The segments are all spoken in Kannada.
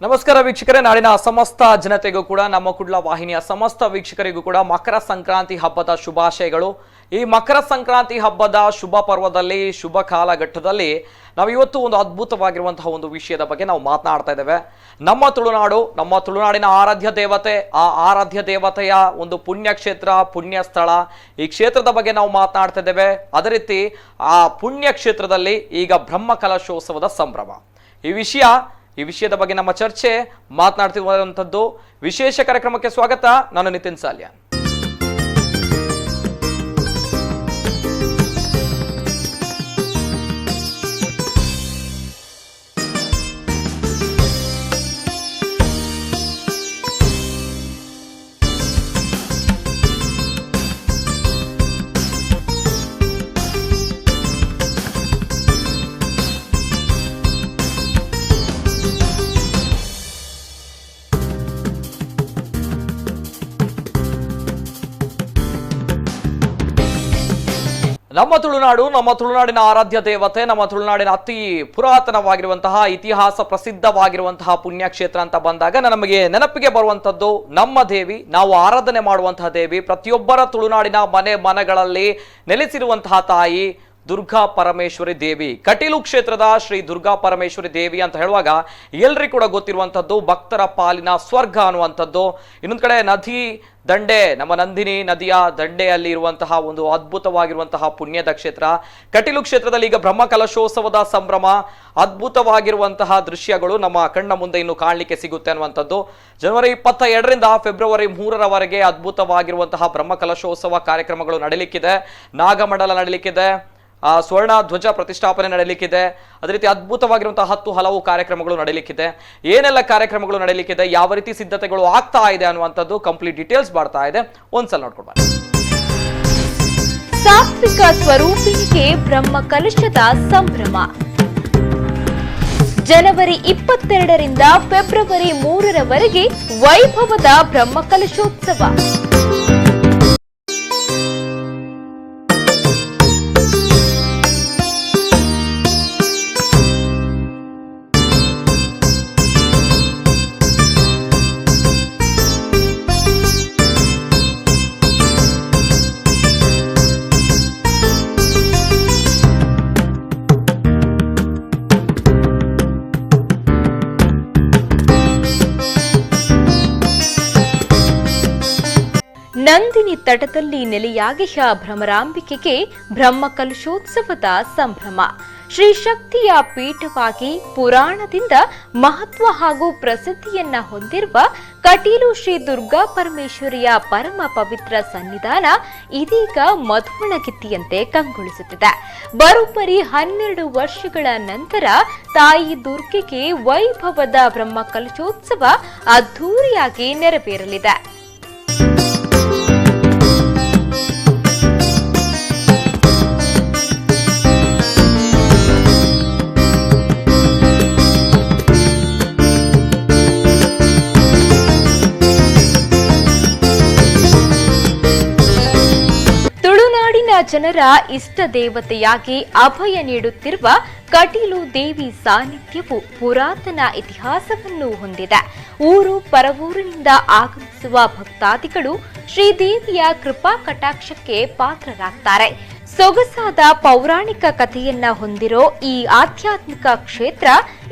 ನಮಸ್ಕಾರ ವೀಕ್ಷಕರೇ, ನಾಡಿನ ಸಮಸ್ತ ಜನತೆಗೂ ಕೂಡ ನಮ್ಮ ಕುಡ್ಲ ವಾಹಿನಿಯ ಸಮಸ್ತ ವೀಕ್ಷಕರಿಗೂ ಕೂಡ ಮಕರ ಸಂಕ್ರಾಂತಿ ಹಬ್ಬದ ಶುಭಾಶಯಗಳು. ಈ ಮಕರ ಸಂಕ್ರಾಂತಿ ಹಬ್ಬದ ಶುಭ ಪರ್ವದಲ್ಲಿ, ಶುಭ ಕಾಲಘಟ್ಟದಲ್ಲಿ ನಾವು ಇವತ್ತು ಒಂದು ಅದ್ಭುತವಾಗಿರುವಂತಹ ಒಂದು ವಿಷಯದ ಬಗ್ಗೆ ನಾವು ಮಾತನಾಡ್ತಾ ಇದ್ದೇವೆ. ನಮ್ಮ ತುಳುನಾಡು, ನಮ್ಮ ತುಳುನಾಡಿನ ಆರಾಧ್ಯ ದೇವತೆ, ಆ ಆರಾಧ್ಯ ದೇವತೆಯ ಒಂದು ಪುಣ್ಯ ಕ್ಷೇತ್ರ, ಪುಣ್ಯ ಸ್ಥಳ, ಈ ಕ್ಷೇತ್ರದ ಬಗ್ಗೆ ನಾವು ಮಾತನಾಡ್ತಾ ಇದ್ದೇವೆ. ಅದೇ ರೀತಿ ಆ ಪುಣ್ಯ ಕ್ಷೇತ್ರದಲ್ಲಿ ಈಗ ಬ್ರಹ್ಮ ಕಲಶೋತ್ಸವದ ಸಂಭ್ರಮ. ಈ ವಿಷಯದ ಬಗ್ಗೆ ನಮ್ಮ ಚರ್ಚೆ ಮಾತನಾಡ್ತಿರುವಂತದ್ದು. ವಿಶೇಷ ಕಾರ್ಯಕ್ರಮಕ್ಕೆ ಸ್ವಾಗತ. ನಾನು ನಿತಿನ್ ಸಾಲ್ಯಾನ್. ನಮ್ಮ ತುಳುನಾಡು, ನಮ್ಮ ತುಳುನಾಡಿನ ಆರಾಧ್ಯ ದೇವತೆ, ನಮ್ಮ ತುಳುನಾಡಿನ ಅತಿ ಪುರಾತನವಾಗಿರುವಂತಹ, ಇತಿಹಾಸ ಪ್ರಸಿದ್ಧವಾಗಿರುವಂತಹ ಪುಣ್ಯಕ್ಷೇತ್ರ ಅಂತ ಬಂದಾಗ ನಮಗೆ ನೆನಪಿಗೆ ಬರುವಂತದ್ದು ನಮ್ಮ ದೇವಿ, ನಾವು ಆರಾಧನೆ ಮಾಡುವಂತಹ ದೇವಿ, ಪ್ರತಿಯೊಬ್ಬರ ತುಳುನಾಡಿನ ಮನೆಗಳಲ್ಲಿ ನೆಲೆಸಿರುವಂತಹ ತಾಯಿ ದುರ್ಗಾ ಪರಮೇಶ್ವರಿ ದೇವಿ. ಕಟೀಲು ಕ್ಷೇತ್ರದ ಶ್ರೀ ದುರ್ಗಾ ಪರಮೇಶ್ವರಿ ದೇವಿ ಅಂತ ಹೇಳುವಾಗ ಎಲ್ರಿಗೂ ಕೂಡ ಗೊತ್ತಿರುವಂಥದ್ದು ಭಕ್ತರ ಪಾಲಿನ ಸ್ವರ್ಗ ಅನ್ನುವಂಥದ್ದು. ಇನ್ನೊಂದು ಕಡೆ ನದಿ ದಂಡೆ, ನಮ್ಮ ನಂದಿನಿ ನದಿಯ ದಂಡೆಯಲ್ಲಿ ಇರುವಂತಹ ಒಂದು ಅದ್ಭುತವಾಗಿರುವಂತಹ ಪುಣ್ಯದ ಕ್ಷೇತ್ರ ಕಟೀಲು ಕ್ಷೇತ್ರದಲ್ಲಿ. ಈಗ ಬ್ರಹ್ಮ ಕಲಶೋತ್ಸವದ ಸಂಭ್ರಮ, ಅದ್ಭುತವಾಗಿರುವಂತಹ ದೃಶ್ಯಗಳು ನಮ್ಮ ಕಣ್ಣ ಮುಂದೆ ಇನ್ನು ಕಾಣಲಿಕ್ಕೆ ಸಿಗುತ್ತೆ ಅನ್ನುವಂಥದ್ದು. ಜನವರಿ 22ರಿಂದ ಫೆಬ್ರವರಿ 3ರವರೆಗೆ ಅದ್ಭುತವಾಗಿರುವಂತಹ ಬ್ರಹ್ಮ ಕಲಶೋತ್ಸವ ಕಾರ್ಯಕ್ರಮಗಳು ನಡೆಯಲಿಕ್ಕಿದೆ. ನಾಗಮಂಡಲ ನಡೆಯಲಿಕ್ಕಿದೆ, ಸ್ವರ್ಣ ಧ್ವಜ ಪ್ರತಿಷ್ಠಾಪನೆ ನಡೆಯಲಿಕ್ಕಿದೆ. ಅದೇ ರೀತಿ ಅದ್ಭುತವಾಗಿರುವಂತಹ ಹಲವು ಕಾರ್ಯಕ್ರಮಗಳು ನಡೆಯಲಿಕ್ಕಿದೆ. ಏನೆಲ್ಲ ಕಾರ್ಯಕ್ರಮಗಳು ನಡೆಯಲಿಕ್ಕಿದೆ, ಯಾವ ರೀತಿ ಸಿದ್ಧತೆಗಳು ಆಗ್ತಾ ಇದೆ ಅನ್ನುವಂಥದ್ದು ಕಂಪ್ಲೀಟ್ ಡೀಟೇಲ್ಸ್ ಬರ್ತಾ ಇದೆ. ಒಂದ್ಸಲ ನೋಡ್ಕೊಂಡು ಬನ್ನಿ. ಸಾತ್ವಿಕ ಸ್ವರೂಪಿಣಿಗೆ ಬ್ರಹ್ಮ ಕಲಶದ ಸಂಭ್ರಮ. ಜನವರಿ 22ರಿಂದ ಫೆಬ್ರವರಿ 3ರವರೆಗೆ ವೈಭವದ ಬ್ರಹ್ಮ ಕಲಶೋತ್ಸವ. ನಂದಿನಿ ತಟದಲ್ಲಿ ನೆಲೆಯಾಗಿಹ ಭ್ರಮರಾಂಬಿಕೆಗೆ ಬ್ರಹ್ಮ ಕಲಶೋತ್ಸವದ ಸಂಭ್ರಮ. ಶ್ರೀ ಶಕ್ತಿಯ ಪೀಠವಾಗಿ ಪುರಾಣದಿಂದ ಮಹತ್ವ ಹಾಗೂ ಪ್ರಸಿದ್ಧಿಯನ್ನ ಹೊಂದಿರುವ ಕಟೀಲು ಶ್ರೀ ದುರ್ಗಾ ಪರಮೇಶ್ವರಿಯ ಪರಮ ಪವಿತ್ರ ಸನ್ನಿಧಾನ ಇದೀಗ ಮಧುವಣಗಿತ್ತಿಯಂತೆ ಕಂಗೊಳಿಸುತ್ತಿದೆ. ಬರೋಬ್ಬರಿ 12 ವರ್ಷಗಳ ನಂತರ ತಾಯಿ ದುರ್ಗೆಗೆ ವೈಭವದ ಬ್ರಹ್ಮ ಕಲಶೋತ್ಸವ ಅದ್ಧೂರಿಯಾಗಿ ನೆರವೇರಲಿದೆ. ಜನರ ಇಷ್ಟ ದೇವತೆಯಾಗಿ ಅಭಯ ನೀಡುತ್ತಿರುವ ಕಟೀಲು ದೇವಿ ಸಾನ್ನಿಧ್ಯವು ಪುರಾತನ ಇತಿಹಾಸವನ್ನು ಹೊಂದಿದೆ. ಊರು ಪರವೂರಿನಿಂದ ಆಗಮಿಸುವ ಭಕ್ತಾದಿಗಳು ಶ್ರೀದೇವಿಯ ಕೃಪಾ ಕಟಾಕ್ಷಕ್ಕೆ ಪಾತ್ರರಾಗ್ತಾರೆ. ಸೊಗಸಾದ ಪೌರಾಣಿಕ ಕಥೆಯನ್ನ ಹೊಂದಿರೋ ಈ ಆಧ್ಯಾತ್ಮಿಕ ಕ್ಷೇತ್ರ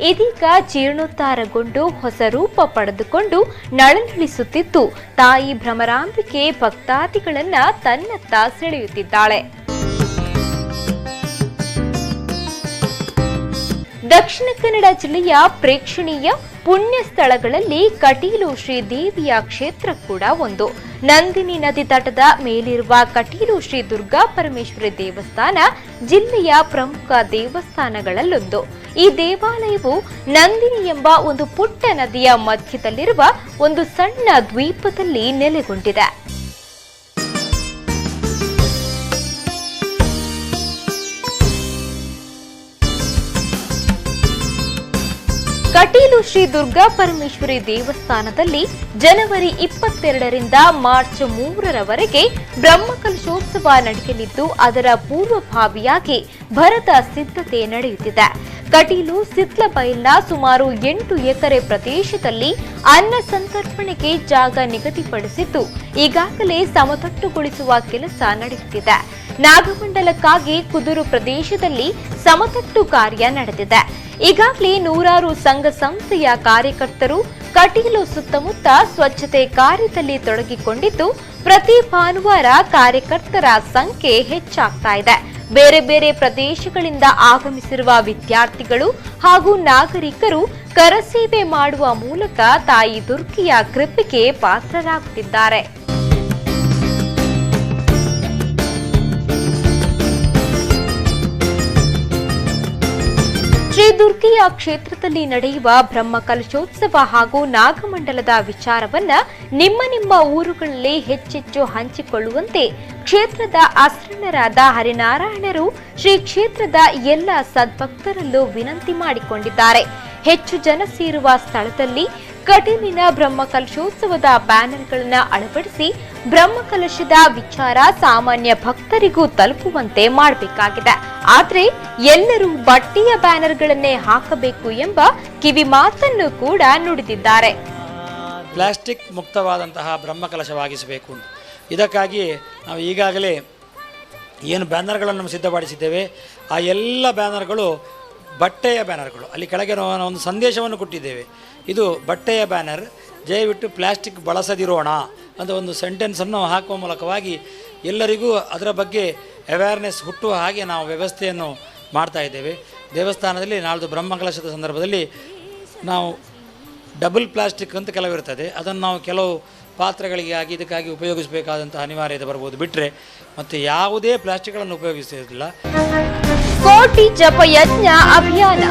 ಇದೀಗ ಜೀರ್ಣೋದ್ಧಾರಗೊಂಡು ಹೊಸ ರೂಪ ಪಡೆದುಕೊಂಡು ನಳನಳಿಸುತ್ತಿದ್ದು, ತಾಯಿ ಭ್ರಮರಾಂಬಿಕೆ ಭಕ್ತಾದಿಗಳನ್ನ ತನ್ನತ್ತ ಸೆಳೆಯುತ್ತಿದ್ದಾಳೆ. ದಕ್ಷಿಣ ಕನ್ನಡ ಜಿಲ್ಲೆಯ ಪ್ರೇಕ್ಷಣೀಯ ಪುಣ್ಯ ಸ್ಥಳಗಳಲ್ಲಿ ಕಟೀಲು ಶ್ರೀದೇವಿಯ ಕ್ಷೇತ್ರ ಕೂಡ ಒಂದು. ನಂದಿನಿ ನದಿ ತಟದ ಮೇಲಿರುವ ಕಟೀಲು ಶ್ರೀ ದುರ್ಗಾ ಪರಮೇಶ್ವರಿ ದೇವಸ್ಥಾನ ಜಿಲ್ಲೆಯ ಪ್ರಮುಖ ದೇವಸ್ಥಾನಗಳಲ್ಲೊಂದು. ಈ ದೇವಾಲಯವು ನಂದಿನಿ ಎಂಬ ಒಂದು ಪುಟ್ಟ ನದಿಯ ಮಧ್ಯದಲ್ಲಿರುವ ಒಂದು ಸಣ್ಣ ದ್ವೀಪದಲ್ಲಿ ನೆಲೆಗೊಂಡಿದೆ. ಕಟೀಲು ಶ್ರೀ ದುರ್ಗಾ ಪರಮೇಶ್ವರಿ ದೇವಸ್ಥಾನದಲ್ಲಿ ಜನವರಿ 22ರಿಂದ ಮಾರ್ಚ್ 3ರವರೆಗೆ ಬ್ರಹ್ಮಕಲಶೋತ್ಸವ ನಡೆಯಲಿದ್ದು ಅದರ ಪೂರ್ವಭಾವಿಯಾಗಿ ಭರದ ಸಿದ್ಧತೆ ನಡೆಯುತ್ತಿದೆ. ಕಟೀಲು ಸಿದ್ಲಬೈಲ್ನ ಸುಮಾರು 8 ಎಕರೆ ಪ್ರದೇಶದಲ್ಲಿ ಅನ್ನ ಸಂತರ್ಪಣೆಗೆ ಜಾಗ ನಿಗದಿಪಡಿಸಿದ್ದು ಈಗಾಗಲೇ ಸಮತಟ್ಟುಗೊಳಿಸುವ ಕೆಲಸ ನಡೆಯುತ್ತಿದೆ. ನಾಗಮಂಡಲಕ್ಕಾಗಿ ಕುದುರು ಪ್ರದೇಶದಲ್ಲಿ ಸಮತಟ್ಟು ಕಾರ್ಯ ನಡೆದಿದೆ. ಈಗಾಗಲೇ ನೂರಾರು ಸಂಘ ಸಂಸ್ಥೆಯ ಕಾರ್ಯಕರ್ತರು ಕಟೀಲು ಸುತ್ತಮುತ್ತ ಸ್ವಚ್ಛತೆ ಕಾರ್ಯದಲ್ಲಿ ತೊಡಗಿಕೊಂಡಿದ್ದು ಪ್ರತಿ ಭಾನುವಾರ ಕಾರ್ಯಕರ್ತರ ಸಂಖ್ಯೆ ಹೆಚ್ಚಾಗ್ತಾ ಇದೆ. ಬೇರೆ ಬೇರೆ ಪ್ರದೇಶಗಳಿಂದ ಆಗಮಿಸಿರುವ ವಿದ್ಯಾರ್ಥಿಗಳು ಹಾಗೂ ನಾಗರಿಕರು ಕರಸೇವೆ ಮಾಡುವ ಮೂಲಕ ತಾಯಿ ದುರ್ಗಿಯ ಕೃಪೆಗೆ ಪಾತ್ರರಾಗುತ್ತಿದ್ದಾರೆ. ಶ್ರೀ ದುರ್ಗಿಯ ಕ್ಷೇತ್ರದಲ್ಲಿ ನಡೆಯುವ ಬ್ರಹ್ಮ ಕಲಶೋತ್ಸವ ಹಾಗೂ ನಾಗಮಂಡಲದ ವಿಚಾರವನ್ನ ನಿಮ್ಮ ಊರುಗಳಲ್ಲಿ ಹೆಚ್ಚೆಚ್ಚು ಹಂಚಿಕೊಳ್ಳುವಂತೆ ಕ್ಷೇತ್ರದ ಅಸ್ರಣ್ಣರಾದ ಹರಿನಾರಾಯಣರು ಶ್ರೀ ಕ್ಷೇತ್ರದ ಎಲ್ಲ ಸದ್ಭಕ್ತರಲ್ಲೂ ವಿನಂತಿ ಮಾಡಿಕೊಂಡಿದ್ದಾರೆ. ಹೆಚ್ಚು ಜನ ಸೇರುವ ಸ್ಥಳದಲ್ಲಿ ಕಟೀಲಿನ ಬ್ರಹ್ಮ ಕಲಶೋತ್ಸವದ ಬ್ಯಾನರ್ಗಳನ್ನು ಅಳವಡಿಸಿ ಬ್ರಹ್ಮಕಲಶದ ವಿಚಾರ ಸಾಮಾನ್ಯ ಭಕ್ತರಿಗೂ ತಲುಪುವಂತೆ ಮಾಡಬೇಕಾಗಿದೆ. ಆದ್ರೆ ಎಲ್ಲರೂ ಬಟ್ಟೆಯ ಬ್ಯಾನರ್ಗಳನ್ನೇ ಹಾಕಬೇಕು ಎಂಬ ಕಿವಿ ಮಾತನ್ನು ಕೂಡ ನುಡಿದಿದ್ದಾರೆ. ಪ್ಲಾಸ್ಟಿಕ್ ಮುಕ್ತವಾದಂತಹ ಬ್ರಹ್ಮಕಲಶವಾಗಿಸಬೇಕು. ಇದಕ್ಕಾಗಿ ನಾವು ಈಗಾಗಲೇ ಏನು ಬ್ಯಾನರ್ಗಳನ್ನು ಸಿದ್ಧಪಡಿಸಿದ್ದೇವೆ, ಆ ಎಲ್ಲ ಬ್ಯಾನರ್ಗಳು ಬಟ್ಟೆಯ ಬ್ಯಾನರ್ಗಳು. ಅಲ್ಲಿ ಕೆಳಗೆ ನಾವು ಒಂದು ಸಂದೇಶವನ್ನು ಕೊಟ್ಟಿದ್ದೇವೆ, ಇದು ಬಟ್ಟೆಯ ಬ್ಯಾನರ್, ದಯವಿಟ್ಟು ಪ್ಲಾಸ್ಟಿಕ್ ಬಳಸದಿರೋಣ ಅಂತ ಒಂದು ಸೆಂಟೆನ್ಸನ್ನು ಹಾಕುವ ಮೂಲಕವಾಗಿ ಎಲ್ಲರಿಗೂ ಅದರ ಬಗ್ಗೆ ಅವೇರ್ನೆಸ್ ಹುಟ್ಟುವ ಹಾಗೆ ನಾವು ವ್ಯವಸ್ಥೆಯನ್ನು ಮಾಡ್ತಾ ಇದ್ದೇವೆ. ದೇವಸ್ಥಾನದಲ್ಲಿ ನಾಳ್ದು ಬ್ರಹ್ಮಕಲಶದ ಸಂದರ್ಭದಲ್ಲಿ ನಾವು ಡಬಲ್ ಪ್ಲಾಸ್ಟಿಕ್ ಅಂತ ಕೆಲವಿರ್ತದೆ, ಅದನ್ನು ನಾವು ಕೆಲವು ಪಾತ್ರೆಗಳಿಗೆ ಆಗಿ ಇದಕ್ಕಾಗಿ ಉಪಯೋಗಿಸಬೇಕಾದಂತಹ ಅನಿವಾರ್ಯತೆ ಬರ್ಬೋದು. ಬಿಟ್ಟರೆ ಮತ್ತು ಯಾವುದೇ ಪ್ಲಾಸ್ಟಿಕ್ಗಳನ್ನು ಉಪಯೋಗಿಸುವುದಿಲ್ಲ. ಕೋಟಿ ಜಪಯಜ್ಞ ಅಭಿಯಾನ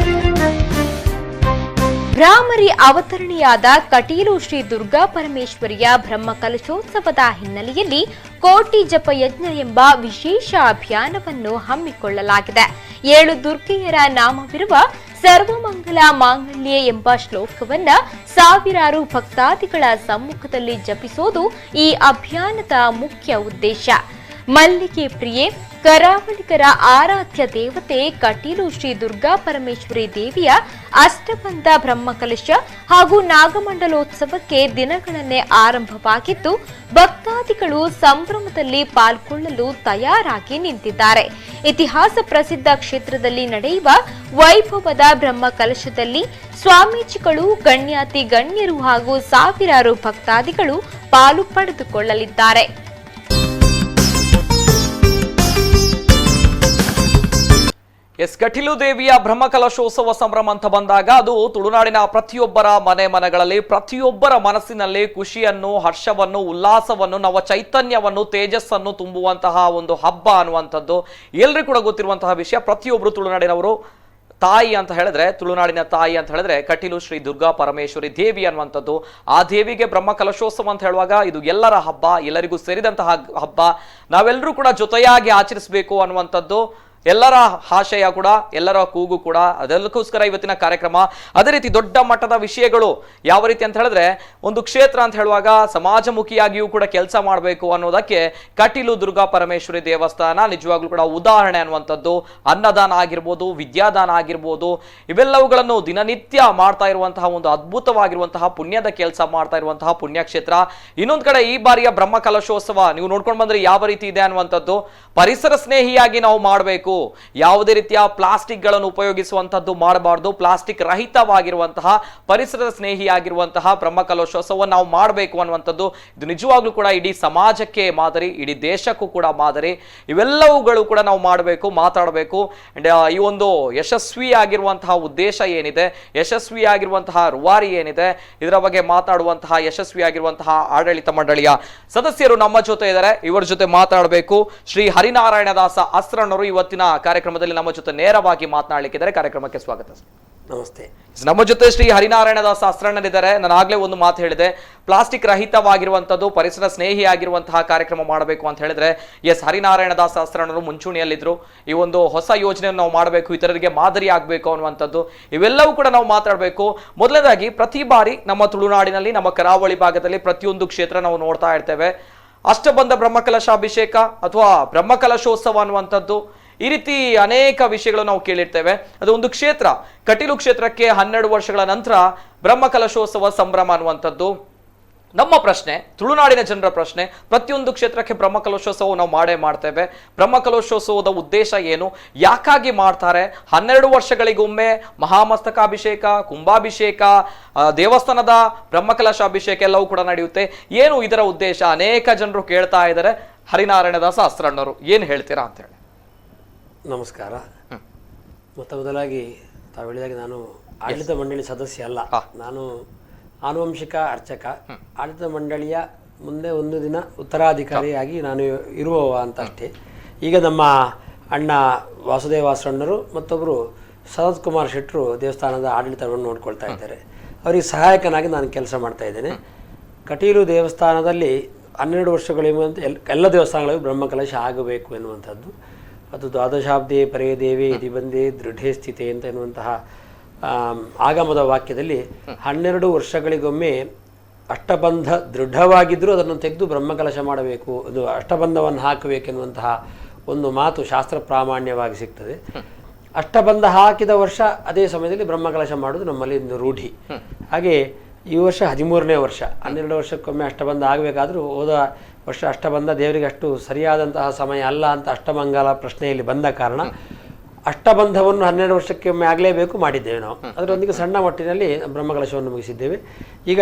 ಭ್ರಾಮರಿ ಅವತರಣೆಯಾದ ಕಟೀಲು ಶ್ರೀ ದುರ್ಗಾ ಪರಮೇಶ್ವರಿಯ ಬ್ರಹ್ಮ ಕಲಶೋತ್ಸವದ ಹಿನ್ನೆಲೆಯಲ್ಲಿ ಕೋಟಿ ಜಪಯಜ್ಞ ಎಂಬ ವಿಶೇಷ ಅಭಿಯಾನವನ್ನು ಹಮ್ಮಿಕೊಳ್ಳಲಾಗಿದೆ. 7 ದುರ್ಗೆಯರ ನಾಮವಿರುವ ಸರ್ವಮಂಗಲ ಮಾಂಗಲ್ಯ ಎಂಬ ಶ್ಲೋಕವನ್ನ ಸಾವಿರಾರು ಭಕ್ತಾದಿಗಳ ಸಮ್ಮುಖದಲ್ಲಿ ಜಪಿಸೋದು ಈ ಅಭಿಯಾನದ ಮುಖ್ಯ ಉದ್ದೇಶ. ಮಲ್ಲಿಗೆ ಪ್ರಿಯೆ ಕರಾವಳಿಗರ ಆರಾಧ್ಯ ದೇವತೆ ಕಟೀಲು ಶ್ರೀ ದುರ್ಗಾ ಪರಮೇಶ್ವರಿ ದೇವಿಯ ಅಷ್ಟಬಂಧ ಬ್ರಹ್ಮಕಲಶ ಹಾಗೂ ನಾಗಮಂಡಲೋತ್ಸವಕ್ಕೆ ದಿನಗಳನ್ನೇ ಆರಂಭವಾಗಿದ್ದು ಭಕ್ತಾದಿಗಳು ಸಂಭ್ರಮದಲ್ಲಿ ಪಾಲ್ಗೊಳ್ಳಲು ತಯಾರಾಗಿ ನಿಂತಿದ್ದಾರೆ. ಇತಿಹಾಸ ಪ್ರಸಿದ್ಧ ಕ್ಷೇತ್ರದಲ್ಲಿ ನಡೆಯುವ ವೈಭವದ ಬ್ರಹ್ಮಕಲಶದಲ್ಲಿ ಸ್ವಾಮೀಜಿಗಳು, ಗಣ್ಯಾತಿ ಗಣ್ಯರು ಹಾಗೂ ಸಾವಿರಾರು ಭಕ್ತಾದಿಗಳು ಪಾಲು ಪಡೆದುಕೊಳ್ಳಲಿದ್ದಾರೆ. ಕಟೀಲು ದೇವಿಯ ಬ್ರಹ್ಮಕಲಶೋತ್ಸವ ಸಂಭ್ರಮ ಅಂತ ಬಂದಾಗ ಅದು ತುಳುನಾಡಿನ ಪ್ರತಿಯೊಬ್ಬರ ಮನೆಗಳಲ್ಲಿ ಪ್ರತಿಯೊಬ್ಬರ ಮನಸ್ಸಿನಲ್ಲಿ ಖುಷಿಯನ್ನು, ಹರ್ಷವನ್ನು, ಉಲ್ಲಾಸವನ್ನು, ನವ ಚೈತನ್ಯವನ್ನು, ತೇಜಸ್ಸನ್ನು ತುಂಬುವಂತಹ ಒಂದು ಹಬ್ಬ ಅನ್ನುವಂಥದ್ದು ಎಲ್ಲರಿಗೂ ಕೂಡ ಗೊತ್ತಿರುವಂತಹ ವಿಷಯ. ಪ್ರತಿಯೊಬ್ಬರು ತುಳುನಾಡಿನವರು ತಾಯಿ ಅಂತ ಹೇಳಿದ್ರೆ, ತುಳುನಾಡಿನ ತಾಯಿ ಅಂತ ಹೇಳಿದ್ರೆ ಕಟೀಲು ಶ್ರೀ ದುರ್ಗಾ ಪರಮೇಶ್ವರಿ ದೇವಿ ಅನ್ನುವಂಥದ್ದು. ಆ ದೇವಿಗೆ ಬ್ರಹ್ಮಕಲಶೋತ್ಸವ ಅಂತ ಹೇಳುವಾಗ ಇದು ಎಲ್ಲರ ಹಬ್ಬ, ಎಲ್ಲರಿಗೂ ಸೇರಿದಂತಹ ಹಬ್ಬ. ನಾವೆಲ್ಲರೂ ಕೂಡ ಜೊತೆಯಾಗಿ ಆಚರಿಸಬೇಕು ಅನ್ನುವಂಥದ್ದು ಎಲ್ಲರ ಆಶಯ ಕೂಡ, ಎಲ್ಲರ ಕೂಗು ಕೂಡ. ಅದಕ್ಕೋಸ್ಕರ ಇವತ್ತಿನ ಕಾರ್ಯಕ್ರಮ. ಅದೇ ರೀತಿ ದೊಡ್ಡ ಮಟ್ಟದ ವಿಷಯಗಳು ಯಾವ ರೀತಿ ಅಂತ ಹೇಳಿದ್ರೆ, ಒಂದು ಕ್ಷೇತ್ರ ಅಂತ ಹೇಳುವಾಗ ಸಮಾಜಮುಖಿಯಾಗಿಯೂ ಕೂಡ ಕೆಲಸ ಮಾಡಬೇಕು ಅನ್ನೋದಕ್ಕೆ ಕಟೀಲು ದುರ್ಗಾ ಪರಮೇಶ್ವರಿ ದೇವಸ್ಥಾನ ನಿಜವಾಗ್ಲೂ ಕೂಡ ಉದಾಹರಣೆ ಅನ್ನುವಂಥದ್ದು. ಅನ್ನದಾನ ಆಗಿರ್ಬೋದು, ವಿದ್ಯಾದಾನ ಆಗಿರ್ಬೋದು, ಇವೆಲ್ಲವುಗಳನ್ನು ದಿನನಿತ್ಯ ಮಾಡ್ತಾ ಇರುವಂತಹ ಒಂದು ಅದ್ಭುತವಾಗಿರುವಂತಹ ಪುಣ್ಯದ ಕೆಲಸ ಮಾಡ್ತಾ ಇರುವಂತಹ ಪುಣ್ಯಕ್ಷೇತ್ರ. ಇನ್ನೊಂದು ಕಡೆ ಈ ಬಾರಿಯ ಬ್ರಹ್ಮಕಲಶೋತ್ಸವ ನೀವು ನೋಡ್ಕೊಂಡು ಬಂದ್ರೆ ಯಾವ ರೀತಿ ಇದೆ ಅನ್ನುವಂಥದ್ದು. ಪರಿಸರ ಸ್ನೇಹಿಯಾಗಿ ನಾವು ಮಾಡಬೇಕು, ಯಾವುದೇ ರೀತಿಯ ಪ್ಲಾಸ್ಟಿಕ್ ಗಳನ್ನು ಉಪಯೋಗಿಸುವಂತದ್ದು ಮಾಡಬಾರ್ದು. ಪ್ಲಾಸ್ಟಿಕ್ ರಹಿತವಾಗಿರುವಂತಹ, ಪರಿಸರ ಸ್ನೇಹಿಯಾಗಿರುವಂತಹ ಬ್ರಹ್ಮಕಲಶೋತ್ಸವವನ್ನು ನಾವು ಮಾಡಬೇಕು ಅನ್ನುವಂಥದ್ದು. ಇದು ನಿಜವಾಗ್ಲೂ ಕೂಡ ಇಡೀ ಸಮಾಜಕ್ಕೆ ಮಾದರಿ, ಇಡೀ ದೇಶಕ್ಕೂ ಕೂಡ ಮಾದರಿ. ಇವೆಲ್ಲವುಗಳು ಕೂಡ ನಾವು ಮಾಡಬೇಕು, ಮಾತಾಡಬೇಕು. ಈ ಒಂದು ಯಶಸ್ವಿಯಾಗಿರುವಂತಹ ಉದ್ದೇಶ ಏನಿದೆ, ಯಶಸ್ವಿಯಾಗಿರುವಂತಹ ರೂವಾರಿ ಏನಿದೆ, ಇದರ ಬಗ್ಗೆ ಮಾತಾಡುವಂತಹ ಯಶಸ್ವಿಯಾಗಿರುವಂತಹ ಆಡಳಿತ ಮಂಡಳಿಯ ಸದಸ್ಯರು ನಮ್ಮ ಜೊತೆ ಇದ್ದಾರೆ. ಇವರ ಜೊತೆ ಮಾತಾಡಬೇಕು. ಶ್ರೀ ಹರಿನಾರಾಯಣದಾಸ ಅಸ್ರಣ್ಣರು ಇವತ್ತಿನ ಕಾರ್ಯಕ್ರಮದಲ್ಲಿ ನಮ್ಮ ಜೊತೆ ನೇರವಾಗಿ ಮಾತನಾಡಲಿಕ್ಕಿದ್ದಾರೆ. ಕಾರ್ಯಕ್ರಮಕ್ಕೆ ಸ್ವಾಗತ. ನಮಸ್ತೆ. ನಮ್ಮ ಜೊತೆ ಶ್ರೀ ಹರಿನಾರಾಯಣದಾಸ ಅಸ್ರಣ್ಣರಿದ್ದಾರೆ. ನಾನು ಆಗ್ಲೇ ಒಂದು ಮಾತು ಹೇಳಿದೆ, ಪ್ಲಾಸ್ಟಿಕ್ ರಹಿತವಾಗಿರುವಂತದ್ದು, ಪರಿಸರ ಸ್ನೇಹಿಯಾಗಿರುವಂತಹ ಕಾರ್ಯಕ್ರಮ ಮಾಡಬೇಕು ಅಂತ ಹೇಳಿದ್ರೆ ಹರಿನಾರಾಯಣದಾಸ ಅಸ್ರಣ್ಣರು ಮುಂಚೂಣಿಯಲ್ಲಿದ್ರು. ಈ ಒಂದು ಹೊಸ ಯೋಜನೆಯನ್ನು ನಾವು ಮಾಡಬೇಕು, ಇತರರಿಗೆ ಮಾದರಿ ಆಗಬೇಕು ಅನ್ನುವಂಥದ್ದು, ಇವೆಲ್ಲವೂ ಕೂಡ ನಾವು ಮಾತಾಡಬೇಕು. ಮೊದಲನೇದಾಗಿ ಪ್ರತಿ ಬಾರಿ ನಮ್ಮ ತುಳುನಾಡಿನಲ್ಲಿ, ನಮ್ಮ ಕರಾವಳಿ ಭಾಗದಲ್ಲಿ ಪ್ರತಿಯೊಂದು ಕ್ಷೇತ್ರ ನಾವು ನೋಡ್ತಾ ಇರ್ತೇವೆ. ಅಷ್ಟಬಂಧ ಬ್ರಹ್ಮಕಲಶಾಭಿಷೇಕ ಅಥವಾ ಬ್ರಹ್ಮಕಲಶೋತ್ಸವ ಅನ್ನುವಂಥದ್ದು ಈ ರೀತಿ ಅನೇಕ ವಿಷಯಗಳು ನಾವು ಕೇಳಿರ್ತೇವೆ. ಅದು ಒಂದು ಕ್ಷೇತ್ರ, ಕಟೀಲು ಕ್ಷೇತ್ರಕ್ಕೆ 12 ವರ್ಷಗಳ ನಂತರ ಬ್ರಹ್ಮಕಲಶೋತ್ಸವ ಸಂಭ್ರಮ ಅನ್ನುವಂಥದ್ದು ನಮ್ಮ ಪ್ರಶ್ನೆ, ತುಳುನಾಡಿನ ಜನರ ಪ್ರಶ್ನೆ. ಪ್ರತಿಯೊಂದು ಕ್ಷೇತ್ರಕ್ಕೆ ಬ್ರಹ್ಮಕಲಶೋತ್ಸವ ನಾವು ಮಾಡ್ತೇವೆ. ಬ್ರಹ್ಮಕಲಶೋತ್ಸವದ ಉದ್ದೇಶ ಏನು, ಯಾಕಾಗಿ ಮಾಡ್ತಾರೆ? 12 ವರ್ಷಗಳಿಗೊಮ್ಮೆ ಮಹಾಮಸ್ತಕಾಭಿಷೇಕ, ಕುಂಭಾಭಿಷೇಕ, ದೇವಸ್ಥಾನದ ಬ್ರಹ್ಮಕಲಶ ಅಭಿಷೇಕ ಎಲ್ಲವೂ ಕೂಡ ನಡೆಯುತ್ತೆ. ಏನು ಇದರ ಉದ್ದೇಶ? ಅನೇಕ ಜನರು ಕೇಳ್ತಾ ಇದ್ದಾರೆ. ಹರಿನಾರಾಯಣ ದಾಸ ಅಸ್ತ್ರಣ್ಣವರು ಏನು ಹೇಳ್ತೀರಾ ಅಂತ ಹೇಳಿ. ನಮಸ್ಕಾರ. ಮೊದಲಾಗಿ ತಾವು ಹೇಳಿದಾಗ ನಾನು ಆಡಳಿತ ಮಂಡಳಿ ಸದಸ್ಯ ಅಲ್ಲ, ನಾನು ಆನುವಂಶಿಕ ಅರ್ಚಕ. ಆಡಳಿತ ಮಂಡಳಿಯ ಮುಂದೆ ಒಂದು ದಿನ ಉತ್ತರಾಧಿಕಾರಿಯಾಗಿ ನಾನು ಇರುವವ ಅಂತ ಅಷ್ಟೇ. ಈಗ ನಮ್ಮ ಅಣ್ಣ ವಾಸುದೇವಾಸ್ರಣ್ಣರು ಮತ್ತೊಬ್ಬರು ಸನತ್ ಕುಮಾರ್ ಶೆಟ್ಟರು ದೇವಸ್ಥಾನದ ಆಡಳಿತವನ್ನು ನೋಡ್ಕೊಳ್ತಾ ಇದ್ದಾರೆ. ಅವರಿಗೆ ಸಹಾಯಕನಾಗಿ ನಾನು ಕೆಲಸ ಮಾಡ್ತಾ ಇದ್ದೇನೆ. ಕಟೀಲು ದೇವಸ್ಥಾನದಲ್ಲಿ 12 ವರ್ಷಗಳಿಂದ ಎಲ್ಲ ದೇವಸ್ಥಾನಗಳಿಗೂ ಬ್ರಹ್ಮಕಲಶ ಆಗಬೇಕು ಎನ್ನುವಂಥದ್ದು. ಅದು ದ್ವಾದಶಾಬ್ದೇ ಪರೇ ದೇವಿ ಇದಿ ಬಂದೇ ದೃಢೇ ಸ್ಥಿತೆ ಅಂತ ಎನ್ನುವಂತಹ ಆಗಮದ ವಾಕ್ಯದಲ್ಲಿ 12 ವರ್ಷಗಳಿಗೊಮ್ಮೆ ಅಷ್ಟಬಂಧ ದೃಢವಾಗಿದ್ದರೂ ಅದನ್ನು ತೆಗೆದು ಬ್ರಹ್ಮಕಲಶ ಮಾಡಬೇಕು, ಅದು ಅಷ್ಟಬಂಧವನ್ನು ಹಾಕಬೇಕೆನ್ನುವಂತಹ ಒಂದು ಮಾತು ಶಾಸ್ತ್ರ ಪ್ರಾಮಾಣ್ಯವಾಗಿ ಸಿಗ್ತದೆ. ಅಷ್ಟಬಂಧ ಹಾಕಿದ ವರ್ಷ ಅದೇ ಸಮಯದಲ್ಲಿ ಬ್ರಹ್ಮಕಲಶ ಮಾಡೋದು ನಮ್ಮಲ್ಲಿ ಒಂದು ರೂಢಿ. ಹಾಗೆ ಈ ವರ್ಷ 13ನೇ ವರ್ಷ. 12 ವರ್ಷಕ್ಕೊಮ್ಮೆ ಅಷ್ಟಬಂಧ ಆಗಬೇಕಾದ್ರೂ ಹೋದ ವರ್ಷ ಅಷ್ಟಬಂಧ ದೇವರಿಗೆ ಅಷ್ಟು ಸರಿಯಾದಂತಹ ಸಮಯ ಅಲ್ಲ ಅಂತ ಅಷ್ಟಮಂಗಲ ಪ್ರಶ್ನೆಯಲ್ಲಿ ಬಂದ ಕಾರಣ ಅಷ್ಟಬಂಧವನ್ನು 12 ವರ್ಷಕ್ಕೊಮ್ಮೆ ಆಗಲೇಬೇಕು ಮಾಡಿದ್ದೇವೆ ನಾವು. ಅದರೊಂದಿಗೆ ಸಣ್ಣ ಮಟ್ಟಿನಲ್ಲಿ ಬ್ರಹ್ಮಕಲಶವನ್ನು ಮುಗಿಸಿದ್ದೇವೆ. ಈಗ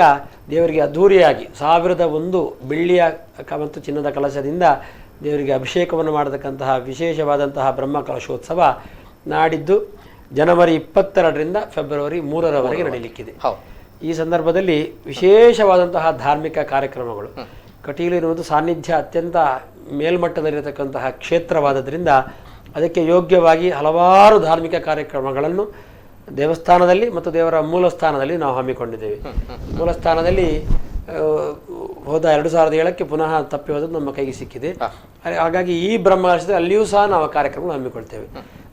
ದೇವರಿಗೆ ಅದ್ಧೂರಿಯಾಗಿ 1001 ಬೆಳ್ಳಿಯ ಮತ್ತು ಚಿನ್ನದ ಕಲಶದಿಂದ ದೇವರಿಗೆ ಅಭಿಷೇಕವನ್ನು ಮಾಡತಕ್ಕಂತಹ ವಿಶೇಷವಾದಂತಹ ಬ್ರಹ್ಮಕಲಶೋತ್ಸವ ನಾಡಿದ್ದು ಜನವರಿ 22ರಿಂದ ಫೆಬ್ರವರಿ 3ರವರೆಗೆ ನಡೆಯಲಿಕ್ಕಿದೆ. ಈ ಸಂದರ್ಭದಲ್ಲಿ ವಿಶೇಷವಾದಂತಹ ಧಾರ್ಮಿಕ ಕಾರ್ಯಕ್ರಮಗಳು. ಕಟೀಲು ಎನ್ನುವುದು ಸಾನ್ನಿಧ್ಯ ಅತ್ಯಂತ ಮೇಲ್ಮಟ್ಟದಲ್ಲಿರತಕ್ಕಂತಹ ಕ್ಷೇತ್ರವಾದದ್ರಿಂದ ಅದಕ್ಕೆ ಯೋಗ್ಯವಾಗಿ ಹಲವಾರು ಧಾರ್ಮಿಕ ಕಾರ್ಯಕ್ರಮಗಳನ್ನು ದೇವಸ್ಥಾನದಲ್ಲಿ ಮತ್ತು ದೇವರ ಮೂಲಸ್ಥಾನದಲ್ಲಿ ನಾವು ಹಮ್ಮಿಕೊಂಡಿದ್ದೇವೆ. ಮೂಲಸ್ಥಾನದಲ್ಲಿ ಹೋದ 2007ಕ್ಕೆ ಪುನಃ ತಪ್ಪಿ ಹೋದದ್ದು ನಮ್ಮ ಕೈಗೆ ಸಿಕ್ಕಿದೆ. ಹಾಗಾಗಿ ಈ ಬ್ರಹ್ಮಕಲಶದಲ್ಲಿ ಅಲ್ಲಿಯೂ ಸಹ ನಾವು ಕಾರ್ಯಕ್ರಮ ಹಮ್ಮಿಕೊಳ್ತೇವೆ.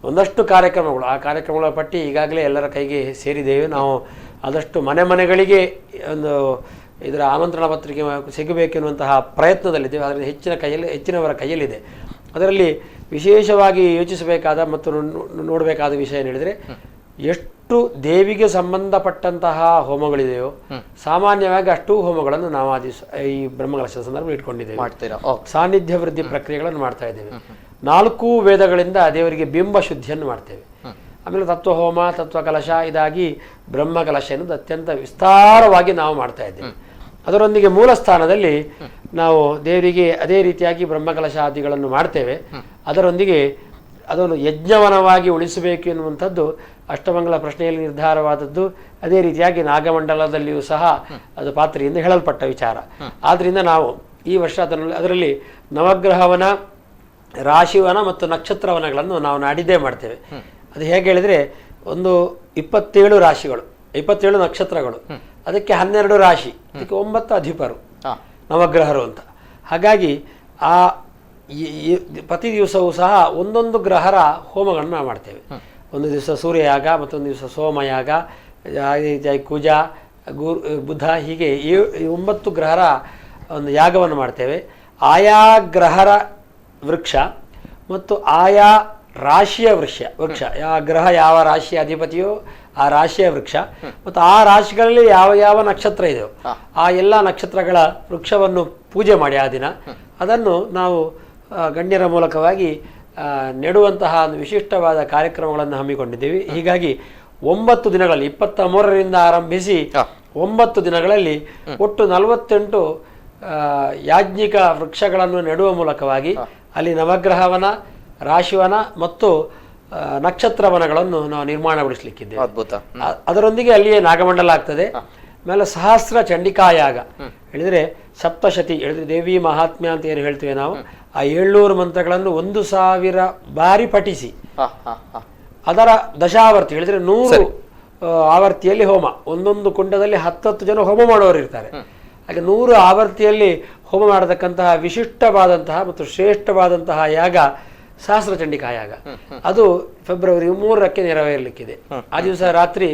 ಒಂದಷ್ಟು ಕಾರ್ಯಕ್ರಮಗಳು, ಆ ಕಾರ್ಯಕ್ರಮಗಳ ಪಟ್ಟಿ ಈಗಾಗಲೇ ಎಲ್ಲರ ಕೈಗೆ ಸೇರಿದ್ದೇವೆ. ನಾವು ಆದಷ್ಟು ಮನೆಗಳಿಗೆ ಒಂದು ಇದರ ಆಮಂತ್ರಣ ಪತ್ರಿಕೆ ಸಿಗಬೇಕೆನ್ನುವಂತಹ ಪ್ರಯತ್ನದಲ್ಲಿದ್ದೇವೆ. ಅದರಲ್ಲಿ ಹೆಚ್ಚಿನವರ ಕೈಯಲ್ಲಿದೆ. ಅದರಲ್ಲಿ ವಿಶೇಷವಾಗಿ ಯೋಚಿಸಬೇಕಾದ ಮತ್ತು ನೋಡಬೇಕಾದ ವಿಷಯ ಏನು ಹೇಳಿದರೆ, ಎಷ್ಟು ದೇವಿಗೆ ಸಂಬಂಧಪಟ್ಟಂತಹ ಹೋಮಗಳಿದೆಯೋ ಸಾಮಾನ್ಯವಾಗಿ ಅಷ್ಟು ಹೋಮಗಳನ್ನು ನಾವು ಈ ಬ್ರಹ್ಮಕಲಶದ ಸಂದರ್ಭ ಇಟ್ಕೊಂಡಿದ್ದೇವೆ. ಸಾನ್ನಿಧ್ಯ ವೃದ್ಧಿ ಪ್ರಕ್ರಿಯೆಗಳನ್ನು ಮಾಡ್ತಾ ಇದ್ದೇವೆ. 4 ವೇದಗಳಿಂದ ದೇವರಿಗೆ ಬಿಂಬ ಶುದ್ಧಿಯನ್ನು ಮಾಡ್ತೇವೆ. ಆಮೇಲೆ ತತ್ವಹೋಮ, ತತ್ವಕಲಶ, ಇದಾಗಿ ಬ್ರಹ್ಮಕಲಶ ಎನ್ನುವುದು ಅತ್ಯಂತ ವಿಸ್ತಾರವಾಗಿ ನಾವು ಮಾಡ್ತಾ ಇದ್ದೇವೆ. ಅದರೊಂದಿಗೆ ಮೂಲ ಸ್ಥಾನದಲ್ಲಿ ನಾವು ದೇವರಿಗೆ ಅದೇ ರೀತಿಯಾಗಿ ಬ್ರಹ್ಮಕಲಶಾದಿಗಳನ್ನು ಮಾಡ್ತೇವೆ. ಅದರೊಂದಿಗೆ ಅದನ್ನು ಯಜ್ಞವನವಾಗಿ ಉಳಿಸಬೇಕು ಎನ್ನುವಂಥದ್ದು ಅಷ್ಟಮಂಗಲ ಪ್ರಶ್ನೆಯಲ್ಲಿ ನಿರ್ಧಾರವಾದದ್ದು. ಅದೇ ರೀತಿಯಾಗಿ ನಾಗಮಂಡಲದಲ್ಲಿಯೂ ಸಹ ಅದು ಪಾತ್ರೆಯಿಂದ ಹೇಳಲ್ಪಟ್ಟ ವಿಚಾರ. ಆದ್ದರಿಂದ ನಾವು ಈ ವರ್ಷ ಅದರಲ್ಲಿ ನವಗ್ರಹವನ, ರಾಶಿವನ ಮತ್ತು ನಕ್ಷತ್ರವನಗಳನ್ನು ನಾವು ನಾಡಿದ್ದೇ ಮಾಡ್ತೇವೆ. ಅದು ಹೇಗೆ ಹೇಳಿದರೆ, ಒಂದು 27 ರಾಶಿಗಳು, 27 ನಕ್ಷತ್ರಗಳು, ಅದಕ್ಕೆ 12 ರಾಶಿ, ಅದಕ್ಕೆ 9 ಅಧಿಪರು ನವಗ್ರಹರು ಅಂತ. ಹಾಗಾಗಿ ಆ ಪ್ರತಿ ದಿವಸವೂ ಸಹ ಒಂದೊಂದು ಗ್ರಹರ ಹೋಮಗಳನ್ನು ನಾವು ಮಾಡ್ತೇವೆ. ಒಂದು ದಿವಸ ಸೂರ್ಯಯಾಗ, ಮತ್ತೊಂದು ದಿವಸ ಸೋಮಯಾಗ, ಅದೇ ರೀತಿಯಾಗಿ ಕುಜ, ಬುಧ, ಹೀಗೆ 9 ಗ್ರಹರ ಒಂದು ಯಾಗವನ್ನು ಮಾಡ್ತೇವೆ. ಆಯಾ ಗ್ರಹರ ವೃಕ್ಷ ಮತ್ತು ಆಯಾ ರಾಶಿಯ ವೃಕ್ಷ, ಯಾವ ಗ್ರಹ ಯಾವ ರಾಶಿಯ ಅಧಿಪತಿಯೋ ಆ ರಾಶಿಯ ವೃಕ್ಷ ಮತ್ತು ಆ ರಾಶಿಗಳಲ್ಲಿ ಯಾವ ಯಾವ ನಕ್ಷತ್ರ ಇದೆಯೋ ಆ ಎಲ್ಲ ನಕ್ಷತ್ರಗಳ ವೃಕ್ಷವನ್ನು ಪೂಜೆ ಮಾಡಿ ಆ ದಿನ ಅದನ್ನು ನಾವು ಗಣ್ಯರ ಮೂಲಕವಾಗಿ ನೆಡುವಂತಹ ಒಂದು ವಿಶಿಷ್ಟವಾದ ಕಾರ್ಯಕ್ರಮಗಳನ್ನು ಹಮ್ಮಿಕೊಂಡಿದ್ದೇವೆ. ಹೀಗಾಗಿ 9 ದಿನಗಳಲ್ಲಿ 23ರಿಂದ ಆರಂಭಿಸಿ 9 ದಿನಗಳಲ್ಲಿ ಒಟ್ಟು 48 ಯಾಜ್ಞಿಕ ವೃಕ್ಷಗಳನ್ನು ನೆಡುವ ಮೂಲಕವಾಗಿ ಅಲ್ಲಿ ನವಗ್ರಹವನ, ರಾಶಿವನ ಮತ್ತು ನಕ್ಷತ್ರವನಗಳನ್ನು ನಾವು ನಿರ್ಮಾಣಗೊಳಿಸಲಿಕ್ಕಿದ್ದೇವೆ. ಅದ್ಭುತ. ಅದರೊಂದಿಗೆ ಅಲ್ಲಿಯೇ ನಾಗಮಂಡಲ ಆಗ್ತದೆ. ಆಮೇಲೆ ಸಹಸ್ರ ಚಂಡಿಕಾಯಾಗ ಹೇಳಿದರೆ ಸಪ್ತಶತಿ ಹೇಳಿದ್ರೆ ದೇವಿ ಮಹಾತ್ಮ್ಯ ಅಂತ ಏನು ಹೇಳ್ತೇವೆ ನಾವು, ಆ 700 ಮಂತ್ರಗಳನ್ನು 1000 ಬಾರಿ ಪಠಿಸಿ ಅದರ ದಶಾವರ್ತಿ ಹೇಳಿದ್ರೆ 100 ಆವರ್ತಿಯಲ್ಲಿ ಹೋಮ. ಒಂದೊಂದು ಕುಂಡದಲ್ಲಿ 10 ಜನ ಹೋಮ ಮಾಡುವವರು ಇರ್ತಾರೆ. ಹಾಗೆ 100 ಆವರ್ತಿಯಲ್ಲಿ ಹೋಮ ಮಾಡತಕ್ಕಂತಹ ವಿಶಿಷ್ಟವಾದಂತಹ ಮತ್ತು ಶ್ರೇಷ್ಠವಾದಂತಹ ಯಾಗ ಸಹಸ್ರ ಚಂಡಿಕಾ ಯಾಗ. ಅದು ಫೆಬ್ರವರಿ 3ಕ್ಕೆ ನೆರವೇರಲಿಕ್ಕಿದೆ. ಆ ದಿವಸ ರಾತ್ರಿ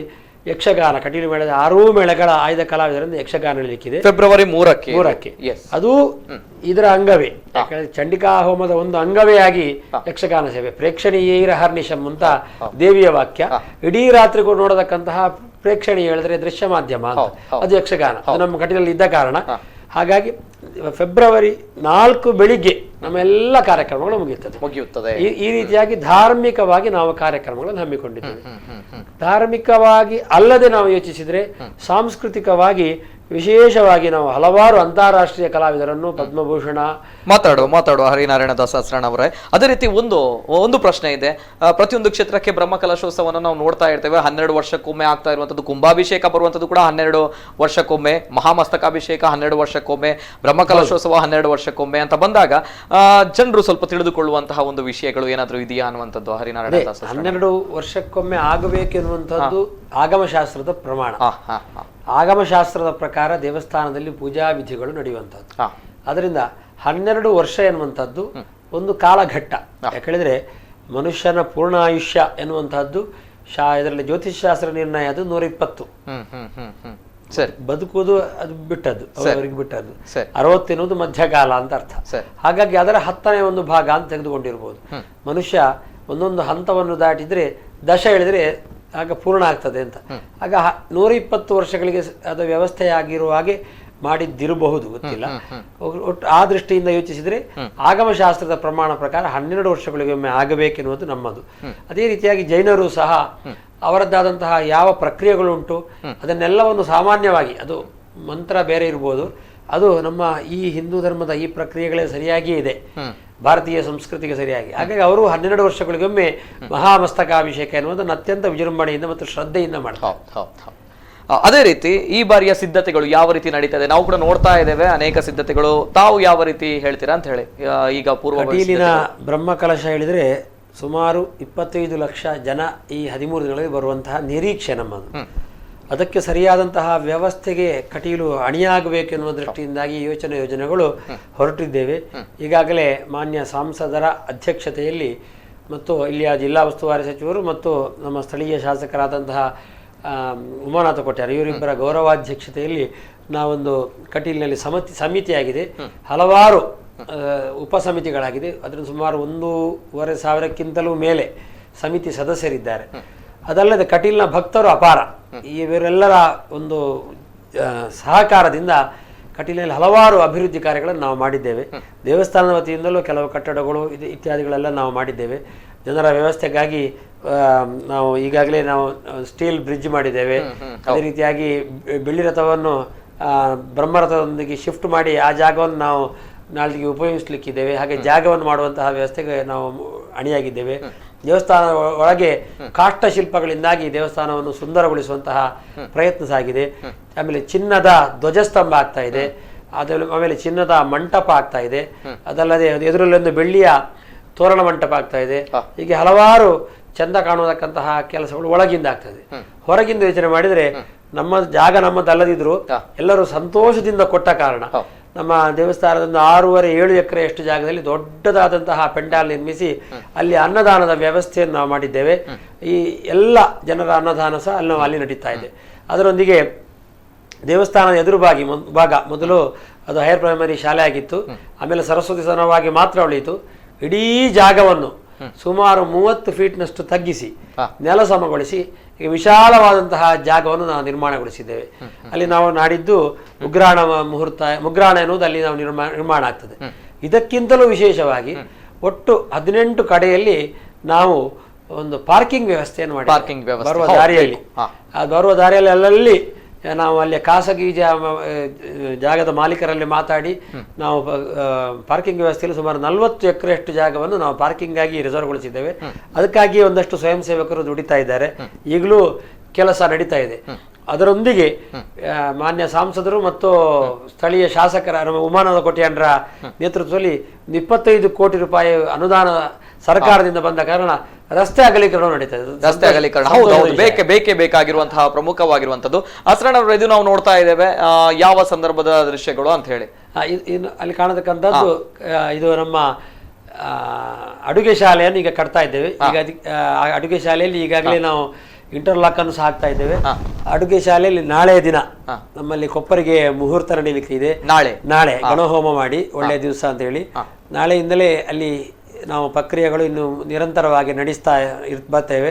ಯಕ್ಷಗಾನ ಕಟೀಲು ಮೇಳದ 6 ಮೇಳಗಳ ಆಯ್ದ ಕಲಾವಿದರಿಂದ ಯಕ್ಷಗಾನ ನಡೀಲಿಕ್ಕಿದೆ ಫೆಬ್ರವರಿ 3ಕ್ಕೆ. ಅದು ಇದರ ಅಂಗವೇ, ಯಾಕಂದ್ರೆ ಚಂಡಿಕಾ ಹೋಮದ ಒಂದು ಅಂಗವೇ ಆಗಿ ಯಕ್ಷಗಾನ ಸೇವೆ. ಪ್ರೇಕ್ಷಣೀಯೈರ ಹರ್ನಿಶಂ ಅಂತ ದೇವಿಯ ವಾಕ್ಯ. ಇಡೀ ರಾತ್ರಿ ಕೂಡ ನೋಡತಕ್ಕಂತಹ ಪ್ರೇಕ್ಷಣೀಯ ಹೇಳಿದ್ರೆ ದೃಶ್ಯ ಮಾಧ್ಯಮ ಅಂತ, ಅದು ಯಕ್ಷಗಾನ. ಅದು ನಮ್ಮ ಕಟೀಲಲ್ಲಿ ಇದ್ದ ಕಾರಣ ಹಾಗಾಗಿ ಫೆಬ್ರವರಿ 4 ಬೆಳಿಗ್ಗೆ ನಮ್ಮೆಲ್ಲ ಕಾರ್ಯಕ್ರಮಗಳು ಮುಗಿಯುತ್ತದೆ. ಈ ರೀತಿಯಾಗಿ ಧಾರ್ಮಿಕವಾಗಿ ನಾವು ಕಾರ್ಯಕ್ರಮಗಳನ್ನು ಹಮ್ಮಿಕೊಂಡಿದ್ದೇವೆ. ಧಾರ್ಮಿಕವಾಗಿ ಅಲ್ಲದೆ ನಾವು ಯೋಚಿಸಿದ್ರೆ ಸಾಂಸ್ಕೃತಿಕವಾಗಿ ವಿಶೇಷವಾಗಿ ನಾವು ಹಲವಾರು ಅಂತಾರಾಷ್ಟ್ರೀಯ ಕಲಾವಿದರನ್ನು ಪದ್ಮಭೂಷಣ ಮಾತಾಡುವ ಹರಿನಾರಾಯಣ ದಾಸರಣ ಅವರೇ. ಅದೇ ರೀತಿ ಒಂದು ಪ್ರಶ್ನೆ ಇದೆ. ಪ್ರತಿಯೊಂದು ಕ್ಷೇತ್ರಕ್ಕೆ ಬ್ರಹ್ಮಕಲಶೋತ್ಸವವನ್ನು ನಾವು ನೋಡ್ತಾ ಇರ್ತೇವೆ. 12 ವರ್ಷಕ್ಕೊಮ್ಮೆ ಆಗ್ತಾ ಇರುವಂತದ್ದು, ಕುಂಭಾಭಿಷೇಕ ಬರುವಂತದ್ದು ಕೂಡ 12 ವರ್ಷಕ್ಕೊಮ್ಮೆ, ಮಹಾಮಸ್ತಕಾಭಿಷೇಕ 12 ವರ್ಷಕ್ಕೊಮ್ಮೆ, ಬ್ರಹ್ಮಕಲಶೋತ್ಸವ 12 ವರ್ಷಕ್ಕೊಮ್ಮೆ ಅಂತ ಬಂದಾಗ ಜನರು ಸ್ವಲ್ಪ ತಿಳಿದುಕೊಳ್ಳುವಂತಹ ಒಂದು ವಿಷಯಗಳು ಏನಾದರೂ ಇದೆಯಾ ಅನ್ನುವಂಥದ್ದು ಹರಿನಾರಾಯಣ ದಾಸ? 12 ವರ್ಷಕ್ಕೊಮ್ಮೆ ಆಗಬೇಕೆನ್ನುವಂಥದ್ದು ಆಗಮಶಾಸ್ತ್ರದ ಪ್ರಮಾಣ. ಆಗಮಶಾಸ್ತ್ರದ ಪ್ರಕಾರ ದೇವಸ್ಥಾನದಲ್ಲಿ ಪೂಜಾ ವಿಧಿಗಳು ನಡೆಯುವಂಥದ್ದು. ಅದರಿಂದ 12 ವರ್ಷ ಎನ್ನುವಂಥದ್ದು ಒಂದು ಕಾಲಘಟ್ಟ. ಯಾಕಂದ್ರೆ ಮನುಷ್ಯನ ಪೂರ್ಣ ಆಯುಷ್ಯ ಎನ್ನುವಂತಹದ್ದು ಇದರಲ್ಲಿ ಜ್ಯೋತಿಷ್ಶಾಸ್ತ್ರ ನಿರ್ಣಯ ಅದು 120. ಬದುಕುವುದು ಅದು ಬಿಟ್ಟದ್ದು, ಅವರಿಗೆ ಬಿಟ್ಟದ್ದು. 60 ಎನ್ನುವುದು ಮಧ್ಯಕಾಲ ಅಂತ ಅರ್ಥ. ಹಾಗಾಗಿ ಅದರ 10ನೇ ಒಂದು ಭಾಗ ಅಂತ ತೆಗೆದುಕೊಂಡಿರ್ಬೋದು. ಮನುಷ್ಯ ಒಂದೊಂದು ಹಂತವನ್ನು ದಾಟಿದ್ರೆ ದಶ ಹೇಳಿದ್ರೆ ಆಗ ಪೂರ್ಣ ಆಗ್ತದೆ ಅಂತ. ಆಗ 120 ವರ್ಷಗಳಿಗೆ ಅದು ವ್ಯವಸ್ಥೆಯಾಗಿರುವ ಹಾಗೆ ಮಾಡಿದ್ದಿರಬಹುದು, ಗೊತ್ತಿಲ್ಲ. ಒಟ್ಟು ಆ ದೃಷ್ಟಿಯಿಂದ ಯೋಚಿಸಿದ್ರೆ ಆಗಮಶಾಸ್ತ್ರದ ಪ್ರಮಾಣ ಪ್ರಕಾರ 12 ವರ್ಷಗಳಿಗೊಮ್ಮೆ ಆಗಬೇಕೆನ್ನುವುದು ನಮ್ಮದು. ಅದೇ ರೀತಿಯಾಗಿ ಜೈನರು ಸಹ ಅವರದ್ದಾದಂತಹ ಯಾವ ಪ್ರಕ್ರಿಯೆಗಳುಂಟು ಅದನ್ನೆಲ್ಲವನ್ನು ಸಾಮಾನ್ಯವಾಗಿ, ಅದು ಮಂತ್ರ ಬೇರೆ ಇರ್ಬೋದು, ಅದು ನಮ್ಮ ಈ ಹಿಂದೂ ಧರ್ಮದ ಈ ಪ್ರಕ್ರಿಯೆಗಳೇ ಸರಿಯಾಗಿಯೇ ಇದೆ, ಭಾರತೀಯ ಸಂಸ್ಕೃತಿಗೆ ಸರಿಯಾಗಿ. ಹಾಗಾಗಿ ಅವರು 12 ವರ್ಷಗಳಿಗೊಮ್ಮೆ ಮಹಾಮಸ್ತಕಾಭಿಷೇಕ ಎನ್ನುವುದನ್ನು ಅತ್ಯಂತ ವಿಜೃಂಭಣೆಯಿಂದ ಮತ್ತು ಶ್ರದ್ಧೆಯಿಂದ ಮಾಡ್ತಾರೆ. ಅದೇ ರೀತಿ ಈ ಬಾರಿಯ ಸಿದ್ಧತೆಗಳು ಯಾವ ರೀತಿ ನಡೀತದೆ? ನಾವು ಕೂಡ ನೋಡ್ತಾ ಇದ್ದೇವೆ ಅನೇಕ ಸಿದ್ಧತೆಗಳು. ತಾವು ಯಾವ ರೀತಿ ಹೇಳ್ತೀರಾ ಅಂತ ಹೇಳಿ. ಈಗ ಕಟೀಲಿನ ಬ್ರಹ್ಮಕಲಶ ಹೇಳಿದ್ರೆ ಸುಮಾರು 25 ಲಕ್ಷ ಜನ ಈ 13 ದಿನಗಳಲ್ಲಿ ಬರುವಂತಹ ನಿರೀಕ್ಷೆ ನಮ್ಮದು. ಅದಕ್ಕೆ ಸರಿಯಾದಂತಹ ವ್ಯವಸ್ಥೆಗೆ ಕಟೀಲು ಅಣಿಯಾಗಬೇಕೆನ್ನುವ ದೃಷ್ಟಿಯಿಂದಾಗಿ ಯೋಜನೆಗಳು ಹೊರಟಿದ್ದೇವೆ. ಈಗಾಗಲೇ ಮಾನ್ಯ ಸಂಸದರ ಅಧ್ಯಕ್ಷತೆಯಲ್ಲಿ ಮತ್ತು ಇಲ್ಲಿಯ ಜಿಲ್ಲಾ ಉಸ್ತುವಾರಿ ಸಚಿವರು ಮತ್ತು ನಮ್ಮ ಸ್ಥಳೀಯ ಶಾಸಕರಾದಂತಹ ಉಮಾನಾಥ ಕೊಟ್ಯಾರ ಇವರಿಬ್ಬರ ಗೌರವಾಧ್ಯಕ್ಷತೆಯಲ್ಲಿ ನಾವೊಂದು ಕಟೀಲಿನಲ್ಲಿ ಸಮಿತಿಯಾಗಿದೆ. ಹಲವಾರು ಉಪಸಮಿತಿಗಳಾಗಿದೆ. ಅದರಿಂದ ಸುಮಾರು 1,500ಕ್ಕಿಂತಲೂ ಮೇಲೆ ಸಮಿತಿ ಸದಸ್ಯರಿದ್ದಾರೆ. ಅದಲ್ಲದೆ ಕಟೀಲ್ನ ಭಕ್ತರು ಅಪಾರ. ಇವರೆಲ್ಲರ ಒಂದು ಸಹಕಾರದಿಂದ ಕಟೀಲಿನಲ್ಲಿ ಹಲವಾರು ಅಭಿವೃದ್ಧಿ ಕಾರ್ಯಗಳನ್ನು ನಾವು ಮಾಡಿದ್ದೇವೆ. ದೇವಸ್ಥಾನದ ವತಿಯಿಂದಲೂ ಕೆಲವು ಕಟ್ಟಡಗಳು ಇತ್ಯಾದಿಗಳೆಲ್ಲ ನಾವು ಮಾಡಿದ್ದೇವೆ. ಜನರ ವ್ಯವಸ್ಥೆಗಾಗಿ ನಾವು ಈಗಾಗಲೇ ನಾವು ಸ್ಟೀಲ್ ಬ್ರಿಡ್ಜ್ ಮಾಡಿದ್ದೇವೆ. ಅದೇ ರೀತಿಯಾಗಿ ಬೆಳ್ಳಿ ರಥವನ್ನು ಬ್ರಹ್ಮರಥದೊಂದಿಗೆ ಶಿಫ್ಟ್ ಮಾಡಿ ಆ ಜಾಗವನ್ನು ನಾವು ನಾಳೆಗೆ ಉಪಯೋಗಿಸ್ಲಿಕ್ಕಿದ್ದೇವೆ. ಹಾಗೆ ಜಾಗವನ್ನು ಮಾಡುವಂತಹ ವ್ಯವಸ್ಥೆಗೆ ನಾವು ಅಣಿಯಾಗಿದ್ದೇವೆ. ದೇವಸ್ಥಾನ ಒಳಗೆ ಕಾಷ್ಟ ಶಿಲ್ಪಗಳಿಂದಾಗಿ ದೇವಸ್ಥಾನವನ್ನು ಸುಂದರಗೊಳಿಸುವಂತಹ ಪ್ರಯತ್ನ ಸಾಗಿದೆ. ಆಮೇಲೆ ಚಿನ್ನದ ಧ್ವಜಸ್ತಂಭ ಆಗ್ತಾ ಇದೆ. ಆಮೇಲೆ ಚಿನ್ನದ ಮಂಟಪ ಆಗ್ತಾ ಇದೆ. ಅದಲ್ಲದೆ ಎದುರಲ್ಲಿ ಒಂದು ಬೆಳ್ಳಿಯ ತೋರಣ ಮಂಟಪ ಆಗ್ತಾ ಇದೆ. ಹೀಗೆ ಹಲವಾರು ಚಂದ ಕಾಣುವುದಕ್ಕಂತಹ ಕೆಲಸಗಳು ಒಳಗಿಂದ ಆಗ್ತದೆ. ಹೊರಗಿಂದ ಯೋಚನೆ ಮಾಡಿದ್ರೆ ನಮ್ಮ ಜಾಗ ನಮ್ಮದಲ್ಲದಿದ್ರು ಎಲ್ಲರೂ ಸಂತೋಷದಿಂದ ಕೊಟ್ಟ ಕಾರಣ ನಮ್ಮ ದೇವಸ್ಥಾನದಿಂದ 6.5-7 ಎಕರೆಯಷ್ಟು ಜಾಗದಲ್ಲಿ ದೊಡ್ಡದಾದಂತಹ ಪೆಂಡಾಲ್ ನಿರ್ಮಿಸಿ ಅಲ್ಲಿ ಅನ್ನದಾನದ ವ್ಯವಸ್ಥೆಯನ್ನು ನಾವು ಮಾಡಿದ್ದೇವೆ. ಈ ಎಲ್ಲ ಜನರ ಅನ್ನದಾನ ಸಹ ಅಲ್ಲಿ ನಡೀತಾ ಇದೆ. ಅದರೊಂದಿಗೆ ದೇವಸ್ಥಾನದ ಎದುರು ಭಾಗ ಮೊದಲು ಅದು ಹೈಯರ್ ಪ್ರೈಮರಿ ಶಾಲೆ ಆಗಿತ್ತು. ಆಮೇಲೆ ಸರಸ್ವತಿ ಸದನವಾಗಿ ಮಾತ್ರ ಉಳಿಯಿತು. ಇಡೀ ಜಾಗವನ್ನು ಸುಮಾರು 30 ಫೀಟ್ನಷ್ಟು ತಗ್ಗಿಸಿ ನೆಲ ಸಮಗೊಳಿಸಿ ಈಗ ವಿಶಾಲವಾದಂತಹ ಜಾಗವನ್ನು ನಾವು ನಿರ್ಮಾಣಗೊಳಿಸಿದ್ದೇವೆ. ಅಲ್ಲಿ ನಾವು ನಾಡಿದ್ದು ಮುಗ್ರಾಣ ಎನ್ನುವುದು ಅಲ್ಲಿ ನಾವು ನಿರ್ಮಾಣ ಆಗ್ತದೆ. ಇದಕ್ಕಿಂತಲೂ ವಿಶೇಷವಾಗಿ ಒಟ್ಟು 18 ಕಡೆಯಲ್ಲಿ ನಾವು ಒಂದು ಪಾರ್ಕಿಂಗ್ ವ್ಯವಸ್ಥೆಯನ್ನು ಮಾಡಿ ಬರುವ ದಾರಿಯಲ್ಲಿ ಅಲ್ಲಲ್ಲಿ ನಾವು ಅಲ್ಲಿ ಖಾಸಗಿ ಜಾಗದ ಮಾಲೀಕರಲ್ಲಿ ಮಾತಾಡಿ ನಾವು ಪಾರ್ಕಿಂಗ್ ವ್ಯವಸ್ಥೆಯಲ್ಲಿ ಸುಮಾರು 40 ಎಕರೆಯಷ್ಟು ಜಾಗವನ್ನು ನಾವು ಪಾರ್ಕಿಂಗ್ ಆಗಿ ರಿಸರ್ವ್ಗೊಳಿಸಿದ್ದೇವೆ. ಅದಕ್ಕಾಗಿ ಒಂದಷ್ಟು ಸ್ವಯಂ ಸೇವಕರು ದುಡಿತಾ ಇದ್ದಾರೆ. ಈಗಲೂ ಕೆಲಸ ನಡೀತಾ ಇದೆ. ಅದರೊಂದಿಗೆ ಮಾನ್ಯ ಸಂಸದರು ಮತ್ತು ಸ್ಥಳೀಯ ಶಾಸಕರ ಉಮಾನಂದ ಕೊಟ್ಯಾನ್ರ ನೇತೃತ್ವದಲ್ಲಿ 25 ಕೋಟಿ ರೂಪಾಯಿ ಅನುದಾನ ಸರ್ಕಾರದಿಂದ ಬಂದ ಕಾರಣ ರಸ್ತೆ ಅಗಲೀಕರಣ ನಡೀತಾ ಇದೆ. ರಸ್ತೆ ಅಗಲೀಕರಣ ಹೌದು, ಬೇಕೇ ಬೇಕಾಗಿರುವಂತಹ ಪ್ರಮುಖವಾಗಿರುವಂತದ್ದು. ಅಸ್ರಣ್ಣವರು ಇದು ನಾವು ನೋಡ್ತಾ ಇದ್ದೇವೆ. ಯಾವ ಸಂದರ್ಭದ ದೃಶ್ಯಗಳು ಅಂತ ಹೇಳಿ ಅಲ್ಲಿ ಕಾಣತಕ್ಕಂಥದ್ದು ಇದು ನಮ್ಮ ಅಡುಗೆ ಶಾಲೆಯನ್ನು ಈಗ ಕಟ್ತಾ ಇದ್ದೇವೆ. ಈಗ ಅಡುಗೆ ಶಾಲೆಯಲ್ಲಿ ಈಗಾಗಲೇ ನಾವು ಇಂಟರ್ಲಾಕ್ ಅನ್ನು ಸಹ ಹಾಕ್ತಾ ಇದ್ದೇವೆ. ಅಡುಗೆ ಶಾಲೆಯಲ್ಲಿ ನಾಳೆಯ ದಿನ ನಮ್ಮಲ್ಲಿ ಕೊಪ್ಪರಿಗೆ ಮುಹೂರ್ತ ನಡೀಲಿಕ್ಕೆ ಇದೆ. ನಾಳೆ ಗಣಹೋಮ ಮಾಡಿ ಒಳ್ಳೆಯ ದಿವಸ ಅಂತ ಹೇಳಿ ನಾಳೆಯಿಂದಲೇ ಅಲ್ಲಿ ನಾವು ಪ್ರಕ್ರಿಯೆಗಳು ಇನ್ನು ನಿರಂತರವಾಗಿ ನಡೆಸ್ತಾ ಬರ್ತೇವೆ.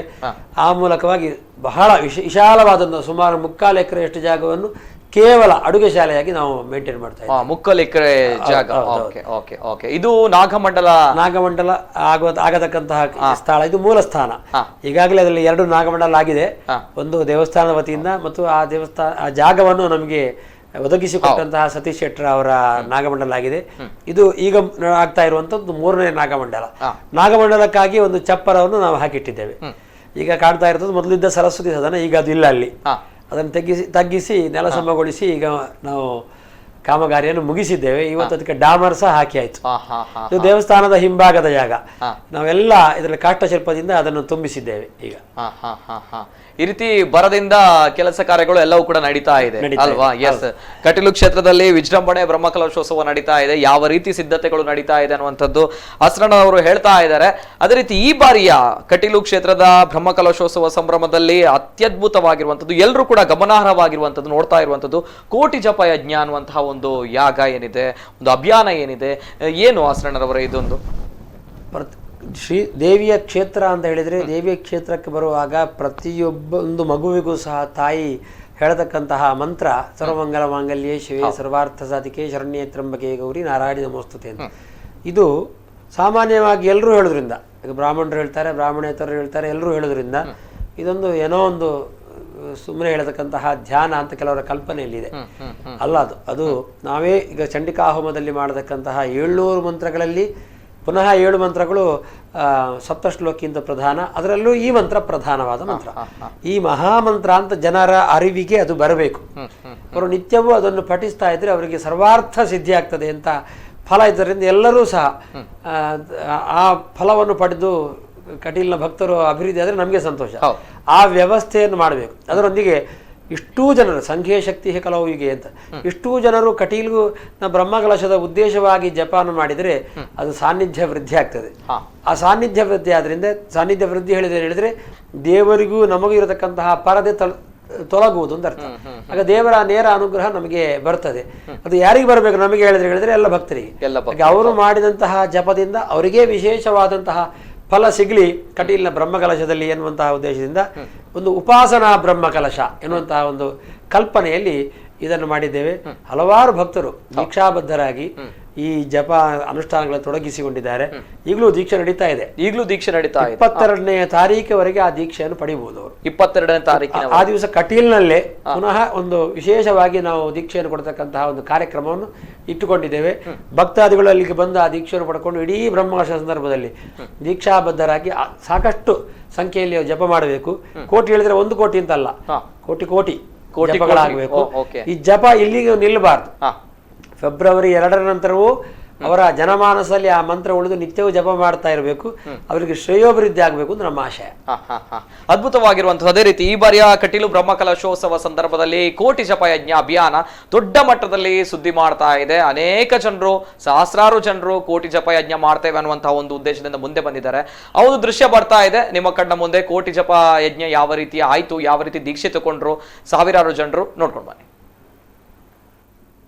ಆ ಮೂಲಕವಾಗಿ ಬಹಳ ವಿಶಾಲವಾದ ಸುಮಾರು 3/4 ಎಕರೆಯಷ್ಟು ಜಾಗವನ್ನು ಕೇವಲ ಅಡುಗೆ ಶಾಲೆಯಾಗಿ ನಾವು ಮೇಂಟೈನ್ ಮಾಡ್ತಾ ಇದ್ದೇವೆ. 3/4 ಎಕರೆ ಜಾಗ. ಇದು ನಾಗಮಂಡಲ ಆಗತಕ್ಕಂತಹ ಸ್ಥಳ. ಇದು ಮೂಲ ಸ್ಥಾನ. ಈಗಾಗಲೇ ಅದರಲ್ಲಿ 2 ನಾಗಮಂಡಲ ಆಗಿದೆ. ಒಂದು ದೇವಸ್ಥಾನದ ವತಿಯಿಂದ ಮತ್ತು ಆ ಜಾಗವನ್ನು ನಮಗೆ ಒದಗಿಸಿಕೊಟ್ಟಂತಹ ಸತೀಶ್ ಶೆಟ್ಟರ್ ಅವರ ನಾಗಮಂಡಲ ಆಗಿದೆ. ಇದು ಈಗ ಆಗ್ತಾ ಇರುವಂತದ್ದು 3ನೇ ನಾಗಮಂಡಲಕ್ಕಾಗಿ ಒಂದು ಚಪ್ಪರವನ್ನು ನಾವು ಹಾಕಿಟ್ಟಿದ್ದೇವೆ. ಈಗ ಕಾಣ್ತಾ ಇರ್ತದ್ದು ಮೊದಲಿದ್ದ ಸರಸ್ವತಿ ಸದನ, ಈಗ ಅದು ಇಲ್ಲ ಅಲ್ಲಿ. ಅದನ್ನು ತಗ್ಗಿಸಿ ನೆಲಸಮಗೊಳಿಸಿ ಈಗ ನಾವು ಕಾಮಗಾರಿಯನ್ನು ಮುಗಿಸಿದ್ದೇವೆ. ಇವತ್ತು ಅದಕ್ಕೆ ಡಾಮರ್ ಸಹ ಹಾಕಿ ಆಯ್ತು. ಇದು ದೇವಸ್ಥಾನದ ಹಿಂಭಾಗದ ಜಾಗ. ನಾವೆಲ್ಲ ಇದರಲ್ಲಿ ಕಾಷ್ಟಶಿಲ್ಪದಿಂದ ಅದನ್ನು ತುಂಬಿಸಿದ್ದೇವೆ. ಈಗ ಈ ರೀತಿ ಬರದಿಂದ ಕೆಲಸ ಕಾರ್ಯಗಳು ಎಲ್ಲವೂ ಕೂಡ ನಡೀತಾ ಇದೆ ಅಲ್ವಾ? ಎಸ್, ಕಟೀಲು ಕ್ಷೇತ್ರದಲ್ಲಿ ವಿಜೃಂಭಣೆ ಬ್ರಹ್ಮಕಲಶೋತ್ಸವ ನಡೀತಾ ಇದೆ. ಯಾವ ರೀತಿ ಸಿದ್ಧತೆಗಳು ನಡೀತಾ ಇದೆ ಅನ್ನುವಂಥದ್ದು ಅವರು ಹೇಳ್ತಾ ಇದ್ದಾರೆ. ಅದೇ ರೀತಿ ಈ ಬಾರಿಯ ಕಟೀಲು ಕ್ಷೇತ್ರದ ಬ್ರಹ್ಮಕಲಶೋತ್ಸವ ಸಂಭ್ರಮದಲ್ಲಿ ಅತ್ಯದ್ಭುತವಾಗಿರುವಂಥದ್ದು, ಎಲ್ಲರೂ ಕೂಡ ಗಮನಾರ್ಹವಾಗಿರುವಂಥದ್ದು, ನೋಡ್ತಾ ಇರುವಂಥದ್ದು ಕೋಟಿ ಜಪ ಯಜ್ಞ ಅನ್ನುವಂತಹ ಒಂದು ಯಾಗ ಏನಿದೆ, ಒಂದು ಅಭಿಯಾನ ಏನಿದೆ, ಏನು ಆಸರಣರವರ ಇದೊಂದು ಶ್ರೀ ದೇವಿಯ ಕ್ಷೇತ್ರ ಅಂತ ಹೇಳಿದರೆ, ದೇವಿಯ ಕ್ಷೇತ್ರಕ್ಕೆ ಬರುವಾಗ ಪ್ರತಿಯೊಬ್ಬೊಂದು ಮಗುವಿಗೂ ಸಹ ತಾಯಿ ಹೇಳತಕ್ಕಂತಹ ಮಂತ್ರ ಸರ್ವಮಂಗಲ ಮಾಂಗಲ್ಯೇ ಶಿವೇ ಸರ್ವಾರ್ಥ ಸಾಧಿಕೆ ಶರಣ್ಯೇ ತ್ರ್ಯಂಬಕೆ ಗೌರಿ ನಾರಾಯಣಿ ನಮೋಸ್ತುತೆ ಅಂತ. ಇದು ಸಾಮಾನ್ಯವಾಗಿ ಎಲ್ಲರೂ ಹೇಳೋದ್ರಿಂದ, ಈಗ ಬ್ರಾಹ್ಮಣರು ಹೇಳ್ತಾರೆ, ಬ್ರಾಹ್ಮಣೇತರರು ಹೇಳ್ತಾರೆ, ಎಲ್ಲರೂ ಹೇಳೋದ್ರಿಂದ ಇದೊಂದು ಏನೋ ಒಂದು ಸುಮ್ಮನೆ ಹೇಳತಕ್ಕಂತಹ ಧ್ಯಾನ ಅಂತ ಕೆಲವರ ಕಲ್ಪನೆಯಲ್ಲಿದೆ. ಅಲ್ಲ, ಅದು ನಾವೇ ಈಗ ಚಂಡಿಕಾಹೋಮದಲ್ಲಿ ಮಾಡತಕ್ಕಂತಹ 700 ಮಂತ್ರಗಳಲ್ಲಿ ಪುನಃ 7 ಮಂತ್ರಗಳು ಸಪ್ತಶ್ಲೋಕಿಯಿಂದ ಪ್ರಧಾನ. ಅದರಲ್ಲೂ ಈ ಮಂತ್ರ ಪ್ರಧಾನವಾದ ಮಂತ್ರ. ಈ ಮಹಾಮಂತ್ರ ಅಂತ ಜನರ ಅರಿವಿಗೆ ಅದು ಬರಬೇಕು. ಅವರು ನಿತ್ಯವೂ ಅದನ್ನು ಪಠಿಸ್ತಾ ಇದ್ರೆ ಅವರಿಗೆ ಸರ್ವಾರ್ಥ ಸಿದ್ಧಿ ಆಗ್ತದೆ ಅಂತ ಫಲ ಇದರಿಂದ ಎಲ್ಲರೂ ಸಹ ಆ ಫಲವನ್ನು ಪಡೆದು ಕಟೀಲ್ನ ಭಕ್ತರು ಅಭಿವೃದ್ಧಿ ಆದರೆ ನಮಗೆ ಸಂತೋಷ. ಆ ವ್ಯವಸ್ಥೆಯನ್ನು ಮಾಡಬೇಕು. ಅದರೊಂದಿಗೆ ಇಷ್ಟೂ ಜನರು ಸಂಘೀಯ ಶಕ್ತಿ ಕಲವಿಗೆ ಅಂತ ಇಷ್ಟೂ ಜನರು ಕಟೀಲ್ಗೂ ಬ್ರಹ್ಮಕಲಶದ ಉದ್ದೇಶವಾಗಿ ಜಪಾನ ಮಾಡಿದರೆ ಅದು ಸಾನ್ನಿಧ್ಯ ವೃದ್ಧಿ ಆಗ್ತದೆ. ಆ ಸಾನ್ನಿಧ್ಯ ವೃದ್ಧಿ ಆದ್ರಿಂದ ಸಾನ್ನಿಧ್ಯ ವೃದ್ಧಿ ಹೇಳಿದ್ರೆ ದೇವರಿಗೂ ನಮಗೂ ಇರತಕ್ಕಂತಹ ಪರದೆ ತೊಲಗುವುದು ಅಂತ ಅರ್ಥ. ಆಗ ದೇವರ ನೇರ ಅನುಗ್ರಹ ನಮಗೆ ಬರ್ತದೆ. ಅದು ಯಾರಿಗೆ ಬರಬೇಕು? ನಮಗೆ ಹೇಳಿದ್ರೆ ಎಲ್ಲ ಭಕ್ತರಿಗೆ. ಅವರು ಮಾಡಿದಂತಹ ಜಪದಿಂದ ಅವರಿಗೆ ವಿಶೇಷವಾದಂತಹ ಫಲ ಸಿಗಲಿ ಕಟೀಲ್ನ ಬ್ರಹ್ಮಕಲಶದಲ್ಲಿ ಎನ್ನುವಂತಹ ಉದ್ದೇಶದಿಂದ ಒಂದು ಉಪಾಸನಾ ಬ್ರಹ್ಮಕಲಶ ಎನ್ನುವಂತಹ ಒಂದು ಕಲ್ಪನೆಯಲ್ಲಿ ಇದನ್ನು ಮಾಡಿದ್ದೇವೆ. ಹಲವಾರು ಭಕ್ತರು ದೀಕ್ಷಾಬದ್ಧರಾಗಿ ಈ ಜಪ ಅನುಷ್ಠಾನಗಳಲ್ಲಿ ತೊಡಗಿಸಿಕೊಂಡಿದ್ದಾರೆ. ಈಗಲೂ ದೀಕ್ಷೆ ನಡೀತಾ ಇದೆ. 22ನೇ ತಾರೀಕಿನವರೆಗೆ ಆ ದೀಕ್ಷೆಯನ್ನು ಪಡಿಬಹುದು ಅವರು. 22ನೇ ತಾರೀಕಿನ ಆ ದಿವಸ ಕಟೀಲ್ನಲ್ಲೇ ಪುನಃ ಒಂದು ವಿಶೇಷವಾಗಿ ನಾವು ದೀಕ್ಷೆಯನ್ನು ಕೊಡತಕ್ಕಂತಹ ಒಂದು ಕಾರ್ಯಕ್ರಮವನ್ನು ಇಟ್ಟುಕೊಂಡಿದ್ದೇವೆ. ಭಕ್ತಾದಿಗಳು ಅಲ್ಲಿಗೆ ಬಂದು ಆ ದೀಕ್ಷೆಯನ್ನು ಪಡ್ಕೊಂಡು ಇಡೀ ಬ್ರಹ್ಮಕಲಶ ಸಂದರ್ಭದಲ್ಲಿ ದೀಕ್ಷಾಬದ್ಧರಾಗಿ ಸಾಕಷ್ಟು ಸಂಖ್ಯೆಯಲ್ಲಿ ಜಪ ಮಾಡಬೇಕು. ಕೋಟಿ ಹೇಳಿದ್ರೆ 1 ಕೋಟಿ ಅಂತಲ್ಲ, ಕೋಟಿ ಜಪಗಳಾಗಬೇಕು. ಈ ಜಪ ಇಲ್ಲಿಗೆ ನಿಲ್ಲಬಾರ್ದು. ಫೆಬ್ರವರಿ 2ರ ನಂತರವೂ ಅವರ ಜನಮಾನಸದಲ್ಲಿ ಆ ಮಂತ್ರ ಉಳಿದು ನಿತ್ಯವೂ ಜಪ ಮಾಡ್ತಾ ಇರಬೇಕು. ಅವರಿಗೆ ಶ್ರೇಯೋಭಿವೃದ್ಧಿ ಆಗಬೇಕು ಅಂತ ನಮ್ಮ ಆಶಯ. ಅದ್ಭುತವಾಗಿರುವಂತಹ ಅದೇ ರೀತಿ ಈ ಬಾರಿಯ ಕಟೀಲು ಬ್ರಹ್ಮಕಲಶೋತ್ಸವ ಸಂದರ್ಭದಲ್ಲಿ ಕೋಟಿ ಜಪ ಯಜ್ಞ ಅಭಿಯಾನ ದೊಡ್ಡ ಮಟ್ಟದಲ್ಲಿ ಸುದ್ದಿ ಮಾಡ್ತಾ ಇದೆ. ಅನೇಕ ಜನರು, ಸಹಸ್ರಾರು ಜನರು ಕೋಟಿ ಜಪ ಯಜ್ಞ ಮಾಡ್ತೇವೆ ಅನ್ನುವಂತಹ ಒಂದು ಉದ್ದೇಶದಿಂದ ಮುಂದೆ ಬಂದಿದ್ದಾರೆ. ಆ ಒಂದು ದೃಶ್ಯ ಬರ್ತಾ ಇದೆ ನಿಮ್ಮ ಕಣ್ಣ ಮುಂದೆ. ಕೋಟಿ ಜಪ ಯಜ್ಞ ಯಾವ ರೀತಿ ಆಯ್ತು, ಯಾವ ರೀತಿ ದೀಕ್ಷೆ ತಗೊಂಡ್ರು ಸಾವಿರಾರು ಜನರು, ನೋಡ್ಕೊಂಡು ಬನ್ನಿ.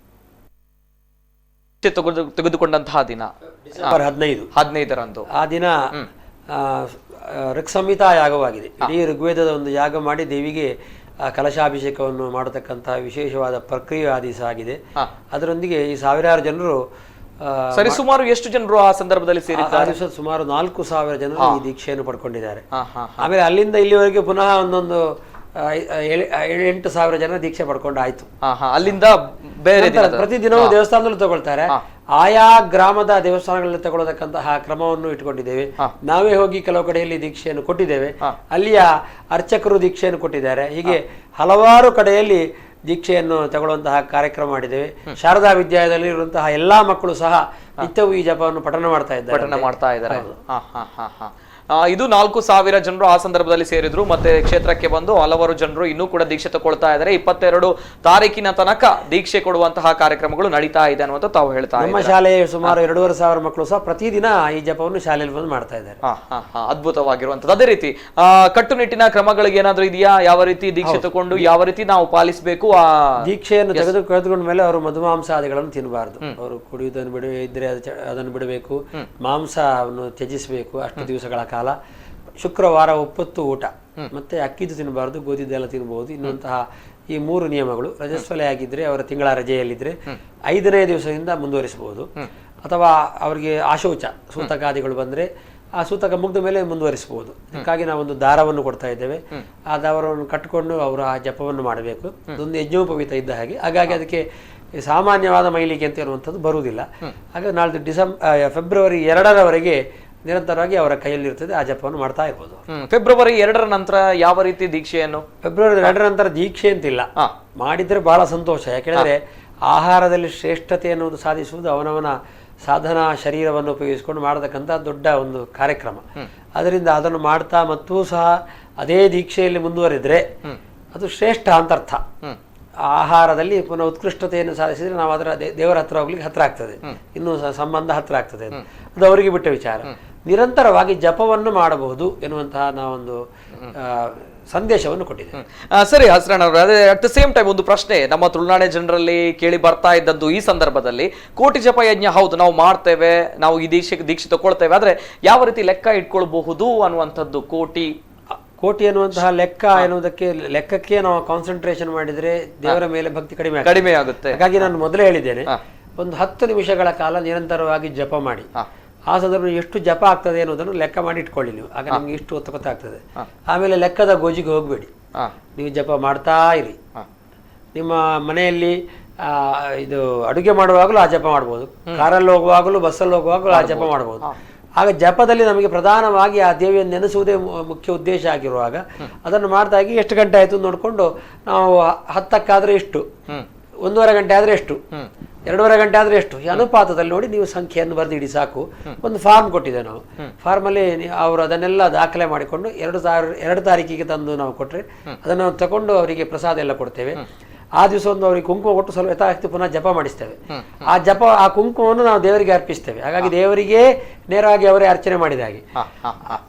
ತೆಗೆದುಕೊಂಡಂತಹ ದಿನ ಡಿಸೆಂಬರ್ 15ರಂದು. ಆ ದಿನ ಋಕ್ಸಂಹಿತಾ ಯಾಗವಾಗಿದೆ. ಇಡೀ ಋಗ್ವೇದದ ಒಂದು ಯಾಗ ಮಾಡಿ ದೇವಿಗೆ ಕಲಶಾಭಿಷೇಕವನ್ನು ಮಾಡತಕ್ಕಂತಹ ವಿಶೇಷವಾದ ಪ್ರಕ್ರಿಯೆ ಆ ದಿವಸ ಆಗಿದೆ. ಅದರೊಂದಿಗೆ ಈ ಸಾವಿರಾರು ಜನರು, ಸರಿಸುಮಾರು ಎಷ್ಟು ಜನರು ಆ ಸಂದರ್ಭದಲ್ಲಿ ಸೇರಿದ್ದಾರೆ? ಆ ದಿವಸ ಸುಮಾರು 4,000 ಜನರು ಈ ದೀಕ್ಷೆಯನ್ನು ಪಡ್ಕೊಂಡಿದ್ದಾರೆ. ಆಮೇಲೆ ಅಲ್ಲಿಂದ ಇಲ್ಲಿವರೆಗೆ ಪುನಃ ಒಂದೊಂದು 8,000 ಜನ ದೀಕ್ಷೆ ಪಡ್ಕೊಂಡು ಆಯ್ತು. ಅಲ್ಲಿಂದ ಬೇರೆ ಪ್ರತಿದಿನವೂ ದೇವಸ್ಥಾನದಲ್ಲೂ ತಗೊಳ್ತಾರೆ. ಆಯಾ ಗ್ರಾಮದ ದೇವಸ್ಥಾನಗಳಲ್ಲಿ ತಗೊಳ್ಳತಕ್ಕಂತಹ ಕ್ರಮವನ್ನು ಇಟ್ಕೊಂಡಿದ್ದೇವೆ. ನಾವೇ ಹೋಗಿ ಕೆಲವು ಕಡೆಯಲ್ಲಿ ದೀಕ್ಷೆಯನ್ನು ಕೊಟ್ಟಿದ್ದೇವೆ. ಅಲ್ಲಿಯ ಅರ್ಚಕರು ದೀಕ್ಷೆಯನ್ನು ಕೊಟ್ಟಿದ್ದಾರೆ. ಹೀಗೆ ಹಲವಾರು ಕಡೆಯಲ್ಲಿ ದೀಕ್ಷೆಯನ್ನು ತಗೊಳ್ಳುವಂತಹ ಕಾರ್ಯಕ್ರಮ ಮಾಡಿದ್ದೇವೆ. ಶಾರದಾ ವಿದ್ಯಾಲಯದಲ್ಲಿ ಇರುವಂತಹ ಎಲ್ಲಾ ಮಕ್ಕಳು ಸಹ ನಿತ್ಯವೂ ಈ ಜಪವನ್ನು ಪಠಣ ಮಾಡ್ತಾ ಇದ್ದಾರೆ. ಇದು 4,000 ಜನರು ಆ ಸಂದರ್ಭದಲ್ಲಿ ಸೇರಿದ್ರು. ಮತ್ತೆ ಕ್ಷೇತ್ರಕ್ಕೆ ಬಂದು ಹಲವಾರು ಜನರು ಇನ್ನೂ ಕೂಡ ದೀಕ್ಷೆ ತಗೊಳ್ತಾ ಇದ್ದಾರೆ. 22 ತಾರೀಕಿನ ತನಕ ದೀಕ್ಷೆ ಕೊಡುವಂತಹ ಕಾರ್ಯಕ್ರಮಗಳು ನಡೀತಾ ಇದೆ ಅನ್ನುವಂತ ತಾವು ಹೇಳ್ತಾ ಇದ್ದಾರೆ. ನಮ್ಮ ಶಾಲೆ ಸುಮಾರು 2,500 ಮಕ್ಕಳು ಸಹ ಪ್ರತಿದಿನ ಈ ಜಪವನ್ನು ಶಾಲೆಯಲ್ಲಿ ಬಂದು ಮಾಡ್ತಾ ಇದ್ದಾರೆ. ಅದ್ಭುತವಾಗಿರುವಂತದ್ದು. ಅದೇ ರೀತಿ ಕಟ್ಟುನಿಟ್ಟಿನ ಕ್ರಮಗಳಿಗೆ ಏನಾದ್ರೂ ಇದೆಯಾ? ಯಾವ ರೀತಿ ದೀಕ್ಷೆ ತಗೊಂಡು ಯಾವ ರೀತಿ ನಾವು ಪಾಲಿಸಬೇಕು? ಆ ದೀಕ್ಷೆಯನ್ನು ಕಳೆದುಕೊಂಡ ಮೇಲೆ ಅವರು ಮಧುಮಾಂಸಾದಿಗಳನ್ನು ತಿನ್ನಬಾರದು. ಅವರು ಕುಡಿಯುವುದನ್ನು ಇದ್ರೆ ಅದನ್ನು ಬಿಡಬೇಕು, ಮಾಂಸವನ್ನು ತ್ಯಜಿಸಬೇಕು ಅಷ್ಟು ದಿವಸಗಳ ಕಾಲ. ಶುಕ್ರವಾರ ಒಪ್ಪತ್ತು ಊಟ, ಮತ್ತೆ ಅಕ್ಕಿದು ತಿನ್ನಬಾರದು, ಗೋಧಿದೆಲ್ಲ ತಿನ್ನಬಹುದು. ಇನ್ನಂತಹ ಈ 3 ನಿಯಮಗಳು. ರಜಸ್ವಲೆ ಆಗಿದ್ರೆ ಅವರ ತಿಂಗಳ ರಜೆಯಲ್ಲಿದ್ರೆ 5ನೇ ದಿವಸದಿಂದ ಮುಂದುವರಿಸಬಹುದು. ಅಥವಾ ಅವರಿಗೆ ಆಶೌಚ ಸೂತಕಾದಿಗಳು ಬಂದ್ರೆ ಆ ಸೂತಕ ಮುಗಿದ ಮೇಲೆ ಮುಂದುವರಿಸಬಹುದು. ಅದಕ್ಕಾಗಿ ನಾವೊಂದು ದಾರವನ್ನು ಕೊಡ್ತಾ ಇದ್ದೇವೆ. ಆ ದಾರವನ್ನು ಕಟ್ಟಿಕೊಂಡು ಅವರು ಆ ಜಪವನ್ನು ಮಾಡಬೇಕು. ಅದೊಂದು ಯಜ್ಞೋಪವೀತ ಇದ್ದ ಹಾಗೆ. ಹಾಗಾಗಿ ಅದಕ್ಕೆ ಸಾಮಾನ್ಯವಾದ ಮೈಲಿಗೆ ಅಂತ ಇರುವಂಥದ್ದು ಬರುವುದಿಲ್ಲ. ಹಾಗಾಗಿ ನಾಳೆ ಫೆಬ್ರವರಿ 2ರವರೆಗೆ ನಿರಂತರವಾಗಿ ಅವರ ಕೈಯಲ್ಲಿರ್ತದೆ. ಆ ಜಪವನ್ನು ಮಾಡ್ತಾ ಇರ್ಬೋದು. ಫೆಬ್ರವರಿ 2ರ ನಂತರ ಯಾವ ರೀತಿ ದೀಕ್ಷೆಯನ್ನು? ಫೆಬ್ರವರಿ 2ರ ನಂತರ ದೀಕ್ಷೆ ಅಂತಿಲ್ಲ, ಮಾಡಿದ್ರೆ ಬಹಳ ಸಂತೋಷ. ಯಾಕೆಂದ್ರೆ ಆಹಾರದಲ್ಲಿ ಶ್ರೇಷ್ಠತೆ ಅನ್ನೋದು ಸಾಧಿಸುವುದು ಅವನವನ ಸಾಧನಾ ಶರೀರವನ್ನು ಉಪಯೋಗಿಸಿಕೊಂಡು ಮಾಡತಕ್ಕಂಥ ದೊಡ್ಡ ಒಂದು ಕಾರ್ಯಕ್ರಮ. ಅದರಿಂದ ಅದನ್ನು ಮಾಡ್ತಾ ಮತ್ತೂ ಸಹ ಅದೇ ದೀಕ್ಷೆಯಲ್ಲಿ ಮುಂದುವರಿದ್ರೆ ಅದು ಶ್ರೇಷ್ಠ ಅಂತರ್ಥ. ಆಹಾರದಲ್ಲಿ ಪುನಃ ಉತ್ಕೃಷ್ಟತೆಯನ್ನು ಸಾಧಿಸಿದ್ರೆ ನಾವು ಅದರ ದೇವರ ಹತ್ರ ಹೋಗ್ಲಿಕ್ಕೆ ಹತ್ರ ಆಗ್ತದೆ, ಇನ್ನೂ ಸಂಬಂಧ ಹತ್ರ ಆಗ್ತದೆ. ಅದು ಅವರಿಗೆ ಬಿಟ್ಟ ವಿಚಾರ. ನಿರಂತರವಾಗಿ ಜಪವನ್ನು ಮಾಡಬಹುದು ಎನ್ನುವಂತಹ ನಾವೊಂದು ಸಂದೇಶವನ್ನು ಕೊಟ್ಟಿದೆ. ಸರಿ ಹಸ್ರಣ್ಣ ಅವರು, ಅದೇ ಅಟ್ ದ ಸೇಮ್ ಟೈಮ್ ಒಂದು ಪ್ರಶ್ನೆ ನಮ್ಮ ತುಳುನಾಡಿನ ಜನರಲ್ಲಿ ಕೇಳಿ ಬರ್ತಾ ಇದ್ದದ್ದು ಈ ಸಂದರ್ಭದಲ್ಲಿ, ಕೋಟಿ ಜಪ ಯಜ್ಞ ಹೌದು ನಾವು ಮಾಡ್ತೇವೆ, ನಾವು ಈ ದೀಕ್ಷೆ ತಗೊಳ್ತೇವೆ, ಆದ್ರೆ ಯಾವ ರೀತಿ ಲೆಕ್ಕ ಇಟ್ಕೊಳ್ಬಹುದು ಅನ್ನುವಂಥದ್ದು? ಕೋಟಿ ಅನ್ನುವಂತಹ ಲೆಕ್ಕ ಎನ್ನುವುದಕ್ಕೆ ಲೆಕ್ಕಕ್ಕೆ ನಾವು ಕಾನ್ಸಂಟ್ರೇಷನ್ ಮಾಡಿದ್ರೆ ದೇವರ ಮೇಲೆ ಭಕ್ತಿ ಕಡಿಮೆ ಆಗುತ್ತೆ. ಹಾಗಾಗಿ ನಾನು ಮೊದಲೇ ಹೇಳಿದ್ದೇನೆ, ಒಂದು 10 ನಿಮಿಷಗಳ ಕಾಲ ನಿರಂತರವಾಗಿ ಜಪ ಮಾಡಿ. ಆ ಸಂದರ್ಭ ಎಷ್ಟು ಜಪ ಆಗ್ತದೆ ಅನ್ನೋದನ್ನು ಲೆಕ್ಕ ಮಾಡಿ ಇಟ್ಕೊಳ್ಳಿ ನೀವು. ಆಗ ನಿಮ್ಗೆ ಇಷ್ಟು ಹೊತ್ತು ಗೊತ್ತಾಗ್ತದೆ. ಆಮೇಲೆ ಲೆಕ್ಕದ ಗೋಜಿಗೆ ಹೋಗ್ಬೇಡಿ, ನೀವು ಜಪ ಮಾಡ್ತಾ ಇರಿ. ನಿಮ್ಮ ಮನೆಯಲ್ಲಿ ಇದು ಅಡುಗೆ ಮಾಡುವಾಗಲೂ ಆ ಜಪ ಮಾಡ್ಬೋದು, ಕಾರಲ್ಲಿ ಹೋಗುವಾಗಲೂ ಬಸ್ಸಲ್ಲಿ ಹೋಗುವಾಗಲೂ ಆ ಜಪ ಮಾಡ್ಬೋದು. ಆಗ ಜಪದಲ್ಲಿ ನಮಗೆ ಪ್ರಧಾನವಾಗಿ ಆ ದೇವಿಯನ್ನು ನೆನೆಸುವುದೇ ಮುಖ್ಯ ಉದ್ದೇಶ ಆಗಿರುವಾಗ ಅದನ್ನು ಮಾಡ್ದಾಗಿ ಎಷ್ಟು ಗಂಟೆ ಆಯ್ತು ನೋಡಿಕೊಂಡು ನಾವು 10ಕ್ಕಾದ್ರೆ ಎಷ್ಟು, 1.5 ಗಂಟೆ ಆದ್ರೆ ಎಷ್ಟು, 2.5 ಗಂಟೆ ಆದ್ರೆ ಎಷ್ಟು, ಈ ಅನುಪಾತದಲ್ಲಿ ನೋಡಿ ನೀವು ಸಂಖ್ಯೆಯನ್ನು ಬರೆದಿಡಿ ಸಾಕು. ಒಂದು ಫಾರ್ಮ್ ಕೊಟ್ಟಿದೆ ನಾವು, ಫಾರ್ಮಲ್ಲಿ ಅವರು ಅದನ್ನೆಲ್ಲ ದಾಖಲೆ ಮಾಡಿಕೊಂಡು 2 ತಾರೀಕಿಗೆ ತಂದು ನಾವು ಕೊಟ್ಟರೆ ಅದನ್ನು ತಗೊಂಡು ಅವರಿಗೆ ಪ್ರಸಾದ ಎಲ್ಲ ಕೊಡ್ತೇವೆ. ಆ ದಿವಸ ಒಂದು ಅವರಿಗೆ ಕುಂಕುಮ ಕೊಟ್ಟು ಸ್ವಲ್ಪ ಯಥಾಶಕ್ತಿ ಪುನಃ ಜಪ ಮಾಡಿಸ್ತೇವೆ. ಆ ಕುಂಕುಮವನ್ನು ನಾವು ದೇವರಿಗೆ ಅರ್ಪಿಸ್ತೇವೆ. ಹಾಗಾಗಿ ದೇವರಿಗೆ ನೇರವಾಗಿ ಅವರೇ ಅರ್ಚನೆ ಮಾಡಿದ ಹಾಗೆ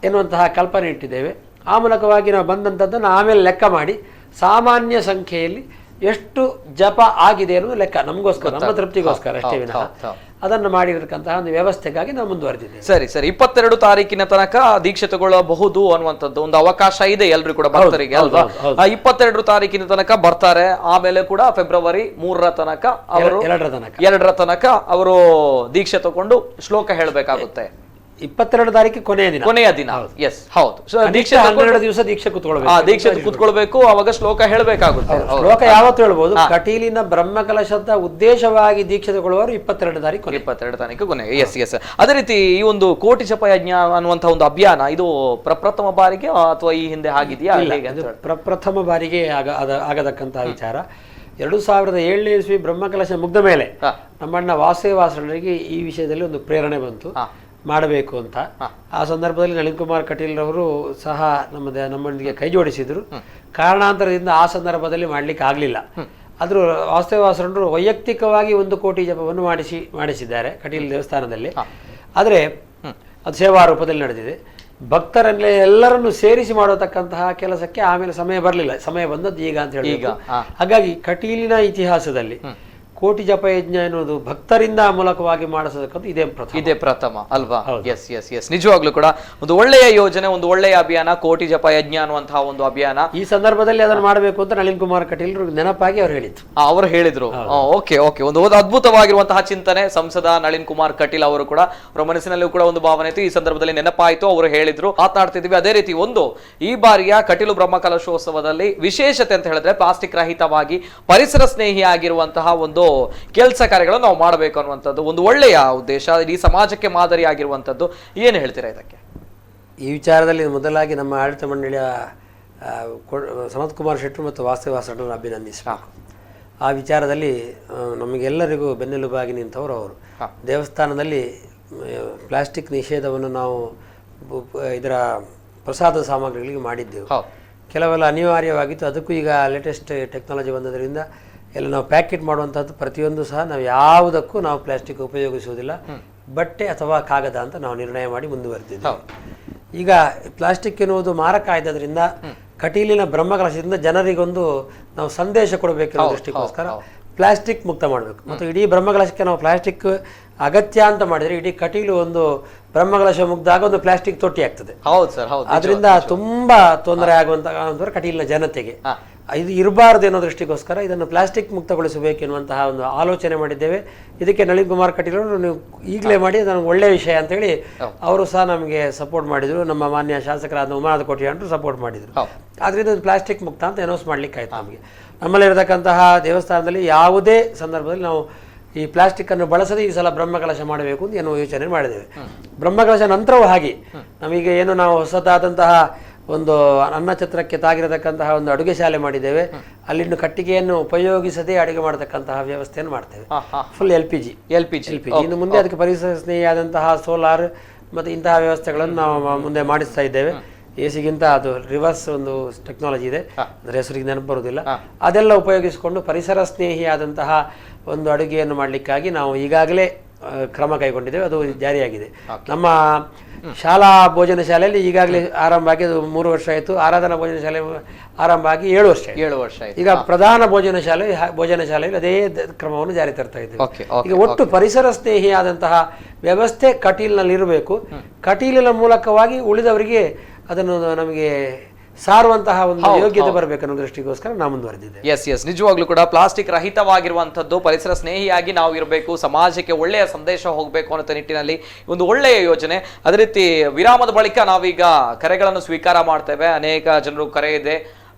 ಎನ್ನುವಂತಹ ಕಲ್ಪನೆ ಇಟ್ಟಿದ್ದೇವೆ. ಆ ಮೂಲಕವಾಗಿ ನಾವು ಬಂದಂಥದ್ದನ್ನು ಆಮೇಲೆ ಲೆಕ್ಕ ಮಾಡಿ ಸಾಮಾನ್ಯ ಸಂಖ್ಯೆಯಲ್ಲಿ ಎಷ್ಟು ಜಪ ಆಗಿದೆ ಅನ್ನೋದು ಲೆಕ್ಕ, ನಮಗೋಸ್ಕರ, ನಮ್ಮ ತೃಪ್ತಿಗೋಸ್ಕರ ಅಷ್ಟೇ ವಿನಃ ಅದನ್ನು ಮಾಡಿರತಕ್ಕಂತಹ ಒಂದು ವ್ಯವಸ್ಥೆಗಾಗಿ ನಾವು ಮುಂದುವರೆದಿದ್ದೇವೆ. ಸರಿ, 22 ತಾರೀಕಿನ ತನಕ ದೀಕ್ಷೆ ತಗೊಳ್ಳಬಹುದು ಅನ್ನುವಂಥದ್ದು ಒಂದು ಅವಕಾಶ ಇದೆ ಎಲ್ರಿಗೂ ಕೂಡ ಭಕ್ತರಿಗೆ ಅಲ್ವಾ? 22 ತಾರೀಕಿನ ತನಕ ಬರ್ತಾರೆ. ಆಮೇಲೆ ಕೂಡ ಫೆಬ್ರವರಿ 3ರ ತನಕ ಅವರು 2ರ ತನಕ ಅವರು ದೀಕ್ಷೆ ತಗೊಂಡು ಶ್ಲೋಕ ಹೇಳಬೇಕಾಗುತ್ತೆ. 22 ತಾರೀಕು ಕೊನೆಯ ದಿನ. ಎಸ್, ಹೌದು. ದೀಕ್ಷೆ 12 ದಿವಸ ದೀಕ್ಷೆ ಕುತ್ಕೊಳ್ಬೇಕು. ಅವಾಗ ಶ್ಲೋಕ ಹೇಳಬೇಕಾಗುತ್ತೆ. ಶ್ಲೋಕ ಯಾವತ್ತು ಹೇಳ್ಬೋದು? ಕಟೀಲಿನ ಬ್ರಹ್ಮಕಲಶದ ಉದ್ದೇಶವಾಗಿ ದೀಕ್ಷೆ ತಗೊಳ್ಳುವವರು 22 ತಾರೀಕು ಕೊನೆ. ಎಸ್. ಅದೇ ರೀತಿ ಈ ಒಂದು ಕೋಟಿ ಜಪ ಯಜ್ಞ ಅನ್ನುವಂತಹ ಒಂದು ಅಭಿಯಾನ ಇದು ಪ್ರಪ್ರಥಮ ಬಾರಿಗೆ ಅಥವಾ ಈ ಹಿಂದೆ ಆಗಿದೆಯಾ? ಪ್ರಪ್ರಥಮ ಬಾರಿಗೆ ಆಗತಕ್ಕಂತಹ ವಿಚಾರ. 2007ನೇ ಇಸ್ವಿ ಬ್ರಹ್ಮಕಲಶ ಮುಗ್ದ ಮೇಲೆ ನಮ್ಮಣ್ಣ ವಾಸುದೇವಾಸರರಿಗೆ ಈ ವಿಷಯದಲ್ಲಿ ಒಂದು ಪ್ರೇರಣೆ ಬಂತು, ಮಾಡಬೇಕು ಅಂತ. ಆ ಸಂದರ್ಭದಲ್ಲಿ ನಳಿನ್ ಕುಮಾರ್ ಕಟೀಲ್ ರವರು ಸಹ ನಮ್ಮೊಂದಿಗೆ ಕೈ ಜೋಡಿಸಿದ್ರು. ಕಾರಣಾಂತರದಿಂದ ಆ ಸಂದರ್ಭದಲ್ಲಿ ಮಾಡ್ಲಿಕ್ಕೆ ಆಗ್ಲಿಲ್ಲ. ಆದರೂ ವಾಸುದೇವಾಸರರು ವೈಯಕ್ತಿಕವಾಗಿ 1 ಕೋಟಿ ಜಪವನ್ನು ಮಾಡಿಸಿದ್ದಾರೆ ಕಟೀಲ್ ದೇವಸ್ಥಾನದಲ್ಲಿ. ಆದರೆ ಅದು ಸೇವಾ ರೂಪದಲ್ಲಿ ನಡೆದಿದೆ. ಭಕ್ತರಲ್ಲೇ ಎಲ್ಲರನ್ನು ಸೇರಿಸಿ ಮಾಡತಕ್ಕಂತಹ ಕೆಲಸಕ್ಕೆ ಆಮೇಲೆ ಸಮಯ ಬರಲಿಲ್ಲ. ಸಮಯ ಬಂದದ್ದು ಈಗ ಅಂತ ಹೇಳಿ. ಹಾಗಾಗಿ ಕಟೀಲಿನ ಇತಿಹಾಸದಲ್ಲಿ ಕೋಟಿ ಜಪ ಯಜ್ಞ ಎನ್ನುವುದು ಭಕ್ತರಿಂದ ಮೂಲಕವಾಗಿ ಮಾಡಿಸತಕ್ಕಂಥ ಇದೇ ಪ್ರಥಮ ಅಲ್ವಾ? ಎಸ್. ನಿಜವಾಗ್ಲೂ ಕೂಡ ಒಂದು ಒಳ್ಳೆಯ ಯೋಜನೆ, ಒಂದು ಒಳ್ಳೆಯ ಅಭಿಯಾನ, ಕೋಟಿ ಜಪ ಯಜ್ಞ ಅನ್ನುವಂತಹ ಒಂದು ಅಭಿಯಾನ. ಈ ಸಂದರ್ಭದಲ್ಲಿ ಅದನ್ನು ಮಾಡಬೇಕು ಅಂತ ನಳಿನ್ ಕುಮಾರ್ ಕಟೀಲ್ ನೆನಪಾಗಿ ಅವರು ಹೇಳಿದ್ರು. ಓಕೆ. ಒಂದು ಅದ್ಭುತವಾಗಿರುವಂತಹ ಚಿಂತನೆ ಸಂಸದ ನಳಿನ್ ಕುಮಾರ್ ಕಟೀಲ್ ಅವರು ಕೂಡ, ಅವರ ಮನಸ್ಸಿನಲ್ಲೂ ಕೂಡ ಒಂದು ಭಾವನೆ ಇತ್ತು. ಈ ಸಂದರ್ಭದಲ್ಲಿ ನೆನಪಾಯಿತು, ಅವರು ಹೇಳಿದ್ರು, ಮಾತನಾಡ್ತಿದ್ವಿ. ಅದೇ ರೀತಿ ಈ ಬಾರಿಯ ಕಟೀಲು ಬ್ರಹ್ಮಕಲಶೋತ್ಸವದಲ್ಲಿ ವಿಶೇಷತೆ ಅಂತ ಹೇಳಿದ್ರೆ ಪ್ಲಾಸ್ಟಿಕ್ ರಹಿತವಾಗಿ ಪರಿಸರ ಸ್ನೇಹಿ ಆಗಿರುವಂತಹ ಒಂದು ಕೆಲಸ ಕಾರ್ಯಗಳನ್ನು ನಾವು ಮಾಡಬೇಕು ಅನ್ನುವಂಥದ್ದು ಒಂದು ಒಳ್ಳೆಯ ಉದ್ದೇಶ, ಇಡೀ ಸಮಾಜಕ್ಕೆ ಮಾದರಿ ಆಗಿರುವಂಥದ್ದು. ಏನು ಹೇಳ್ತೀರಾ ಇದಕ್ಕೆ? ಈ ವಿಚಾರದಲ್ಲಿ ಮೊದಲಾಗಿ ನಮ್ಮ ಆಡಳಿತ ಮಂಡಳಿಯ ಸನತ್ ಕುಮಾರ್ ಶೆಟ್ಟರು ಮತ್ತು ವಾಸುದೇವಾಸರನ್ನು ಅಭಿನಂದಿಸಬೇಕು. ಆ ವಿಚಾರದಲ್ಲಿ ನಮಗೆಲ್ಲರಿಗೂ ಬೆನ್ನೆಲುಬಾಗಿ ನಿಂತವರು ಅವರು. ದೇವಸ್ಥಾನದಲ್ಲಿ ಪ್ಲಾಸ್ಟಿಕ್ ನಿಷೇಧವನ್ನು ನಾವು ಇದರ ಪ್ರಸಾದ ಸಾಮಗ್ರಿಗಳಿಗೆ ಮಾಡಿದ್ದೆವು. ಹೌದು. ಕೆಲವೆಲ್ಲ ಅನಿವಾರ್ಯವಾಗಿತ್ತು. ಅದಕ್ಕೂ ಈಗ ಲೇಟೆಸ್ಟ್ ಟೆಕ್ನಾಲಜಿ ಬಂದದ್ರಿಂದ ಎಲ್ಲ ನಾವು ಪ್ಯಾಕೆಟ್ ಮಾಡುವಂಥದ್ದು ಪ್ರತಿಯೊಂದು ಸಹ ನಾವು ಯಾವುದಕ್ಕೂ ನಾವು ಪ್ಲಾಸ್ಟಿಕ್ ಉಪಯೋಗಿಸುವುದಿಲ್ಲ, ಬಟ್ಟೆ ಅಥವಾ ಕಾಗದ ಅಂತ ನಾವು ನಿರ್ಣಯ ಮಾಡಿ ಮುಂದುವರೆದಿದ್ದೇವೆ. ಈಗ ಪ್ಲಾಸ್ಟಿಕ್ ಎನ್ನುವುದು ಮಾರಕ ಆಯ್ದದ್ರಿಂದ ಕಟೀಲಿನ ಬ್ರಹ್ಮಕಲಶದಿಂದ ಜನರಿಗೊಂದು ನಾವು ಸಂದೇಶ ಕೊಡಬೇಕೆನ್ನುವ ದೃಷ್ಟಿಗೋಸ್ಕರ ಪ್ಲಾಸ್ಟಿಕ್ ಮುಕ್ತ ಮಾಡಬೇಕು. ಮತ್ತು ಇಡೀ ಬ್ರಹ್ಮಕಲಶಕ್ಕೆ ನಾವು ಪ್ಲಾಸ್ಟಿಕ್ ಅಗತ್ಯ ಅಂತ ಮಾಡಿದರೆ ಇಡೀ ಕಟೀಲು ಒಂದು ಬ್ರಹ್ಮಕಲಶ ಮುಗ್ದಾಗ ಒಂದು ಪ್ಲಾಸ್ಟಿಕ್ ತೊಟ್ಟಿ ಆಗ್ತದೆ. ಹೌದು ಸರ್, ಹೌದು. ಅದರಿಂದ ತುಂಬಾ ತೊಂದರೆ ಆಗುವಂತಹ ಕಟೀಲಿನ ಜನತೆಗೆ ಇದು ಇರಬಾರದು ಅನ್ನೋ ದೃಷ್ಟಿಗೋಸ್ಕರ ಇದನ್ನು ಪ್ಲಾಸ್ಟಿಕ್ ಮುಕ್ತಗೊಳಿಸಬೇಕೆನ್ನುವಂತಹ ಒಂದು ಆಲೋಚನೆ ಮಾಡಿದ್ದೇವೆ. ಇದಕ್ಕೆ ನಳಿನ್ ಕುಮಾರ್ ಕಟೀಲ್ ಅವರು ನೀವು ಈಗಲೇ ಮಾಡಿ ನನಗೆ ಒಳ್ಳೆಯ ವಿಷಯ ಅಂತೇಳಿ ಅವರು ಸಹ ನಮಗೆ ಸಪೋರ್ಟ್ ಮಾಡಿದರು. ನಮ್ಮ ಮಾನ್ಯ ಶಾಸಕರಾದ ಉಮಾನಾಥ ಕೋಟಿ ಅಂತೂ ಸಪೋರ್ಟ್ ಮಾಡಿದರು. ಆದ್ದರಿಂದ ಪ್ಲಾಸ್ಟಿಕ್ ಮುಕ್ತ ಅಂತ ಅನೌನ್ಸ್ ಮಾಡ್ಲಿಕ್ಕೆ ಆಯ್ತು ನಮಗೆ. ನಮ್ಮಲ್ಲಿರತಕ್ಕಂತಹ ದೇವಸ್ಥಾನದಲ್ಲಿ ಯಾವುದೇ ಸಂದರ್ಭದಲ್ಲಿ ನಾವು ಈ ಪ್ಲಾಸ್ಟಿಕ್ ಅನ್ನು ಬಳಸದೆ ಈ ಸಲ ಬ್ರಹ್ಮಕಲಶ ಮಾಡಬೇಕು ಅಂತ ಏನೋ ಯೋಚನೆ ಮಾಡಿದ್ದೇವೆ. ಬ್ರಹ್ಮಕಲಶ ನಂತರವೂ ಹಾಗೆ ನಮಗೆ ಏನು ನಾವು ಹೊಸದಾದಂತಹ ಒಂದು ಅನ್ನಛತ್ರಕ್ಕೆ ತಾಗಿರತಕ್ಕಂತಹ ಒಂದು ಅಡುಗೆ ಶಾಲೆ ಮಾಡಿದ್ದೇವೆ. ಅಲ್ಲಿನ್ನು ಕಟ್ಟಿಗೆಯನ್ನು ಉಪಯೋಗಿಸದೆ ಅಡುಗೆ ಮಾಡತಕ್ಕಂತಹ ವ್ಯವಸ್ಥೆಯನ್ನು ಮಾಡ್ತೇವೆ. Full L P G. ಇನ್ನು ಮುಂದೆ ಅದಕ್ಕೆ ಪರಿಸರ ಸ್ನೇಹಿಯಾದಂತಹ ಸೋಲಾರ್ ಮತ್ತು ಇಂತಹ ವ್ಯವಸ್ಥೆಗಳನ್ನು ನಾವು ಮುಂದೆ ಮಾಡಿಸ್ತಾ ಇದ್ದೇವೆ. ಎಸಿಗಿಂತ ಅದು ರಿವರ್ಸ್ ಒಂದು ಟೆಕ್ನಾಲಜಿ ಇದೆ, ಅದರ ಹೆಸರಿಗೆ ನೆನಪು ಬರುವುದಿಲ್ಲ. ಅದೆಲ್ಲ ಉಪಯೋಗಿಸಿಕೊಂಡು ಪರಿಸರ ಸ್ನೇಹಿಯಾದಂತಹ ಒಂದು ಅಡುಗೆಯನ್ನು ಮಾಡಲಿಕ್ಕಾಗಿ ನಾವು ಈಗಾಗಲೇ ಕ್ರಮ ಕೈಗೊಂಡಿದ್ದೇವೆ. ಅದು ಜಾರಿಯಾಗಿದೆ. ನಮ್ಮ ಶಾಲಾ ಭೋಜನ ಶಾಲೆಯಲ್ಲಿ ಈಗಾಗಲೇ ಆರಂಭ ಆಗಿ 3 ವರ್ಷ ಆಯಿತು. ಆರಾಧನಾ ಭೋಜನ ಶಾಲೆ ಆರಂಭ ಆಗಿ 7 ವರ್ಷ ಆಯಿತು. ಈಗ ಪ್ರಧಾನ ಭೋಜನ ಶಾಲೆಯಲ್ಲಿ ಅದೇ ಕ್ರಮವನ್ನು ಜಾರಿ ತರ್ತಾ ಇದ್ದೇವೆ. ಈಗ ಒಟ್ಟು ಪರಿಸರ ಸ್ನೇಹಿಯಾದಂತಹ ವ್ಯವಸ್ಥೆ ಕಟೀಲ್ನಲ್ಲಿ ಇರಬೇಕು. ಕಟೀಲಿನ ಮೂಲಕವಾಗಿ ಉಳಿದವರಿಗೆ ಅದನ್ನು ನಮಗೆ ಸಾರುವಂತಹ ಒಂದು ಯೋಗ್ಯತೆ ಬರಬೇಕನ್ನೋ ದೃಷ್ಟಿಗೋಸ್ಕರ ನಾವು ಮುಂದುವರೆದಿದ್ದೇವೆ. ಎಸ್ ನಿಜವಾಗ್ಲೂ ಕೂಡ ಪ್ಲಾಸ್ಟಿಕ್ ರಹಿತವಾಗಿರುವಂತದ್ದು, ಪರಿಸರ ಸ್ನೇಹಿಯಾಗಿ ನಾವು ಇರಬೇಕು, ಸಮಾಜಕ್ಕೆ ಒಳ್ಳೆಯ ಸಂದೇಶ ಹೋಗಬೇಕು ಅನ್ನೋ ನಿಟ್ಟಿನಲ್ಲಿ ಒಂದು ಒಳ್ಳೆಯ ಯೋಜನೆ. ಅದೇ ರೀತಿ ವಿರಾಮದ ಬಳಿಕ ನಾವೀಗ ಕರೆಗಳನ್ನು ಸ್ವೀಕಾರ ಮಾಡ್ತೇವೆ. ಅನೇಕ ಜನರು ಕರೆ ಇದೆ,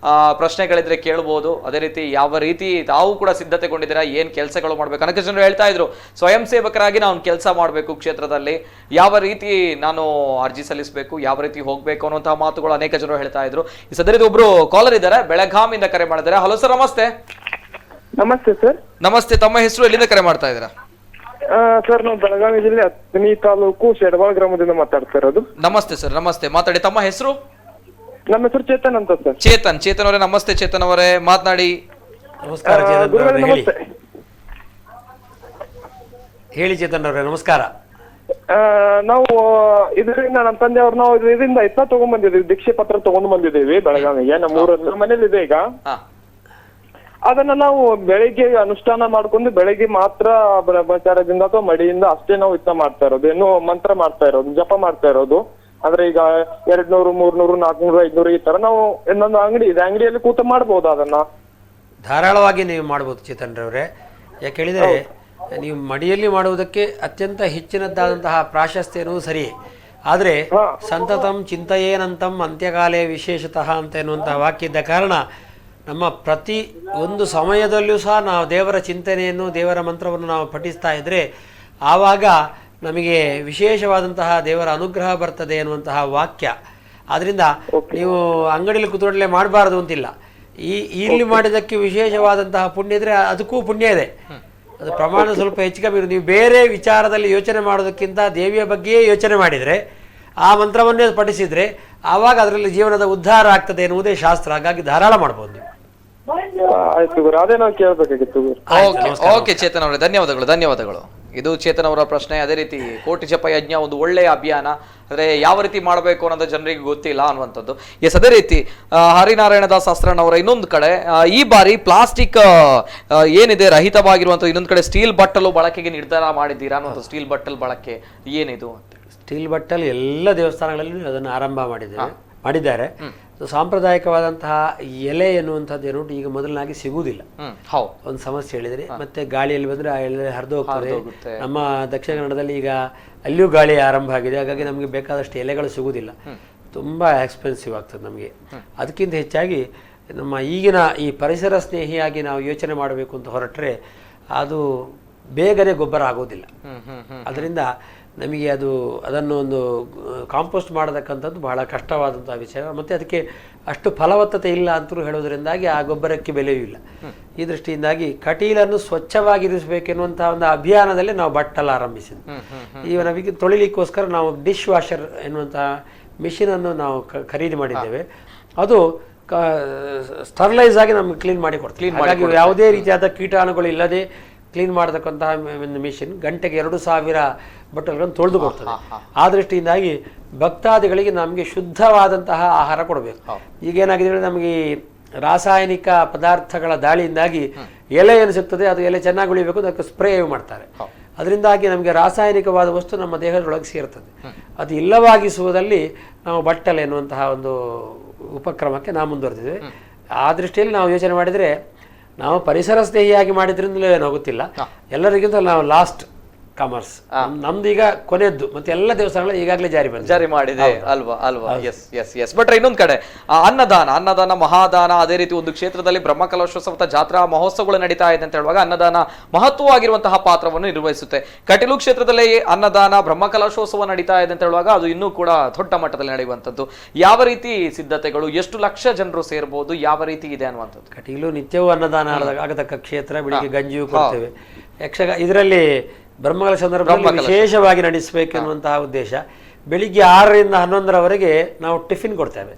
ಪ್ರಶ್ನೆಗಳಿದ್ರೆ ಕೇಳ್ಬೋದು. ಅದೇ ರೀತಿ ಯಾವ ರೀತಿ ತಾವು ಕೂಡ ಸಿದ್ಧತೆಗೊಂಡಿದ್ದೀರಾ, ಏನು ಕೆಲಸಗಳು ಮಾಡಬೇಕು. ಅನೇಕ ಜನರು ಹೇಳ್ತಾ ಇದ್ರು ಸ್ವಯಂ ಸೇವಕರಾಗಿ ನಾನು ಕೆಲಸ ಮಾಡಬೇಕು ಕ್ಷೇತ್ರದಲ್ಲಿ, ಯಾವ ರೀತಿ ನಾನು ಅರ್ಜಿ ಸಲ್ಲಿಸಬೇಕು, ಯಾವ ರೀತಿ ಹೋಗಬೇಕು ಅನ್ನುವಂತಹ ಮಾತುಗಳು ಅನೇಕ ಜನರು ಹೇಳ್ತಾ ಇದ್ರು. ಈ ಸದ್ಯದಲ್ಲಿ ಒಬ್ರು ಕಾಲರ್ ಇದ್ದಾರೆ, ಬೆಳಗಾವಿಯಿಂದ ಕರೆ ಮಾಡಿದ್ದಾರೆ. ಹಲೋ ಸರ್, ನಮಸ್ತೆ. ನಮಸ್ತೆ ಸರ್. ನಮಸ್ತೆ, ತಮ್ಮ ಹೆಸರು, ಎಲ್ಲಿಂದ ಕರೆ ಮಾಡ್ತಾ ಇದ್ದೀರಾ? ಸರ್ ನಾವು ಬೆಳಗಾವಿ ಜಿಲ್ಲೆ ಅಥಣಿ ತಾಲೂಕು ಶೆಡವಾಳ ಗ್ರಾಮದಿಂದ ಮಾತಾಡ್ತಾ ಇರೋದು. ನಮಸ್ತೆ ಸರ್, ನಮಸ್ತೆ. ಮಾತಾಡಿ. ತಮ್ಮ ಹೆಸರು? ನಮ್ಮ ಹೆಸರು ಚೇತನ್ ಅಂತ ಸರ್. ಚೇತನ್ ಅವರೇ, ನಮಸ್ತೆ ಚೇತನ್ ಅವರೇ, ಮಾತನಾಡಿ. ನಮಸ್ಕಾರ ಹೇಳಿ ಚೇತನ್ ಅವರೇ, ನಮಸ್ಕಾರ. ನಾವು ಇದರಿಂದ ನಮ್ಮ ತಂದೆಯವ್ರು ನಾವು ಇದರಿಂದ ತಗೊಂಡ್ ಬಂದಿದ್ದೀವಿ, ದೀಕ್ಷೆ ಪತ್ರ ತಗೊಂಡು ಬಂದಿದ್ದೀವಿ ಬೆಳಗಾವಿಗೆ. ನಮ್ಮ ಊರಲ್ಲಿ ನಮ್ಮ ಮನೇಲಿದೆ ಈಗ. ಅದನ್ನ ನಾವು ಬೆಳಿಗ್ಗೆ ಅನುಷ್ಠಾನ ಮಾಡ್ಕೊಂಡು ಬೆಳಿಗ್ಗೆ ಮಾತ್ರ ಬ್ರಹ್ಮಚಾರದಿಂದ ಅಥವಾ ಮಡಿಯಿಂದ ಅಷ್ಟೇ ನಾವು ಮಾಡ್ತಾ ಇರೋದು, ಏನು ಮಂತ್ರ ಮಾಡ್ತಾ ಇರೋದು, ಜಪ ಮಾಡ್ತಾ ಇರೋದು. ಅಂದ್ರೆ ಈಗ 200, 300, 400, 500 ಈ ತರ ನಾವು ಇನ್ನೊಂದು ಅಂಗಡಿ ಇದೆ, ಅಂಗಡಿಯಲ್ಲಿ ಕೂತ ಮಾಡ್ಬೋದು. ಅದನ್ನ ಧಾರಾಳವಾಗಿ ನೀವು ಮಾಡ್ಬೋದು ಚೇತನ್ ರವರೇ. ಯಾಕೆ ಹೇಳಿದರೆ ನೀವು ಮಡಿಯಲ್ಲಿ ಮಾಡುವುದಕ್ಕೆ ಅತ್ಯಂತ ಹೆಚ್ಚಿನದ್ದಾದಂತಹ ಪ್ರಾಶಸ್ತ್ಯ ಎನ್ನುವುದು ಸರಿ. ಆದರೆ ಸಂತತಂ ಚಿಂತೆಯೇನಂತಂ ಅಂತ್ಯಕಾಲೇ ವಿಶೇಷತಃ ಅಂತ ಎನ್ನುವಂತಹ ವಾಕ್ಯ ಇದ್ದ ಕಾರಣ ನಮ್ಮ ಪ್ರತಿ ಒಂದು ಸಮಯದಲ್ಲೂ ಸಹ ನಾವು ದೇವರ ಚಿಂತನೆಯನ್ನು, ದೇವರ ಮಂತ್ರವನ್ನು ನಾವು ಪಠಿಸ್ತಾ ಇದ್ದರೆ ಆವಾಗ ನಮಗೆ ವಿಶೇಷವಾದಂತಹ ದೇವರ ಅನುಗ್ರಹ ಬರ್ತದೆ ಎನ್ನುವಂತಹ ವಾಕ್ಯ. ಆದ್ದರಿಂದ ನೀವು ಅಂಗಡಿಯಲ್ಲಿ ಕೂತ್ಕೊಂಡಲೇ ಮಾಡಬಾರ್ದು ಅಂತಿಲ್ಲ. ಇಲ್ಲಿ ಮಾಡಿದ್ದಕ್ಕೆ ವಿಶೇಷವಾದಂತಹ ಪುಣ್ಯ ಇದ್ರೆ ಅದಕ್ಕೂ ಪುಣ್ಯ ಇದೆ. ಅದು ಪ್ರಮಾಣ ಸ್ವಲ್ಪ ಹೆಚ್ಚು ಕಮ್ಮಿ. ನೀವು ಬೇರೆ ವಿಚಾರದಲ್ಲಿ ಯೋಚನೆ ಮಾಡೋದಕ್ಕಿಂತ ದೇವಿಯ ಬಗ್ಗೆಯೇ ಯೋಚನೆ ಮಾಡಿದರೆ, ಆ ಮಂತ್ರವನ್ನೇ ಪಠಿಸಿದರೆ ಆವಾಗ ಅದರಲ್ಲಿ ಜೀವನದ ಉದ್ಧಾರ ಆಗ್ತದೆ ಎನ್ನುವುದೇ ಶಾಸ್ತ್ರ. ಹಾಗಾಗಿ ಧಾರಾಳ ಮಾಡ್ಬೋದು ನೀವು. ಆಯ್ತು ಗುರು, ಅದೇ ನಾವು ಕೇಳಬೇಕಾಗಿತ್ತು. ಓಕೆ ಚೇತನ್ ಅವರೇ, ಧನ್ಯವಾದಗಳು. ಇದು ಚೇತನ್ ಅವರ ಪ್ರಶ್ನೆ. ಅದೇ ರೀತಿ ಕೋಟಿ ಜಪ ಯಜ್ಞ ಒಂದು ಒಳ್ಳೆಯ ಅಭಿಯಾನ, ಆದರೆ ಯಾವ ರೀತಿ ಮಾಡಬೇಕು ಅನ್ನೋದು ಜನರಿಗೆ ಗೊತ್ತಿಲ್ಲ ಅನ್ನುವಂಥದ್ದು. ಎಸ್, ಅದೇ ರೀತಿ ಹರಿನಾರಾಯಣ ದಾಸ್ ಶಾಸ್ತ್ರನವರ ಇನ್ನೊಂದು ಕಡೆ ಈ ಬಾರಿ ಪ್ಲಾಸ್ಟಿಕ್ ಏನಿದೆ ರಹಿತವಾಗಿರುವಂಥದ್ದು, ಇನ್ನೊಂದು ಕಡೆ ಸ್ಟೀಲ್ ಬಟ್ಟಲು ಬಳಕೆಗೆ ನಿರ್ಧಾರ ಮಾಡಿದ್ದೀರಾ ಅನ್ನೋದು. ಸ್ಟೀಲ್ ಬಟ್ಟಲ್ ಬಳಕೆ ಏನಿದು ಅಂತ? ಸ್ಟೀಲ್ ಬಟ್ಟಲ್ ಎಲ್ಲ ದೇವಸ್ಥಾನಗಳಲ್ಲಿ ಅದನ್ನು ಆರಂಭ ಮಾಡಿದ್ದಾರೆ. ಸಾಂಪ್ರದಾಯಿಕವಾದಂತಹ ಎಲೆ ಎನ್ನುವಂಥದ್ದು ಏನು ಈಗ ಮೊದಲನಾಗಿ ಸಿಗುವುದಿಲ್ಲ. ಒಂದು ಸಮಸ್ಯೆ ಹೇಳಿದ್ರೆ, ಮತ್ತೆ ಗಾಳಿಯಲ್ಲಿ ಬಂದ್ರೆ ಆ ಎಲೆ ಹರಿದು ಹೋಗ್ತದೆ. ನಮ್ಮ ದಕ್ಷಿಣ ಕನ್ನಡದಲ್ಲಿ ಈಗ ಅಲ್ಲಿಯೂ ಗಾಳಿ ಆರಂಭ ಆಗಿದೆ. ಹಾಗಾಗಿ ನಮಗೆ ಬೇಕಾದಷ್ಟು ಎಲೆಗಳು ಸಿಗುವುದಿಲ್ಲ, ತುಂಬಾ ಎಕ್ಸ್ಪೆನ್ಸಿವ್ ಆಗ್ತದೆ ನಮಗೆ. ಅದಕ್ಕಿಂತ ಹೆಚ್ಚಾಗಿ ನಮ್ಮ ಈಗಿನ ಈ ಪರಿಸರ ಸ್ನೇಹಿಯಾಗಿ ನಾವು ಯೋಚನೆ ಮಾಡಬೇಕು ಅಂತ ಹೊರಟ್ರೆ ಅದು ಬೇಗನೆ ಗೊಬ್ಬರ ಆಗೋದಿಲ್ಲ. ಅದರಿಂದ ನಮಗೆ ಅದನ್ನು ಒಂದು ಕಾಂಪೋಸ್ಟ್ ಮಾಡತಕ್ಕಂಥದ್ದು ಬಹಳ ಕಷ್ಟವಾದಂಥ ವಿಷಯ. ಮತ್ತು ಅದಕ್ಕೆ ಅಷ್ಟು ಫಲವತ್ತತೆ ಇಲ್ಲ ಅಂತಲೂ ಹೇಳೋದ್ರಿಂದಾಗಿ ಆ ಗೊಬ್ಬರಕ್ಕೆ ಬೆಲೆಯೂ ಇಲ್ಲ. ಈ ದೃಷ್ಟಿಯಿಂದಾಗಿ ಕಟೀಲನ್ನು ಸ್ವಚ್ಛವಾಗಿರಿಸಬೇಕೆನ್ನುವಂಥ ಒಂದು ಅಭಿಯಾನದಲ್ಲಿ ನಾವು ಬಟ್ಟಲು ಆರಂಭಿಸಿದ್ವಿ. ಈಗ ನಮಗೆ ತೊಳಿಲಿಕ್ಕೋಸ್ಕರ ನಾವು ಡಿಶ್ ವಾಷರ್ ಎನ್ನುವಂಥ ಮಿಷಿನನ್ನು ನಾವು ಖರೀದಿ ಮಾಡಿದ್ದೇವೆ. ಅದು ಸ್ಟರ್ಲೈಸ್ ಆಗಿ ನಮ್ಗೆ ಕ್ಲೀನ್ ಮಾಡಿ ಕೊಡ್ತೀವಿ. ಹಾಗಾಗಿ ಯಾವುದೇ ರೀತಿಯಾದ ಕೀಟಾಣುಗಳು ಇಲ್ಲದೆ ಕ್ಲೀನ್ ಮಾಡತಕ್ಕಂತಹ ಒಂದು ಮಿಷಿನ್ ಗಂಟೆಗೆ 2000 ಬಟ್ಟಲುಗಳನ್ನು ತೊಳೆದು ಕೊಡ್ತದೆ. ಆ ದೃಷ್ಟಿಯಿಂದಾಗಿ ಭಕ್ತಾದಿಗಳಿಗೆ ನಮಗೆ ಶುದ್ಧವಾದಂತಹ ಆಹಾರ ಕೊಡಬೇಕು. ಈಗೇನಾಗಿದೆ ಅಂದರೆ ನಮಗೆ ರಾಸಾಯನಿಕ ಪದಾರ್ಥಗಳ ದಾಳಿಯಿಂದಾಗಿ ಎಲೆ ಏನು ಸಿಗ್ತದೆ ಅದು ಎಲೆ ಚೆನ್ನಾಗಿ ಉಳಿಬೇಕು, ಅದಕ್ಕೆ ಸ್ಪ್ರೇ ಮಾಡ್ತಾರೆ. ಅದರಿಂದಾಗಿ ನಮಗೆ ರಾಸಾಯನಿಕವಾದ ವಸ್ತು ನಮ್ಮ ದೇಹದೊಳಗೆ ಸೇರ್ತದೆ. ಅದು ಇಲ್ಲವಾಗಿಸುವುದಲ್ಲಿ ನಾವು ಬಟ್ಟಲು ಎನ್ನುವಂತಹ ಒಂದು ಉಪಕ್ರಮಕ್ಕೆ ನಾವು ಮುಂದುವರೆದಿದ್ದೇವೆ. ಆ ದೃಷ್ಟಿಯಲ್ಲಿ ನಾವು ಯೋಚನೆ ಮಾಡಿದರೆ ನಾವು ಪರಿಸರ ಸ್ನೇಹಿಯಾಗಿ ಮಾಡಿದ್ರಿಂದಲೇ ಏನಾಗುತ್ತಿಲ್ಲ, ಎಲ್ಲರಿಗಿಂತ ನಾವು ಲಾಸ್ಟ್ ಕಾಮರ್ಸ್, ನಮ್ದು ಈಗ ಕೊನೆಯದ್ದು. ಮತ್ತೆ ಎಲ್ಲ ದೇವಸ್ಥಾನಗಳು ಈಗಾಗಲೇ ಜಾರಿ ಮಾಡಿದೆ ಅಲ್ವಾ. ಎಸ್ ಬಟ್ ಇನ್ನೊಂದು ಕಡೆ ಅನ್ನದಾನ ಮಹಾದಾನ, ಅದೇ ರೀತಿ ಒಂದು ಕ್ಷೇತ್ರದಲ್ಲಿ ಬ್ರಹ್ಮಕಲಶೋತ್ಸವ ಜಾತ್ರಾ ಮಹೋತ್ಸವಗಳು ನಡೀತಾ ಇದೆ ಅಂತ ಹೇಳುವಾಗ ಅನ್ನದಾನ ಮಹತ್ವವಾಗಿರುವಂತಹ ಪಾತ್ರವನ್ನು ನಿರ್ವಹಿಸುತ್ತೆ. ಕಟೀಲು ಕ್ಷೇತ್ರದಲ್ಲಿ ಅನ್ನದಾನ ಬ್ರಹ್ಮಕಲಶೋತ್ಸವ ನಡೀತಾ ಇದೆ ಅಂತ ಹೇಳುವಾಗ ಅದು ಇನ್ನೂ ಕೂಡ ದೊಡ್ಡ ಮಟ್ಟದಲ್ಲಿ ನಡೆಯುವಂಥದ್ದು. ಯಾವ ರೀತಿ ಸಿದ್ಧತೆಗಳು, ಎಷ್ಟು ಲಕ್ಷ ಜನರು ಸೇರಬಹುದು, ಯಾವ ರೀತಿ ಇದೆ ಅನ್ನುವಂಥದ್ದು? ಕಟೀಲು ನಿತ್ಯವೂ ಅನ್ನದಾನ ಆಗತಕ್ಕ ಕ್ಷೇತ್ರ. ಬೆಳಿಗ್ಗೆ ಗಂಜಿಯೂ ಕೊಡ್ತೇವೆ. ಇದರಲ್ಲಿ ಬ್ರಹ್ಮಕಲಶ ಸಂದರ್ಭದಲ್ಲಿ ವಿಶೇಷವಾಗಿ ನಡೆಸಬೇಕೆನ್ನುವಂತಹ ಉದ್ದೇಶ. ಬೆಳಿಗ್ಗೆ 6ರಿಂದ 11ರವರೆಗೆ ನಾವು ಟಿಫಿನ್ ಕೊಡ್ತೇವೆ.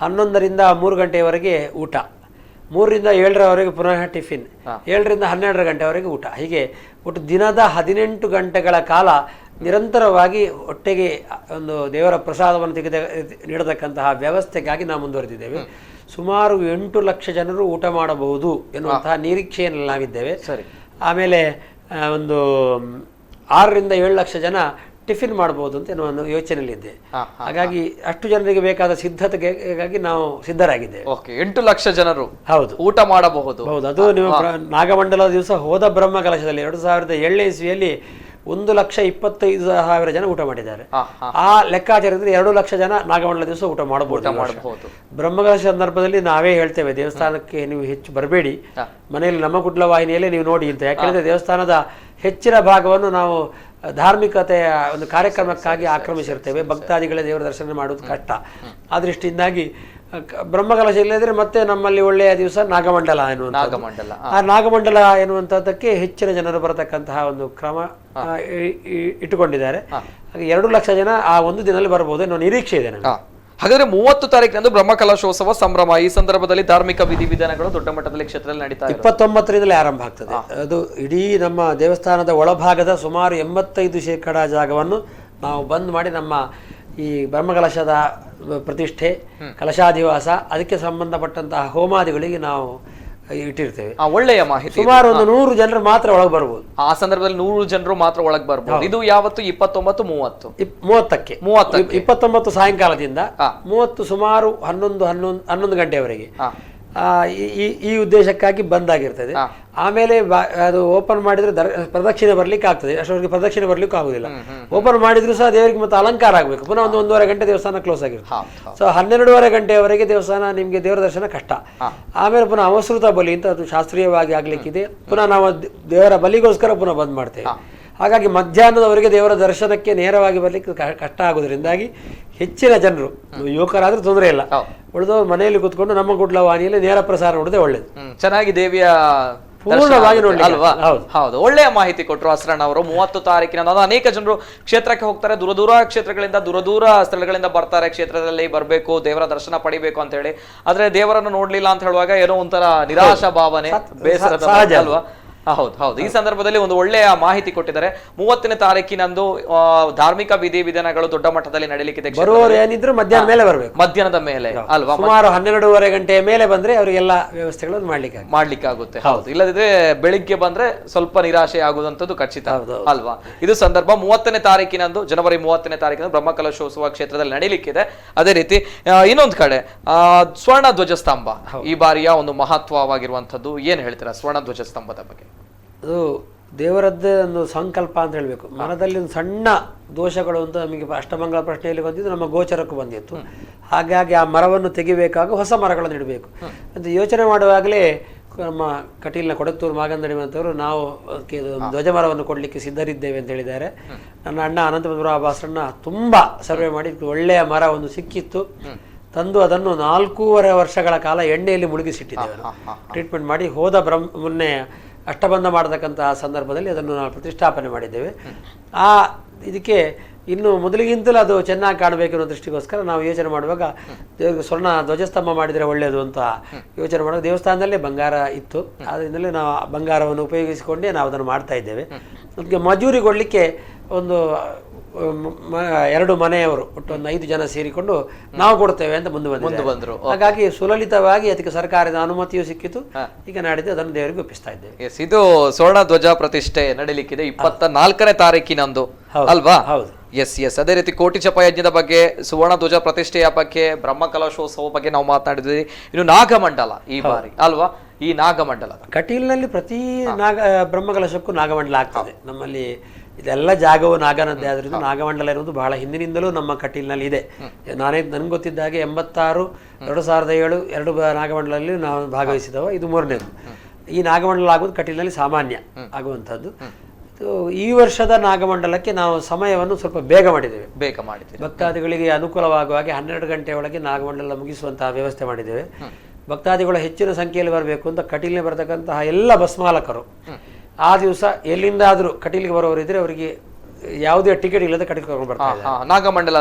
11ರಿಂದ 3 ಗಂಟೆಯವರೆಗೆ ಊಟ, 3ರಿಂದ 7ರವರೆಗೆ ಪುನಃ ಟಿಫಿನ್, 7ರಿಂದ 12 ಗಂಟೆವರೆಗೆ ಊಟ. ಹೀಗೆ ಒಟ್ಟು ದಿನದ 18 ಗಂಟೆಗಳ ಕಾಲ ನಿರಂತರವಾಗಿ ಹೊಟ್ಟೆಗೆ ಒಂದು ದೇವರ ಪ್ರಸಾದವನ್ನು ನೀಡತಕ್ಕಂತಹ ವ್ಯವಸ್ಥೆಗಾಗಿ ನಾವು ಮುಂದುವರೆದಿದ್ದೇವೆ. ಸುಮಾರು 8 ಲಕ್ಷ ಜನರು ಊಟ ಮಾಡಬಹುದು ಎನ್ನುವಂತಹ ನಿರೀಕ್ಷೆಯಲ್ಲಿ ನಾವಿದ್ದೇವೆ. ಆಮೇಲೆ ಒಂದು 6ರಿಂದ 7 ಲಕ್ಷ ಜನ ಟಿಫಿನ್ ಮಾಡಬಹುದು ಅಂತ ಒಂದು ಯೋಚನೆಯಲ್ಲಿದೆ. ಹಾಗಾಗಿ ಅಷ್ಟು ಜನರಿಗೆ ಬೇಕಾದ ಸಿದ್ಧತೆಗಾಗಿ ನಾವು ಸಿದ್ಧರಾಗಿದ್ದೇವೆ. 8 ಲಕ್ಷ ಜನರು ಹೌದು ಊಟ ಮಾಡಬಹುದು. ಹೌದು, ಅದು ನೀವು ನಾಗಮಂಡಲದ ದಿವಸ ಹೋದ ಬ್ರಹ್ಮಕಲಶದಲ್ಲಿ 2007ನೇ ಇಸ್ವಿಯಲ್ಲಿ 1,25,000 ಜನ ಊಟ ಮಾಡಿದ್ದಾರೆ. ಆ ಲೆಕ್ಕಾಚಾರದಲ್ಲಿ 2 ಲಕ್ಷ ಜನ ನಾಗಮಂಡಲ ದಿವಸ ಊಟ ಮಾಡಬಹುದು. ಬ್ರಹ್ಮಕಲಶ ಸಂದರ್ಭದಲ್ಲಿ ನಾವೇ ಹೇಳ್ತೇವೆ, ದೇವಸ್ಥಾನಕ್ಕೆ ನೀವು ಹೆಚ್ಚು ಬರಬೇಡಿ, ಮನೆಯಲ್ಲಿ ನಮ್ಮ ಕುಡ್ಲ ವಾಹಿನಿಯಲ್ಲೇ ನೀವು ನೋಡಿ ಅಂತ. ಯಾಕೆಂದ್ರೆ ದೇವಸ್ಥಾನದ ಹೆಚ್ಚಿನ ಭಾಗವನ್ನು ನಾವು ಧಾರ್ಮಿಕತೆಯ ಒಂದು ಕಾರ್ಯಕ್ರಮಕ್ಕಾಗಿ ಆಕ್ರಮಿಸಿರ್ತೇವೆ. ಭಕ್ತಾದಿಗಳ ದೇವರ ದರ್ಶನ ಮಾಡುವುದು ಕಷ್ಟ. ಆ ದೃಷ್ಟಿಯಿಂದಾಗಿ ಬ್ರಹ್ಮಕಲಶ ಇಲ್ಲದ್ರೆ ಮತ್ತೆ ನಮ್ಮಲ್ಲಿ ಒಳ್ಳೆಯ ದಿವಸ ನಾಗಮಂಡಲ ಆ ನಾಗಮಂಡಲ ಎನ್ನುವಂಥದ್ದಕ್ಕೆ ಹೆಚ್ಚಿನ ಜನರು ಬರತಕ್ಕಂತಹ ಒಂದು ಕ್ರಮ ಇಟ್ಟುಕೊಂಡಿದ್ದಾರೆ. ಹಾಗೆ 2 ಲಕ್ಷ ಜನ ಆ ಒಂದು ದಿನದಲ್ಲಿ ಬರಬಹುದು ಅನ್ನೋ ನಿರೀಕ್ಷೆ ಇದೆ ನನಗೆ. ಹಾಗಾದ್ರೆ 30 ತಾರೀಕಿನಂದು ಬ್ರಹ್ಮಕಲಶೋತ್ಸವ ಸಂಭ್ರಮ. ಈ ಸಂದರ್ಭದಲ್ಲಿ ಧಾರ್ಮಿಕ ವಿಧಿವಿಧಾನಗಳು ದೊಡ್ಡ ಮಟ್ಟದಲ್ಲಿ ಕ್ಷೇತ್ರದಲ್ಲಿ ನಡೀತಾ ಇದೆ. 29ರಿಂದಲೇ ಆರಂಭ ಆಗ್ತದೆ. ಅದು ಇಡೀ ನಮ್ಮ ದೇವಸ್ಥಾನದ ಒಳಭಾಗದ ಸುಮಾರು 85% ಜಾಗವನ್ನು ನಾವು ಬಂದ್ ಮಾಡಿ ನಮ್ಮ ಈ ಬ್ರಹ್ಮಕಲಶದ ಪ್ರತಿಷ್ಠೆ, ಕಲಶಾಧಿವಾಸ, ಅದಕ್ಕೆ ಸಂಬಂಧಪಟ್ಟಂತಹ ಹೋಮಾದಿಗಳಿಗೆ ನಾವು ಇಟ್ಟಿರ್ತೇವೆ. ಒಳ್ಳೆಯ ಮಾಹಿತಿ. ಸುಮಾರು ಒಂದು 100 ಜನರು ಮಾತ್ರ ಒಳಗೆ ಬರ್ಬೋದು. ಆ ಸಂದರ್ಭದಲ್ಲಿ 100 ಜನರು ಮಾತ್ರ ಒಳಗೆ ಬರ್ಬೋದು. ಇದು ಯಾವತ್ತು? 29-30ಕ್ಕೆ 29 ಸಾಯಂಕಾಲದಿಂದ 30 ಸುಮಾರು 11 ಗಂಟೆವರೆಗೆ ಈ ಉದ್ದೇಶಕ್ಕಾಗಿ ಬಂದಾಗಿರ್ತದೆ. ಆಮೇಲೆ ಅದು ಓಪನ್ ಮಾಡಿದ್ರೆ ಪ್ರದಕ್ಷಿಣೆ ಬರ್ಲಿಕ್ಕೆ ಆಗ್ತದೆ. ಅಷ್ಟೊತ್ತಿಗೆ ಪ್ರದಕ್ಷಿಣೆ ಬರ್ಲಿಕ್ಕೆ ಆಗುದಿಲ್ಲ. ಓಪನ್ ಮಾಡಿದ್ರು ಸಹ ದೇವರಿಗೆ ಮತ್ತೆ ಅಲಂಕಾರ ಆಗ್ಬೇಕು. ಪುನಃ 1-1.5 ಗಂಟೆ ದೇವಸ್ಥಾನ ಕ್ಲೋಸ್ ಆಗಿರುತ್ತೆ. ಸೊ 12:30 ಗಂಟೆಯವರೆಗೆ ದೇವಸ್ಥಾನ ನಿಮ್ಗೆ ದೇವರ ದರ್ಶನ ಕಷ್ಟ. ಆಮೇಲೆ ಪುನಃ ಅವಸೃತ ಬಲಿ ಅಂತ ಅದು ಶಾಸ್ತ್ರೀಯವಾಗಿ ಆಗ್ಲಿಕ್ಕಿದೆ. ಪುನಃ ನಾವು ದೇವರ ಬಲಿಗೋಸ್ಕರ ಪುನಃ ಬಂದ್ ಮಾಡ್ತೇವೆ. ಹಾಗಾಗಿ ಮಧ್ಯಾಹ್ನದವರೆಗೆ ದೇವರ ದರ್ಶನಕ್ಕೆ ನೇರವಾಗಿ ಬರ್ಲಿಕ್ಕೆ ಕಷ್ಟ ಆಗೋದ್ರಿಂದಾಗಿ ಹೆಚ್ಚಿನ ಜನರು, ಯುವಕರಾದ್ರೂ ತೊಂದರೆ ಇಲ್ಲ, ಉಳಿದವರು ಮನೆಯಲ್ಲಿ ಕೂತ್ಕೊಂಡು ನಮ್ಮ ಕುಡ್ಲ ವಾಹಿನಿಯಲ್ಲಿ ನೇರ ಪ್ರಸಾರ ನೋಡಿದ್ರೆ ಒಳ್ಳೇದು. ಚೆನ್ನಾಗಿ ದೇವಿಯ ಪೂರ್ಣವಾಗಿ ನೋಡಿ ಅಲ್ವಾ? ಹೌದು, ಒಳ್ಳೆಯ ಮಾಹಿತಿ ಕೊಟ್ಟರು ಅಸ್ರಣ್ಣ ಅವರು. 30 ತಾರೀಕಿನ ಅನೇಕ ಜನರು ಕ್ಷೇತ್ರಕ್ಕೆ ಹೋಗ್ತಾರೆ, ದೂರ ಕ್ಷೇತ್ರಗಳಿಂದ ದೂರ ಸ್ಥಳಗಳಿಂದ ಬರ್ತಾರೆ. ಕ್ಷೇತ್ರದಲ್ಲಿ ಬರಬೇಕು, ದೇವರ ದರ್ಶನ ಪಡಿಬೇಕು ಅಂತ ಹೇಳಿ. ಆದ್ರೆ ದೇವರನ್ನು ನೋಡ್ಲಿಲ್ಲ ಅಂತ ಹೇಳುವಾಗ ಏನೋ ಒಂಥರ ನಿರಾಶಾ ಭಾವನೆ, ಬೇಸರದ ಅಲ್ವಾ? ಹೌದು. ಈ ಸಂದರ್ಭದಲ್ಲಿ ಒಂದು ಒಳ್ಳೆಯ ಮಾಹಿತಿ ಕೊಟ್ಟಿದ್ದಾರೆ. 30ನೇ ತಾರೀಕಿನಂದು ಧಾರ್ಮಿಕ ವಿಧಿವಿಧಾನಗಳು ದೊಡ್ಡ ಮಟ್ಟದಲ್ಲಿ ನಡೀಲಿಕ್ಕಿದೆ. ಏನಿದ್ರು ಮಧ್ಯಾಹ್ನದ ಮೇಲೆ ಅಲ್ವಾ? ಸುಮಾರು 12:30 ಗಂಟೆಯ ಮೇಲೆ ಬಂದ್ರೆ ಅವರಿಗೆಲ್ಲ ವ್ಯವಸ್ಥೆಗಳನ್ನು ಮಾಡ್ಲಿಕ್ಕೆ ಆಗುತ್ತೆ. ಹೌದು, ಇಲ್ಲದಿದ್ರೆ ಬೆಳಿಗ್ಗೆ ಬಂದ್ರೆ ಸ್ವಲ್ಪ ನಿರಾಶೆ ಆಗುವಂತದ್ದು ಖಚಿತ ಅಲ್ವಾ? ಇದು ಸಂದರ್ಭ 30ನೇ ತಾರೀಕಿನಂದು, ಜನವರಿ 30ನೇ ತಾರೀಕಿನಂದು ಬ್ರಹ್ಮಕಲಶೋತ್ಸವ ಕ್ಷೇತ್ರದಲ್ಲಿ ನಡೀಲಿಕ್ಕಿದೆ. ಅದೇ ರೀತಿ ಇನ್ನೊಂದು ಕಡೆ ಸ್ವರ್ಣ ಧ್ವಜಸ್ತಂಭ ಈ ಬಾರಿಯ ಒಂದು ಮಹತ್ವವಾಗಿರುವಂತದ್ದು. ಏನ್ ಹೇಳ್ತೀರಾ ಸ್ವರ್ಣ ಧ್ವಜಸ್ತಂಭದ ಬಗ್ಗೆ? ಅದು ದೇವರದ್ದೇ ಒಂದು ಸಂಕಲ್ಪ ಅಂತ ಹೇಳಬೇಕು. ಮನದಲ್ಲಿ ಒಂದು ಸಣ್ಣ ದೋಷಗಳು ಅಂತ ನಮಗೆ ಅಷ್ಟಮಂಗಲ ಪ್ರಶ್ನೆಯಲ್ಲಿ ಬಂದಿದ್ದು, ನಮ್ಮ ಗೋಚರಕ್ಕೂ ಬಂದಿತ್ತು. ಹಾಗಾಗಿ ಆ ಮರವನ್ನು ತೆಗಿಬೇಕಾಗ ಹೊಸ ಮರಗಳನ್ನು ಇಡಬೇಕು ಅಂತ ಯೋಚನೆ ಮಾಡುವಾಗಲೇ ನಮ್ಮ ಕಟೀಲ್ನ ಕೊಡತ್ತೂರು ಮಾಗಂದಡಿ ಮತ್ತವರು ನಾವು ಅದಕ್ಕೆ ಧ್ವಜಮರವನ್ನು ಕೊಡಲಿಕ್ಕೆ ಸಿದ್ಧರಿದ್ದೇವೆ ಅಂತ ಹೇಳಿದ್ದಾರೆ. ನನ್ನ ಅಣ್ಣ ಅನಂತಪದ್ಮರಾವ ಬಾಸರಣ್ಣ ತುಂಬ ಸರ್ವೆ ಮಾಡಿ ಒಳ್ಳೆಯ ಮರ ಒಂದು ಸಿಕ್ಕಿತ್ತು, ತಂದು ಅದನ್ನು 4.5 ವರ್ಷಗಳ ಕಾಲ ಎಣ್ಣೆಯಲ್ಲಿ ಮುಳುಗಿಸಿಟ್ಟಿದ್ದೇವೆ. ಟ್ರೀಟ್ಮೆಂಟ್ ಮಾಡಿ ಹೋದ ಮೊನ್ನೆ ಅಷ್ಟಬಂಧ ಮಾಡತಕ್ಕಂತಹ ಸಂದರ್ಭದಲ್ಲಿ ಅದನ್ನು ನಾವು ಪ್ರತಿಷ್ಠಾಪನೆ ಮಾಡಿದ್ದೇವೆ. ಇದಕ್ಕೆ ಇನ್ನು ಮೊದಲಿಗಿಂತಲೂ ಅದು ಚೆನ್ನಾಗಿ ಕಾಣಬೇಕಿರೋ ದೃಷ್ಟಿಗೋಸ್ಕರ ನಾವು ಯೋಚನೆ ಮಾಡುವಾಗ ಸ್ವರ್ಣ ಧ್ವಜಸ್ತಂಭ ಮಾಡಿದರೆ ಒಳ್ಳೆಯದು ಅಂತ ಯೋಚನೆ ಮಾಡುವಾಗ ದೇವಸ್ಥಾನದಲ್ಲೇ ಬಂಗಾರ ಇತ್ತು, ಅದರಿಂದಲೇ ನಾವು ಬಂಗಾರವನ್ನು ಉಪಯೋಗಿಸಿಕೊಂಡೇ ನಾವು ಅದನ್ನು ಮಾಡ್ತಾ ಇದ್ದೇವೆ. ಅದಕ್ಕೆ ಮಜೂರಿ ಕೊಡಲಿಕ್ಕೆ ಒಂದು 2 ಮನೆಯವರು ಒಟ್ಟು ಒಂದು 5 ಜನ ಸೇರಿಕೊಂಡು ನಾವು ಕೊಡ್ತೇವೆ ಅಂತ ಮುಂದೆ ಬಂದರು. ಹಾಗಾಗಿ ಸುಲಲಿತವಾಗಿ ಅದಕ್ಕೆ ಸರ್ಕಾರದ ಅನುಮತಿಯೂ ಸಿಕ್ಕಿತು. ಈಗ ನಾಡಿದ್ದು ಅದನ್ನು ದೇವರಿಗೆ ಒಪ್ಪಿಸ್ತಾ ಇದ್ದೇವೆ. ಇದು ಸ್ವರ್ಣ ಧ್ವಜ ಪ್ರತಿಷ್ಠೆ ನಡೀಲಿಕ್ಕಿದೆ 24ನೇ ತಾರೀಕಿನಂದು ಅಲ್ವಾ? ಹೌದು. ಎಸ್. ಅದೇ ರೀತಿ ಕೋಟಿ ಚಪ ಯಜ್ಞದ ಬಗ್ಗೆ, ಸುವರ್ಣ ಧ್ವಜ ಪ್ರತಿಷ್ಠೆಯ ಬಗ್ಗೆ, ಬ್ರಹ್ಮ ಕಲಶೋತ್ಸವ ಬಗ್ಗೆ ನಾವು ಮಾತನಾಡಿದ್ವಿ. ಇನ್ನು ನಾಗಮಂಡಲ ಈ ಬಾರಿ ಅಲ್ವಾ? ಈ ನಾಗಮಂಡಲ ಕಟೀಲ್ನಲ್ಲಿ ಪ್ರತಿ ಬ್ರಹ್ಮಕಲಶಕ್ಕೂ ನಾಗಮಂಡಲ ಆಗ್ತದೆ. ನಮ್ಮಲ್ಲಿ ಇದೆಲ್ಲ ಜಾಗವು ನಾಗನದ್ದೇ ಆದ್ರಿಂದ ನಾಗಮಂಡಲ ಇರುವುದು ಬಹಳ ಹಿಂದಿನಿಂದಲೂ ನಮ್ಮ ಕಟೀಲ್ನಲ್ಲಿ ಇದೆ. ನನಗೆ ಗೊತ್ತಿದ್ದಾಗೆ 86, 2007 2 ನಾಗಮಂಡಲಲ್ಲಿ ನಾವು ಭಾಗವಹಿಸಿದವ, ಇದು 3ನೇದು. ಈ ನಾಗಮಂಡಲ ಆಗುವುದು ಕಟೀಲ್ನಲ್ಲಿ ಸಾಮಾನ್ಯ ಆಗುವಂಥದ್ದು. ಈ ವರ್ಷದ ನಾಗಮಂಡಲಕ್ಕೆ ನಾವು ಸಮಯವನ್ನು ಸ್ವಲ್ಪ ಬೇಗ ಮಾಡಿದ್ದೇವೆ. ಭಕ್ತಾದಿಗಳಿಗೆ ಅನುಕೂಲವಾಗುವ ಹಾಗೆ 12 ಗಂಟೆಯೊಳಗೆ ನಾಗಮಂಡಲ ಮುಗಿಸುವಂತಹ ವ್ಯವಸ್ಥೆ ಮಾಡಿದ್ದೇವೆ. ಭಕ್ತಾದಿಗಳು ಹೆಚ್ಚಿನ ಸಂಖ್ಯೆಯಲ್ಲಿ ಬರಬೇಕು ಅಂತ ಕಟೀಲ್ಗೆ ಬರತಕ್ಕಂತಹ ಎಲ್ಲ ಬಸ್ ಮಾಲಕರು ಆ ದಿವಸ ಎಲ್ಲಿಂದಾದರೂ ಕಟೀಲ್ಗೆ ಬರೋರಿದ್ರೆ ಅವರಿಗೆ ಯಾವುದೇ ಟಿಕೆಟ್ ಇಲ್ಲದೆ ಕಟೀಲ್ ಕರ್ಕೊಂಡು ಬರ್ತಾರೆ. ನಾಗಮಂಡಲ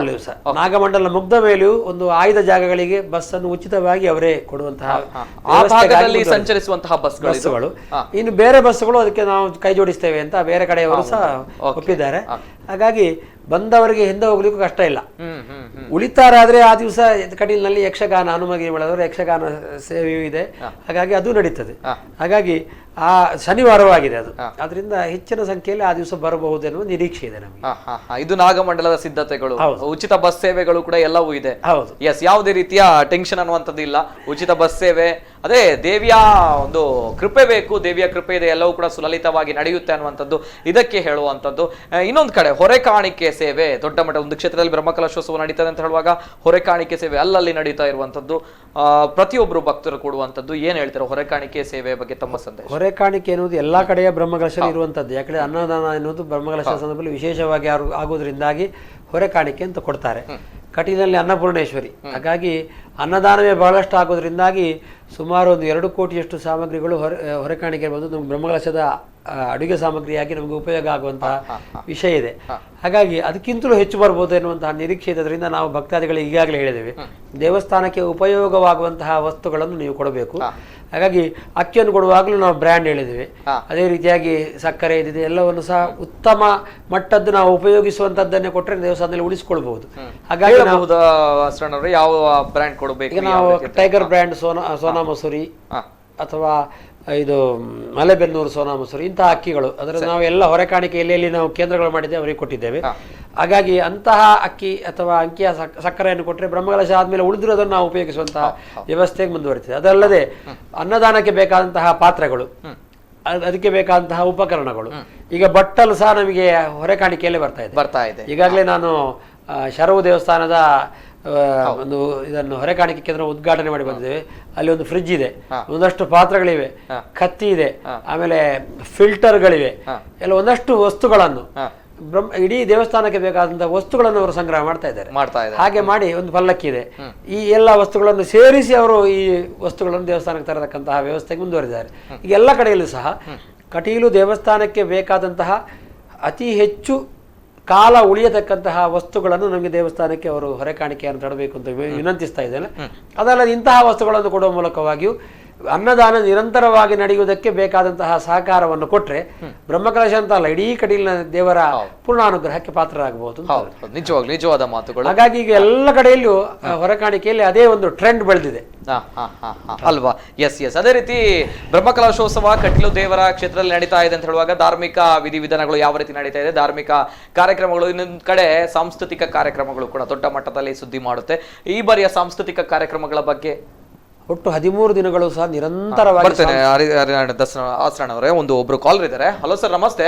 ದಿವಸ ನಾಗಮಂಡಲ ಮುಗ್ದ ಮೇಲೆಯೂ ಒಂದು ಆಯ್ದ ಜಾಗಗಳಿಗೆ ಬಸ್ ಅನ್ನು ಉಚಿತವಾಗಿ ಅವರೇ ಕೊಡುವಂತಹ ಸಂಚರಿಸುವಂತಹ ಬಸ್ಗಳು. ಇನ್ನು ಬೇರೆ ಬಸ್ಗಳು ಅದಕ್ಕೆ ನಾವು ಕೈ ಜೋಡಿಸ್ತೇವೆ ಅಂತ ಬೇರೆ ಕಡೆಯವರು ಸಹ ಒಪ್ಪಿದ್ದಾರೆ. ಹಾಗಾಗಿ ಬಂದವರಿಗೆ ಹಿಂದೆ ಹೋಗ್ಲಿಕ್ಕೂ ಕಷ್ಟ ಇಲ್ಲ. ಉಳಿತಾರಾದ್ರೆ ಆ ದಿವಸ ಕಟೀಲ್ನಲ್ಲಿ ಯಕ್ಷಗಾನ, ಹನುಮಗಿರಿ ಬೆಳೆದವರು ಯಕ್ಷಗಾನ ಸೇವೆಯೂ ಇದೆ, ಹಾಗಾಗಿ ಅದು ನಡೀತದೆ. ಹಾಗಾಗಿ ಆ ಶನಿವಾರವಾಗಿದೆ ಅದು, ಅದರಿಂದ ಹೆಚ್ಚಿನ ಸಂಖ್ಯೆಯಲ್ಲಿ ಆ ದಿವಸ ಬರಬಹುದು ಎನ್ನುವ ನಿರೀಕ್ಷೆ ಇದೆ ನಮಗೆ. ಇದು ನಾಗಮಂಡಲದ ಸಿದ್ಧತೆಗಳು, ಉಚಿತ ಬಸ್ ಸೇವೆಗಳು ಕೂಡ ಎಲ್ಲವೂ ಇದೆ. ಹೌದು. ಎಸ್, ಯಾವುದೇ ರೀತಿಯ ಟೆನ್ಷನ್ ಅನ್ನುವಂಥದ್ದು ಇಲ್ಲ. ಉಚಿತ ಬಸ್ ಸೇವೆ, ಅದೇ ದೇವಿಯ ಒಂದು ಕೃಪೆ ಬೇಕು, ದೇವಿಯ ಕೃಪೆ ಇದೆ, ಎಲ್ಲವೂ ಕೂಡ ಸುಲಲಿತವಾಗಿ ನಡೆಯುತ್ತೆ ಅನ್ನುವಂಥದ್ದು ಇದಕ್ಕೆ ಹೇಳುವಂಥದ್ದು. ಇನ್ನೊಂದು ಕಡೆ ಹೊರೆ ಕಾಣಿಕೆ ಸೇವೆ ದೊಡ್ಡ ಮಟ್ಟ ಒಂದು ಕ್ಷೇತ್ರದಲ್ಲಿ ಬ್ರಹ್ಮಕಲಶೋತ್ಸವ ನಡೀತದೆ ಅಂತ ಹೇಳುವಾಗ ಹೊರೆ ಕಾಣಿಕೆ ಸೇವೆ ಅಲ್ಲಲ್ಲಿ ನಡೀತಾ ಇರುವಂತದ್ದು, ಪ್ರತಿಯೊಬ್ಬರು ಭಕ್ತರು ಕೊಡುವಂತದ್ದು. ಏನ್ ಹೇಳ್ತಾರೆ ಹೊರೆ ಕಾಣಿಕೆ ಸೇವೆ ಬಗ್ಗೆ ತಮ್ಮ ಸಂದೇಶ? ಹೊರೆ ಕಾಣಿಕೆ ಎನ್ನುವುದು ಎಲ್ಲಾ ಕಡೆಯ ಬ್ರಹ್ಮಕಲಶ ಇರುವಂತದ್ದು. ಯಾಕಂದ್ರೆ ಅನ್ನದಾನ ಎನ್ನುವುದು ಬ್ರಹ್ಮಕಲಶ ಸಂದರ್ಭದಲ್ಲಿ ವಿಶೇಷವಾಗಿ ಆಗೋದ್ರಿಂದಾಗಿ ಹೊರೆ ಕಾಣಿಕೆ ಅಂತ ಕೊಡ್ತಾರೆ. ಕಟೀಲಲ್ಲಿ ಅನ್ನಪೂರ್ಣೇಶ್ವರಿ, ಹಾಗಾಗಿ ಅನ್ನದಾನವೇ ಬಹಳಷ್ಟು ಆಗೋದ್ರಿಂದಾಗಿ ಸುಮಾರು ಒಂದು 2 ಕೋಟಿಯಷ್ಟು ಸಾಮಗ್ರಿಗಳು ಹೊರೆ ಕಾಣಿಕೆ ಬಂದು ನಮ್ಗೆ ಬ್ರಹ್ಮಕಲಶದ ಅಡುಗೆ ಸಾಮಗ್ರಿಯಾಗಿ ನಮಗೆ ಉಪಯೋಗ ಆಗುವಂತಹ ವಿಷಯ ಇದೆ. ಹಾಗಾಗಿ ಅದಕ್ಕಿಂತಲೂ ಹೆಚ್ಚು ಬರ್ಬೋದು ಎನ್ನುವಂತಹ ನಿರೀಕ್ಷೆ ಇರೋದ್ರಿಂದ ನಾವು ಭಕ್ತಾದಿಗಳಿಗೆ ಈಗಾಗಲೇ ಹೇಳಿದ್ದೇವೆ, ದೇವಸ್ಥಾನಕ್ಕೆ ಉಪಯೋಗವಾಗುವಂತಹ ವಸ್ತುಗಳನ್ನು ನೀವು ಕೊಡಬೇಕು. ಹಾಗಾಗಿ ಅಕ್ಕಿಯನ್ನು ಕೊಡುವಾಗಲೂ ನಾವು ಬ್ರ್ಯಾಂಡ್ ಹೇಳಿದ್ದೇವೆ. ಅದೇ ರೀತಿಯಾಗಿ ಸಕ್ಕರೆ ಇದಿದೆ ಎಲ್ಲವನ್ನು ಸಹ ಉತ್ತಮ ಮಟ್ಟದ್ದು ನಾವು ಉಪಯೋಗಿಸುವಂತದ್ದನ್ನೇ ಕೊಟ್ಟರೆ ದೇವಸ್ಥಾನದಲ್ಲಿ ಉಳಿಸಿಕೊಳ್ಬಹುದು. ಹಾಗಾಗಿ ಯಾವ ಬ್ರ್ಯಾಂಡ್ ಕೊಡಬೇಕು? ಈಗ ನಾವು ಟೈಗರ್ ಬ್ರ್ಯಾಂಡ್ ಸೋನಾ ಮಸೂರಿ ಅಥವಾ ಇದು ಮಲೆಬೆನ್ನೂರು ಸೋನಾ ಮಸೂರಿ ಇಂತಹ ಅಕ್ಕಿಗಳು, ಅದರ ನಾವು ಎಲ್ಲ ಹೊರೆ ಕಾಣಿಕೆ ಎಲ್ಲೆಲ್ಲಿ ನಾವು ಕೇಂದ್ರಗಳು ಮಾಡಿದ್ದೇವೆ ಅವರಿಗೆ ಕೊಟ್ಟಿದ್ದೇವೆ. ಹಾಗಾಗಿ ಅಂತಹ ಅಕ್ಕಿ ಅಥವಾ ಅಂಕಿಯ ಸಕ್ಕರೆಯನ್ನು ಕೊಟ್ಟರೆ ಬ್ರಹ್ಮಕಲಶ ಆದ್ಮೇಲೆ ಉಳಿದಿರೋದನ್ನು ನಾವು ಉಪಯೋಗಿಸುವಂತಹ ವ್ಯವಸ್ಥೆಗೆ ಮುಂದುವರಿತಿದೆ. ಅದಲ್ಲದೆ ಅನ್ನದಾನಕ್ಕೆ ಬೇಕಾದಂತಹ ಪಾತ್ರೆಗಳು, ಅದಕ್ಕೆ ಬೇಕಾದಂತಹ ಉಪಕರಣಗಳು, ಈಗ ಬಟ್ಟಲು ಸಹ ನಮಗೆ ಹೊರೆ ಕಾಣಿಕೆಯಲ್ಲೇ ಬರ್ತಾ ಇದೆ. ಈಗಾಗಲೇ ನಾನು ಶರವು ದೇವಸ್ಥಾನದ ಒಂದು ಇದನ್ನು ಹೊರೆ ಕಾಣಿಕೆ ಕೇಂದ್ರ ಉದ್ಘಾಟನೆ ಮಾಡಿ ಬಂದಿದ್ದೇವೆ. ಅಲ್ಲಿ ಒಂದು ಫ್ರಿಡ್ಜ್ ಇದೆ, ಒಂದಷ್ಟು ಪಾತ್ರೆಗಳಿವೆ, ಕತ್ತಿ ಇದೆ, ಆಮೇಲೆ ಫಿಲ್ಟರ್ಗಳಿವೆ, ಎಲ್ಲ ಒಂದಷ್ಟು ವಸ್ತುಗಳನ್ನು ಇಡೀ ದೇವಸ್ಥಾನಕ್ಕೆ ಬೇಕಾದಂತಹ ವಸ್ತುಗಳನ್ನು ಅವರು ಸಂಗ್ರಹ ಮಾಡ್ತಾ ಇದ್ದಾರೆ. ಹಾಗೆ ಮಾಡಿ ಒಂದು ಪಲ್ಲಕ್ಕಿ ಇದೆ. ಈ ಎಲ್ಲ ವಸ್ತುಗಳನ್ನು ಸೇರಿಸಿ ಅವರು ಈ ವಸ್ತುಗಳನ್ನು ದೇವಸ್ಥಾನಕ್ಕೆ ತರತಕ್ಕಂತಹ ವ್ಯವಸ್ಥೆಗೆ ಮುಂದುವರಿದ್ದಾರೆ. ಈಗ ಎಲ್ಲ ಕಡೆಯಲ್ಲೂ ಸಹ ಕಟೀಲು ದೇವಸ್ಥಾನಕ್ಕೆ ಬೇಕಾದಂತಹ ಅತಿ ಹೆಚ್ಚು ಕಾಲ ಉಳಿಯತಕ್ಕಂತಹ ವಸ್ತುಗಳನ್ನು ನಮಗೆ ದೇವಸ್ಥಾನಕ್ಕೆ ಅವರು ಹೊರೆ ಕಾಣಿಕೆಯನ್ನು ತರಬೇಕು ಅಂತ ವಿನಂತಿಸ್ತಾ ಇದ್ದೇನೆ. ಅದಲ್ಲದೆ ಇಂತಹ ವಸ್ತುಗಳನ್ನು ಕೊಡುವ ಮೂಲಕವಾಗಿಯೂ ಅನ್ನದಾನ ನಿರಂತರವಾಗಿ ನಡೆಯುವುದಕ್ಕೆ ಬೇಕಾದಂತಹ ಸಹಕಾರವನ್ನು ಕೊಟ್ಟರೆ ಬ್ರಹ್ಮಕಲಶ ಅಂತ ಅಲ್ಲ, ಇಡೀ ಕಟೀಲಿನ ದೇವರ ಪೂರ್ಣಾನುಗ್ರಹಕ್ಕೆ ಪಾತ್ರರಾಗಬಹುದು. ನಿಜವಾದ ಮಾತುಗಳು. ಹಾಗಾಗಿ ಈಗ ಎಲ್ಲ ಕಡೆಯಲ್ಲೂ ಹೊರೆ ಕಾಣಿಕೆಯಲ್ಲಿ ಅದೇ ಒಂದು ಟ್ರೆಂಡ್ ಬೆಳೆದಿದೆ ಅಲ್ವಾ? ಎಸ್. ಅದೇ ರೀತಿ ಬ್ರಹ್ಮಕಲಶೋತ್ಸವ ಕಟೀಲು ದೇವರ ಕ್ಷೇತ್ರದಲ್ಲಿ ನಡೀತಾ ಇದೆ ಅಂತ ಹೇಳುವಾಗ ಧಾರ್ಮಿಕ ವಿಧಿವಿಧಾನಗಳು ಯಾವ ರೀತಿ ನಡೀತಾ ಇದೆ, ಧಾರ್ಮಿಕ ಕಾರ್ಯಕ್ರಮಗಳು, ಇನ್ನೊಂದು ಕಡೆ ಸಾಂಸ್ಕೃತಿಕ ಕಾರ್ಯಕ್ರಮಗಳು ಕೂಡ ದೊಡ್ಡ ಮಟ್ಟದಲ್ಲಿ ಸುದ್ದಿ ಮಾಡುತ್ತೆ. ಈ ಬಾರಿಯ ಸಾಂಸ್ಕೃತಿಕ ಕಾರ್ಯಕ್ರಮಗಳ ಬಗ್ಗೆ ಒಟ್ಟು 13 ದಿನಗಳು ಸಹ ನಿರಂತರವಾಗಿ ಅವರೇ ಒಬ್ರು ಕಾಲರ್ ಇದ್ದಾರೆ. ಹಲೋ ಸರ್, ನಮಸ್ತೆ.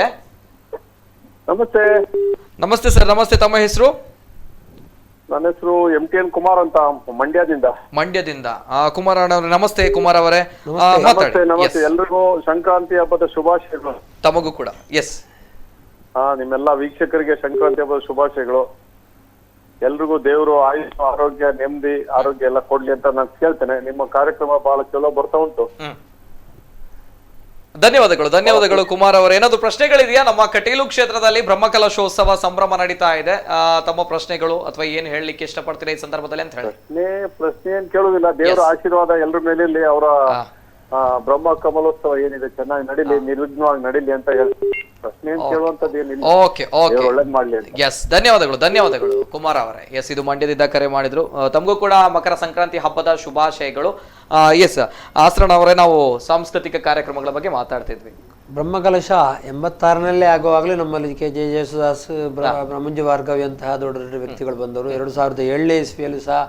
ನಮಸ್ತೆ. ನಮಸ್ತೆ ಸರ್, ನಮಸ್ತೆ. ತಮ್ಮ ಹೆಸರು? ನನ್ನ ಹೆಸರು MTN ಕುಮಾರ್ ಅಂತ, ಮಂಡ್ಯದಿಂದ. ಕುಮಾರ್ ಅವರೇ ನಮಸ್ತೆ. ಕುಮಾರ್ ಅವರೇ ನಮಸ್ತೆ. ಎಲ್ರಿಗೂ ಸಂಕ್ರಾಂತಿ ಹಬ್ಬದ ಶುಭಾಶಯಗಳು. ತಮಗೂ ಕೂಡ. ಎಸ್. ನಿಮ್ಮೆಲ್ಲಾ ವೀಕ್ಷಕರಿಗೆ ಸಂಕ್ರಾಂತಿ ಹಬ್ಬದ ಶುಭಾಶಯಗಳು. ಎಲ್ರಿಗೂ ದೇವರು ಆಯುಷ್, ಆರೋಗ್ಯ, ನೆಮ್ಮದಿ, ಆರೋಗ್ಯ ಎಲ್ಲ ಕೊಡ್ಲಿ ಅಂತ ನಾನು ಕೇಳ್ತೇನೆ. ನಿಮ್ಮ ಕಾರ್ಯಕ್ರಮ ಬಹಳ ಚಲೋ ಬರ್ತಾ ಉಂಟು. ಧನ್ಯವಾದಗಳು ಕುಮಾರ್ ಅವರೇ. ಏನಾದ್ರು ಪ್ರಶ್ನೆಗಳಿದೆಯಾ? ನಮ್ಮ ಕಟೀಲು ಕ್ಷೇತ್ರದಲ್ಲಿ ಬ್ರಹ್ಮಕಲಶೋತ್ಸವ ಸಂಭ್ರಮ ನಡೀತಾ ಇದೆ. ತಮ್ಮ ಪ್ರಶ್ನೆಗಳು ಅಥವಾ ಏನ್ ಹೇಳಲಿಕ್ಕೆ ಇಷ್ಟಪಡ್ತೀರಾ ಈ ಸಂದರ್ಭದಲ್ಲಿ ಅಂತ ಹೇಳಿ? ಪ್ರಶ್ನೆ ಏನ್ ಕೇಳುದಿಲ್ಲ. ದೇವರ ಆಶೀರ್ವಾದ ಎಲ್ಲರ ಮೇಲೆ ಇರ್ಲಿ. ಅವರ ಬ್ರಹ್ಮ ಕಮಲೋತ್ಸವ ಏನಿದೆ ಚೆನ್ನಾಗಿ ನಡೀಲಿ, ನಿರ್ವಿಘ್ನವಾಗಿ ನಡೀಲಿ ಅಂತ ಹೇಳಿ ಪ್ರಶ್ನೆ ಏನ್ ಕೇಳುವಂತದ್ದು ಏನಿಲ್ಲ. ಒಳ್ಳೇದ್ ಮಾಡ್ಲಿ ಅಂತ. ಎಸ್, ಧನ್ಯವಾದಗಳು ಕುಮಾರ್ ಅವರೇ. ಎಸ್, ಇದು ಮಂಡ್ಯದಿಂದ ಕರೆ ಮಾಡಿದ್ರು. ತಮಗೂ ಕೂಡ ಮಕರ ಸಂಕ್ರಾಂತಿ ಹಬ್ಬದ ಶುಭಾಶಯಗಳು. ಎಸ್, ಆಸರಣ ಅವರೇ, ನಾವು ಸಾಂಸ್ಕೃತಿಕ ಕಾರ್ಯಕ್ರಮಗಳ ಬಗ್ಗೆ ಮಾತಾಡ್ತಿದ್ವಿ. ಬ್ರಹ್ಮಕಲಶ 86ನಲ್ಲೇ ಆಗುವಾಗಲೇ ನಮ್ಮಲ್ಲಿ ಕೆ ಜೆ ಜೇಸುದಾಸ್, ಮಂಜು ಭಾರ್ಗವಿ ಅಂತಹ ದೊಡ್ಡ ದೊಡ್ಡ ವ್ಯಕ್ತಿಗಳು ಬಂದವರು. 2007ನೇ ಇಸ್ವಿಯಲ್ಲೂ ಸಹ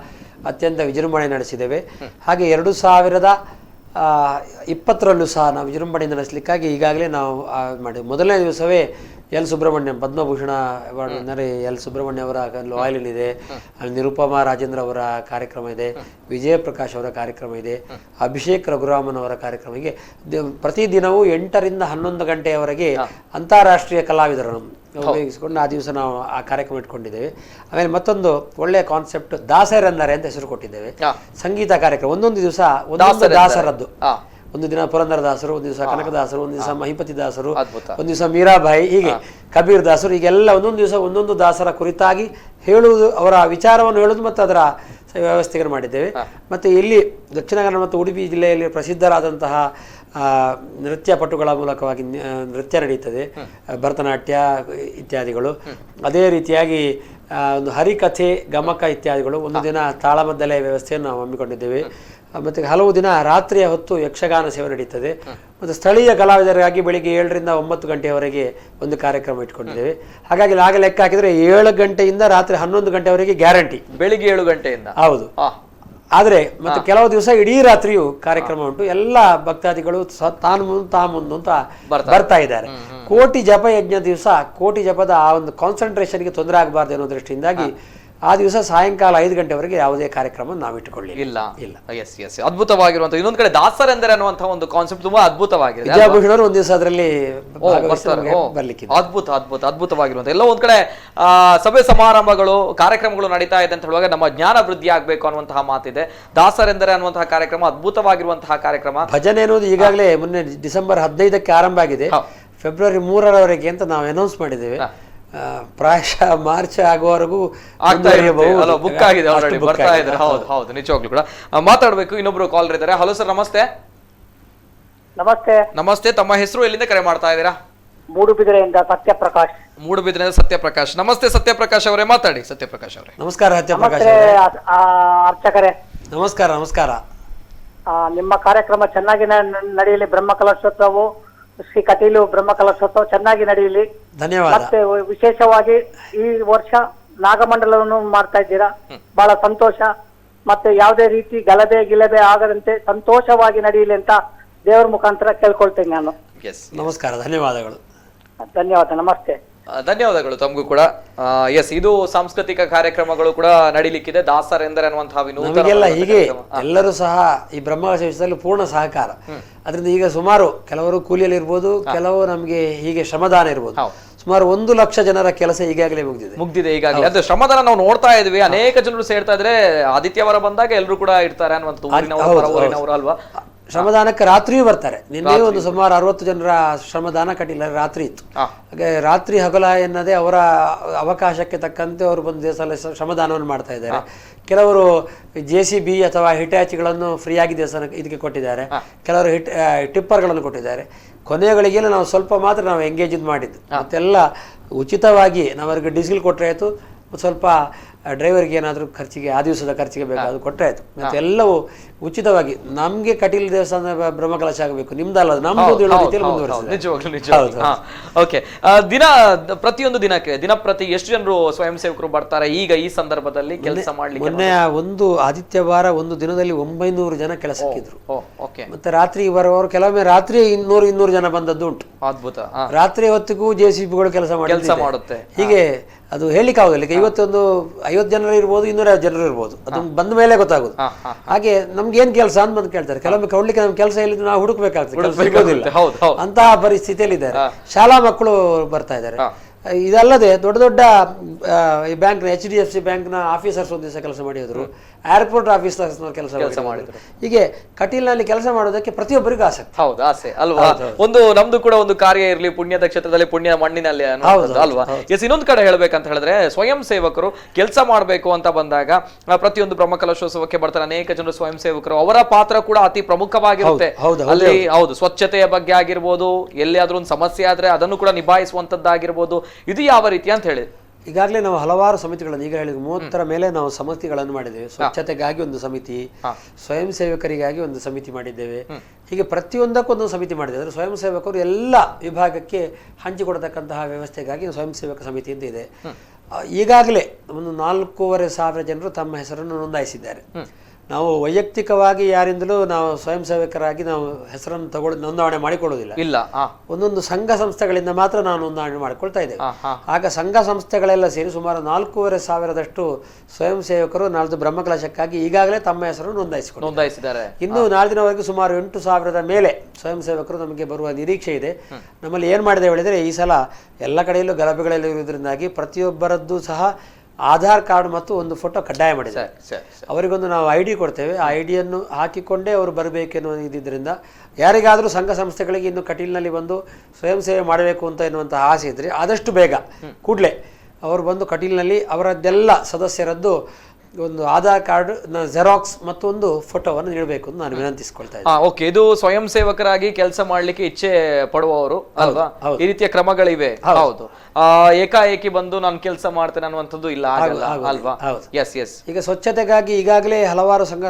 ಅತ್ಯಂತ ವಿಜೃಂಭಣೆ ನಡೆಸಿದ್ದೇವೆ. ಹಾಗೆ 2020ರಲ್ಲೂ ಸಹ ನಾವು ವಿಜೃಂಭಣೆಯಿಂದ ನಡೆಸಲಿಕ್ಕಾಗಿ ಈಗಾಗಲೇ ನಾವು ಮಾಡಿ ಮೊದಲನೇ ದಿವಸವೇ ಎಲ್ ಸುಬ್ರಹ್ಮಣ್ಯಂ ಪದ್ಮಭೂಷಣ ಅವಾರ್ಡ್ ಅಂದರೆ ಎಲ್ ಸುಬ್ರಹ್ಮಣ್ಯ ಅವರ ಲಾಯಲ್ ಇದೆ, ಅಲ್ಲಿ ನಿರುಪಮಾ ರಾಜೇಂದ್ರ ಅವರ ಕಾರ್ಯಕ್ರಮ ಇದೆ, ವಿಜಯ ಪ್ರಕಾಶ್ ಅವರ ಕಾರ್ಯಕ್ರಮ ಇದೆ, ಅಭಿಷೇಕ್ ರಘುರಾಮನ್ ಅವರ ಕಾರ್ಯಕ್ರಮ. ಹೀಗೆ ಪ್ರತಿದಿನವೂ 8 ರಿಂದ 11 ಗಂಟೆಯವರೆಗೆ ಅಂತಾರಾಷ್ಟ್ರೀಯ ಕಲಾವಿದರನ್ನು ಉಪಯೋಗಿಸಿಕೊಂಡು ಆ ದಿವಸ ನಾವು ಆ ಕಾರ್ಯಕ್ರಮ ಇಟ್ಕೊಂಡಿದ್ದೇವೆ. ಆಮೇಲೆ ಮತ್ತೊಂದು ಒಳ್ಳೆಯ ಕಾನ್ಸೆಪ್ಟ್ ದಾಸರೆಂದರೆ ಅಂತ ಹೆಸರು ಕೊಟ್ಟಿದ್ದೇವೆ. ಸಂಗೀತ ಕಾರ್ಯಕ್ರಮ ಒಂದೊಂದು ದಿವಸ ಒಂದೊಂದು ದಾಸರದ್ದು. ಒಂದು ದಿನ ಪುರಂದರದಾಸರು, ಒಂದು ದಿವಸ ಕನಕದಾಸರು, ಒಂದು ದಿವಸ ಮಹಿಪತಿ ದಾಸರು, ಒಂದು ದಿವಸ ಮೀರಾಬಾಯಿ, ಹೀಗೆ ಕಬೀರ್ ದಾಸರು, ಹೀಗೆಲ್ಲ ಒಂದೊಂದು ದಿವಸ ಒಂದೊಂದು ದಾಸರ ಕುರಿತಾಗಿ ಹೇಳುವುದು, ಅವರ ವಿಚಾರವನ್ನು ಹೇಳುವುದು ಮತ್ತು ಅದರ ವ್ಯವಸ್ಥೆಗಳನ್ನು ಮಾಡಿದ್ದೇವೆ. ಮತ್ತು ಇಲ್ಲಿ ದಕ್ಷಿಣ ಕನ್ನಡ ಮತ್ತು ಉಡುಪಿ ಜಿಲ್ಲೆಯಲ್ಲಿ ಪ್ರಸಿದ್ಧರಾದಂತಹ ನೃತ್ಯ ಪಟುಗಳ ಮೂಲಕವಾಗಿ ನೃತ್ಯ ನಡೀತದೆ, ಭರತನಾಟ್ಯ ಇತ್ಯಾದಿಗಳು. ಅದೇ ರೀತಿಯಾಗಿ ಒಂದು ಹರಿಕಥೆ, ಗಮಕ ಇತ್ಯಾದಿಗಳು. ಒಂದು ದಿನ ತಾಳಮದ್ದಲೆ ವ್ಯವಸ್ಥೆಯನ್ನು ನಾವು ಹಮ್ಮಿಕೊಂಡಿದ್ದೇವೆ. ಮತ್ತು ಹಲವು ದಿನ ರಾತ್ರಿಯ ಹೊತ್ತು ಯಕ್ಷಗಾನ ಸೇವೆ ನಡೀತದೆ. ಮತ್ತು ಸ್ಥಳೀಯ ಕಲಾವಿದರಿಗಾಗಿ ಬೆಳಿಗ್ಗೆ 7 ರಿಂದ 9 ಗಂಟೆಯವರೆಗೆ ಒಂದು ಕಾರ್ಯಕ್ರಮ ಇಟ್ಕೊಂಡಿದ್ದೇವೆ. ಹಾಗಾಗಿ ಆಗ ಲೆಕ್ಕ ಹಾಕಿದರೆ 7 ಗಂಟೆಯಿಂದ ರಾತ್ರಿ 11 ಗಂಟೆವರೆಗೆ ಗ್ಯಾರಂಟಿ. ಬೆಳಿಗ್ಗೆ 7 ಗಂಟೆಯಿಂದ. ಹೌದು. ಆದರೆ ಮತ್ತೆ ಕೆಲವು ದಿವಸ ಇಡೀ ರಾತ್ರಿಯೂ ಕಾರ್ಯಕ್ರಮ ಉಂಟು. ಎಲ್ಲ ಭಕ್ತಾದಿಗಳು ಮುಂದು ಅಂತ ಬರ್ತಾ ಇದ್ದಾರೆ. ಕೋಟಿ ಜಪ ಯಜ್ಞ ದಿವಸ ಕೋಟಿ ಜಪದ ಆ ಒಂದು ಕಾನ್ಸಂಟ್ರೇಷನ್ಗೆ ತೊಂದರೆ ಆಗಬಾರ್ದು ಅನ್ನೋ ದೃಷ್ಟಿಯಿಂದಾಗಿ ಆ ದಿವಸ ಸಾಯಂಕಾಲ 5 ಗಂಟೆವರೆಗೆ ಯಾವುದೇ ಕಾರ್ಯಕ್ರಮ ನಾವು ಇಟ್ಟುಕೊಳ್ಳಿ ಇಲ್ಲ. ಎಸ್ ಎಸ್, ಅದ್ಭುತವಾಗಿರುವಂತ. ಇನ್ನೊಂದು ಕಡೆ ದಾಸರೆಂದರೆ ಅನ್ನುವಂತಹ ಒಂದು ಕಾನ್ಸೆಪ್ಟ್ ತುಂಬಾ ಅದ್ಭುತವಾಗಿದೆ. ವಿಜಯಭೂಷಣ ಅವರು ಒಂದು ದಿವಸ ಅದರಲ್ಲಿ ಬರ್ಲಿಕ್ಕೆ ಅದ್ಭುತವಾಗಿರುವಂತ. ಎಲ್ಲ ಒಂದ್ ಕಡೆ ಸಭೆ ಸಮಾರಂಭಗಳು, ಕಾರ್ಯಕ್ರಮಗಳು ನಡೀತಾ ಇದೆ ಅಂತ ಹೇಳುವಾಗ ನಮ್ಮ ಜ್ಞಾನ ವೃದ್ಧಿ ಆಗ್ಬೇಕು ಅನ್ನುವಂತಹ ಮಾತಿದೆ. ದಾಸರೆಂದರೆ ಅನ್ನುವಂತಹ ಕಾರ್ಯಕ್ರಮ ಅದ್ಭುತವಾಗಿರುವಂತಹ ಕಾರ್ಯಕ್ರಮ. ಭಜನೆ ಅನ್ನೋದು ಈಗಾಗಲೇ ಮೊನ್ನೆ ಡಿಸೆಂಬರ್ 15ಕ್ಕೆ ಆರಂಭ ಆಗಿದೆ. ಫೆಬ್ರವರಿ 3ರವರೆಗೆ ಅಂತ ನಾವು ಅನೌನ್ಸ್ ಮಾಡಿದ್ದೇವೆ. ಪ್ರಾಯಶಃ ಮಾರ್ಚ್ ಆಗುವವರೆಗೂ ಬುಕ್ ಆಗಿದೆ, ಬರ್ತಾ ಇದ್ದಾರೆ. ಹೌದು, ನಿಜವಾಗ್ಲೂ ಕೂಡ ಮಾತಾಡ್ಬೇಕು. ಇನ್ನೊಬ್ರು ಕಾಲರ್ ಇದ್ದಾರೆ. ಹಲೋ ಸರ್, ನಮಸ್ತೆ. ನಮಸ್ತೆ. ತಮ್ಮ ಹೆಸರು, ಎಲ್ಲಿಂದ ಕರೆ ಮಾಡ್ತಾ ಇದ್ದೀರಾ? ಮೂಡುಬಿದಿರೆಯಿಂದ ಸತ್ಯಪ್ರಕಾಶ್. ಮೂಡುಬಿದಿರೆಯಿಂದ ಸತ್ಯಪ್ರಕಾಶ್. ನಮಸ್ತೆ ಸತ್ಯಪ್ರಕಾಶ್ ಅವರೇ, ಮಾತಾಡಿ. ಸತ್ಯಪ್ರಕಾಶ್ ಅವರೇ ನಮಸ್ಕಾರ. ಸತ್ಯಪ್ರಕಾಶ್ ಅರ್ಚಕರೇ ನಮಸ್ಕಾರ. ನಿಮ್ಮ ಕಾರ್ಯಕ್ರಮ ಚೆನ್ನಾಗಿ ನಡೆಯಲಿ. ಬ್ರಹ್ಮಕಲಶೋತ್ಸವ, ಶ್ರೀ ಕಟೀಲು ಬ್ರಹ್ಮಕಲಶೋತ್ಸವ ಚೆನ್ನಾಗಿ ನಡೆಯಲಿ. ಧನ್ಯವಾದ. ಮತ್ತೆ ವಿಶೇಷವಾಗಿ ಈ ವರ್ಷ ನಾಗಮಂಡಲವನ್ನು ಮಾಡ್ತಾ ಇದ್ದೀರಾ, ಬಹಳ ಸಂತೋಷ. ಮತ್ತೆ ಯಾವುದೇ ರೀತಿ ಗಲಭೆ ಆಗದಂತೆ ಸಂತೋಷವಾಗಿ ನಡೆಯಲಿ ಅಂತ ದೇವರ ಮುಖಾಂತರ ಕೇಳ್ಕೊಳ್ತೇನೆ ನಾನು. ನಮಸ್ಕಾರ, ಧನ್ಯವಾದಗಳು. ಧನ್ಯವಾದ, ನಮಸ್ತೆ. ಧನ್ಯವಾದಗಳು ತಮಗೂ ಕೂಡ. ಎಸ್, ಇದು ಸಾಂಸ್ಕೃತಿಕ ಕಾರ್ಯಕ್ರಮಗಳು ಕೂಡ ನಡೀಲಿಕ್ಕಿದೆ. ದಾಸರೆಂದರೆ ಅನ್ನುವಂತಹ ನಮಗೆಲ್ಲ ಹೀಗೆ ಎಲ್ಲರೂ ಸಹ ಈ ಬ್ರಹ್ಮಕಲಶದಲ್ಲಿ ಪೂರ್ಣ ಸಹಕಾರ. ಅದರಿಂದ ಈಗ ಸುಮಾರು ಕೆಲವರು ಕೂಲಿಯಲ್ಲಿ ಇರ್ಬೋದು, ಕೆಲವು ನಮಗೆ ಹೀಗೆ ಶ್ರಮದಾನ ಇರ್ಬೋದು. ಸುಮಾರು 1 ಲಕ್ಷ ಜನರ ಕೆಲಸ ಈಗಾಗಲೇ ಮುಗ್ದಿದೆ. ಈಗಾಗಲೇ ಅದು ಶ್ರಮದಾನ ನಾವು ನೋಡ್ತಾ ಇದ್ವಿ. ಅನೇಕ ಜನರು ಸೇರ್ತಾ ಇದ್ರೆ ಆದಿತ್ಯವಾರ ಬಂದಾಗ ಎಲ್ಲರೂ ಕೂಡ ಇರ್ತಾರೆ ಅನ್ನುವಂಥದ್ದು ಅಲ್ವಾ. ಶ್ರಮದಾನಕ್ಕೆ ರಾತ್ರಿಯೂ ಬರ್ತಾರೆ. ನಿನ್ನೆ ಒಂದು ಸುಮಾರು 60 ಜನರ ಶ್ರಮದಾನ ಕಟೀಲ ರಾತ್ರಿ ಇತ್ತು. ಹಾಗೆ ರಾತ್ರಿ ಹಗಲ ಎನ್ನದೇ ಅವರ ಅವಕಾಶಕ್ಕೆ ತಕ್ಕಂತೆ ಅವರು ಬಂದು ದೇವಸ್ಥಾನ ಶ್ರಮದಾನವನ್ನು ಮಾಡ್ತಾ ಇದ್ದಾರೆ. ಕೆಲವರು JCB ಅಥವಾ ಹಿಟಾಚಿಗಳನ್ನು ಫ್ರೀಯಾಗಿ ದೇವಸ್ಥಾನ ಇದಕ್ಕೆ ಕೊಟ್ಟಿದ್ದಾರೆ. ಕೆಲವರು ಟಿಪ್ಪರ್ಗಳನ್ನು ಕೊಟ್ಟಿದ್ದಾರೆ. ಕೊನೆಗಳಿಗೆಲ್ಲ ನಾವು ಸ್ವಲ್ಪ ಮಾತ್ರ ನಾವು ಎಂಗೇಜ್ ಮಾಡಿದ್ದು. ಮತ್ತೆಲ್ಲ ಉಚಿತವಾಗಿ ನಾವು ಅವರಿಗೆ ಡೀಸೆಲ್ ಕೊಟ್ಟರೆ ಆಯಿತು, ಸ್ವಲ್ಪ ಡ್ರೈವರ್ಗೆ ಏನಾದರೂ ಖರ್ಚಿಗೆ ಆ ದಿವಸದ ಖರ್ಚಿಗೆ ಬೇಕಾದ್ರು ಕೊಟ್ಟರೆ ಆಯಿತು. ಮತ್ತು ಎಲ್ಲವೂ ಉಚಿತವಾಗಿ. ನಮಗೆ ಕಟೀಲ್ ದೇವಸ್ಥಾನ ಬ್ರಹ್ಮಕಲಶ ಆಗಬೇಕು, ನಿಮ್ದಲ್ಲ, ನಮ್ದು ರೀತಿಯಲ್ಲಿ ಮುಂದುವರಿಸಿದೆ. ಓಕೆ, ಪ್ರತಿಯೊಂದು ದಿನಪ್ರತಿ ಎಷ್ಟು ಜನರು ಸ್ವಯಂ ಸೇವಕರು ಬರ್ತಾರೆ ಈಗ ಈ ಸಂದರ್ಭದಲ್ಲಿ ಕೆಲಸ ಮಾಡ್ಲಿಕ್ಕೆ? ಮೊನ್ನೆ ಒಂದು ಆದಿತ್ಯವಾರ ಒಂದು ದಿನದಲ್ಲಿ 900 ಜನ ಕೆಲಸಕ್ಕಿದ್ರು. ಮತ್ತೆ ರಾತ್ರಿ ಬರುವವರು ಕೆಲವೊಮ್ಮೆ ರಾತ್ರಿ 200 ಜನ ಬಂದದ್ದು ಉಂಟು. ಅದ್ಭುತ. ರಾತ್ರಿ ಹೊತ್ತಿಗೂ JCBಗಳು ಕೆಲಸ ಮಾಡುತ್ತೆ. ಹೀಗೆ ಅದು ಹೇಳಿಕ್ಕೆ ಆಗೋದಿಲ್ಲ. ಇವತ್ತೊಂದು 50 ಜನರು ಇರ್ಬೋದು, 250 ಜನರು ಇರ್ಬೋದು, ಅದು ಬಂದ ಮೇಲೆ ಗೊತ್ತಾಗೋದು. ಹಾಗೆ ನಮ್ಗೆ ಏನ್ ಕೆಲಸ ಅಂತ ಬಂದು ಕೇಳ್ತಾರೆ. ಕೆಲವೊಮ್ಮೆ ಕೊಡ್ಲಿಕ್ಕೆ ನಮ್ಗೆ ಕೆಲಸ ಇಲ್ಲಿದ್ದು ನಾವು ಹುಡುಕ್ಬೇಕಾಗ್ತದೆ, ಅಂತಹ ಪರಿಸ್ಥಿತಿಯಲ್ಲಿ ಇದ್ದಾರೆ. ಶಾಲಾ ಮಕ್ಕಳು ಬರ್ತಾ ಇದ್ದಾರೆ. ಇದಲ್ಲದೆ ದೊಡ್ಡ ದೊಡ್ಡ ಈ ಬ್ಯಾಂಕ್ HDFC ಬ್ಯಾಂಕ್ನ ಆಫೀಸರ್ಸ್ ಒಂದು ದಿವಸ ಕೆಲಸ ಮಾಡಿದ್ರು, ಏರ್ಪೋರ್ಟ್ ಆಫೀಸರ್ಸ್ ಕೆಲಸ ಮಾಡಿದ್ರು. ಹೀಗೆ ಕಟೀಲ್ನಲ್ಲಿ ಕೆಲಸ ಮಾಡೋದಕ್ಕೆ ಪ್ರತಿಯೊಬ್ಬರಿಗೂ ಆಸಕ್ತಿ. ಹೌದು, ಆಸೆ ಅಲ್ವಾ. ಒಂದು ನಮ್ದು ಕೂಡ ಒಂದು ಕಾರ್ಯ ಇರಲಿ, ಪುಣ್ಯದ ಕ್ಷೇತ್ರದಲ್ಲಿ ಪುಣ್ಯ ಮಣ್ಣಿನಲ್ಲಿ ಅಲ್ವಾ. ಎಸ್, ಇನ್ನೊಂದು ಕಡೆ ಹೇಳ್ಬೇಕಂತ ಹೇಳಿದ್ರೆ ಸ್ವಯಂ ಸೇವಕರು ಕೆಲಸ ಮಾಡಬೇಕು ಅಂತ ಬಂದಾಗ ಪ್ರತಿಯೊಂದು ಬ್ರಹ್ಮಕಲಶೋತ್ಸವಕ್ಕೆ ಬರ್ತಾರೆ ಅನೇಕ ಜನರು ಸ್ವಯಂ ಸೇವಕರು. ಅವರ ಪಾತ್ರ ಕೂಡ ಅತಿ ಪ್ರಮುಖವಾಗಿರುತ್ತೆ ಅಲ್ಲಿ. ಹೌದು, ಸ್ವಚ್ಛತೆಯ ಬಗ್ಗೆ ಆಗಿರ್ಬೋದು, ಎಲ್ಲಿಯಾದ್ರೂ ಒಂದು ಸಮಸ್ಯೆ ಆದ್ರೆ ಅದನ್ನು ಕೂಡ ನಿಭಾಯಿಸುವಂತದ್ದಾಗಿರ್ಬೋದು. ಇದು ಯಾವ ರೀತಿ ಅಂತ ಹೇಳಿ ಈಗಾಗಲೇ ನಾವು ಹಲವಾರು ಸಮಿತಿಗಳನ್ನು, ಈಗ ಹೇಳಿದ 30ರ ಮೇಲೆ ನಾವು ಸಮಿತಿಗಳನ್ನು ಮಾಡಿದ್ದೇವೆ. ಸ್ವಚ್ಛತೆಗಾಗಿ ಒಂದು ಸಮಿತಿ, ಸ್ವಯಂ ಸೇವಕರಿಗಾಗಿ ಒಂದು ಸಮಿತಿ ಮಾಡಿದ್ದೇವೆ. ಹೀಗೆ ಪ್ರತಿಯೊಂದಕ್ಕೊಂದು ಸಮಿತಿ ಮಾಡಿದ್ದೇವೆ. ಅಂದರೆ ಸ್ವಯಂ ಸೇವಕರು ಎಲ್ಲ ವಿಭಾಗಕ್ಕೆ ಹಂಚಿಕೊಡತಕ್ಕಂತಹ ವ್ಯವಸ್ಥೆಗಾಗಿ ಸ್ವಯಂ ಸೇವಕ ಸಮಿತಿ ಅಂತ ಇದೆ. ಈಗಾಗಲೇ ಒಂದು 4,500 ಜನರು ತಮ್ಮ ಹೆಸರನ್ನು ನೋಂದಾಯಿಸಿದ್ದಾರೆ. ನಾವು ವೈಯಕ್ತಿಕವಾಗಿ ಯಾರಿಂದಲೂ ನಾವು ಸ್ವಯಂ ಸೇವಕರಾಗಿ ನಾವು ಹೆಸರನ್ನು ನೋಂದಣಿ ಮಾಡಿಕೊಳ್ಳುವುದಿಲ್ಲ. ಇಲ್ಲ, ಒಂದೊಂದು ಸಂಘ ಸಂಸ್ಥೆಗಳಿಂದ ಮಾತ್ರ ನಾವು ನೋಂದಣಿ ಮಾಡಿಕೊಳ್ತಾ ಇದ್ದೇವೆ. ಆಗ ಸಂಘ ಸಂಸ್ಥೆಗಳೆಲ್ಲ ಸೇರಿ ಸುಮಾರು 4,500 ಸ್ವಯಂ ಸೇವಕರು ನಾಳ್ದು ಬ್ರಹ್ಮಕಲಶಕ್ಕಾಗಿ ಈಗಾಗಲೇ ತಮ್ಮ ಹೆಸರನ್ನು ನೋಂದಾಯಿಸಿದ್ದಾರೆ. ಇನ್ನು ನಾಳಿನವರೆಗೂ ಸುಮಾರು 8,000 ಮೇಲೆ ಸ್ವಯಂ ಸೇವಕರು ನಮಗೆ ಬರುವ ನಿರೀಕ್ಷೆ ಇದೆ. ನಮ್ಮಲ್ಲಿ ಏನು ಮಾಡಿದೆ ಹೇಳಿದರೆ, ಈ ಸಲ ಎಲ್ಲ ಕಡೆಯಲ್ಲೂ ಗಲಭೆಗಳಲ್ಲಿ ಇರುವುದರಿಂದಾಗಿ ಪ್ರತಿಯೊಬ್ಬರದ್ದು ಸಹ ಆಧಾರ್ ಕಾರ್ಡ್ ಮತ್ತು ಒಂದು ಫೋಟೋ ಕಡ್ಡಾಯ ಮಾಡಿದೆ. ಅವರಿಗೊಂದು ನಾವು ID ಕೊಡ್ತೇವೆ. ಆ IDಯನ್ನು ಹಾಕಿಕೊಂಡೇ ಅವರು ಬರಬೇಕೆನ್ನುವ ಇದ್ದಿದ್ದರಿಂದ ಯಾರಿಗಾದರೂ ಸಂಘ ಸಂಸ್ಥೆಗಳಿಗೆ ಇನ್ನು ಕಟೀಲ್ನಲ್ಲಿ ಬಂದು ಸ್ವಯಂ ಸೇವೆ ಮಾಡಬೇಕು ಅಂತ ಎನ್ನುವಂಥ ಆಸೆ ಇದ್ದರೆ ಆದಷ್ಟು ಬೇಗ ಕೂಡಲೇ ಅವರು ಬಂದು ಕಟೀಲ್ನಲ್ಲಿ ಅವರದ್ದೆಲ್ಲ ಸದಸ್ಯರದ್ದು ಒಂದು ಆಧಾರ್ ಕಾರ್ಡ್ ಜೆರಾಕ್ಸ್ ಮತ್ತು ಒಂದು ಫೋಟೋವನ್ನು ನೀಡಬೇಕು ಅಂತ ನಾನು ವಿನಂತಿಸಿಕೊಳ್ತಾ ಇದ್ದೀನಿ. ಓಕೆ, ಇದು ಸ್ವಯಂ ಸೇವಕರಾಗಿ ಕೆಲಸ ಮಾಡ್ಲಿಕ್ಕೆ ಇಚ್ಛೆ ಪಡುವವರು ಅಲ್ವಾ, ಈ ರೀತಿಯ ಕ್ರಮಗಳಿವೆ. ಹೌದು, ಏಕಾಏಕಿ ಬಂದು ನಾನು ಕೆಲಸ ಮಾಡ್ತೇನೆ ಅನ್ನುವಂಥದ್ದು ಇಲ್ಲ, ಅಲ್ವಾ. Yes yes. ಈಗ ಸ್ವಚ್ಛತೆಗಾಗಿ ಈಗಾಗಲೇ ಹಲವಾರು ಸಂಘ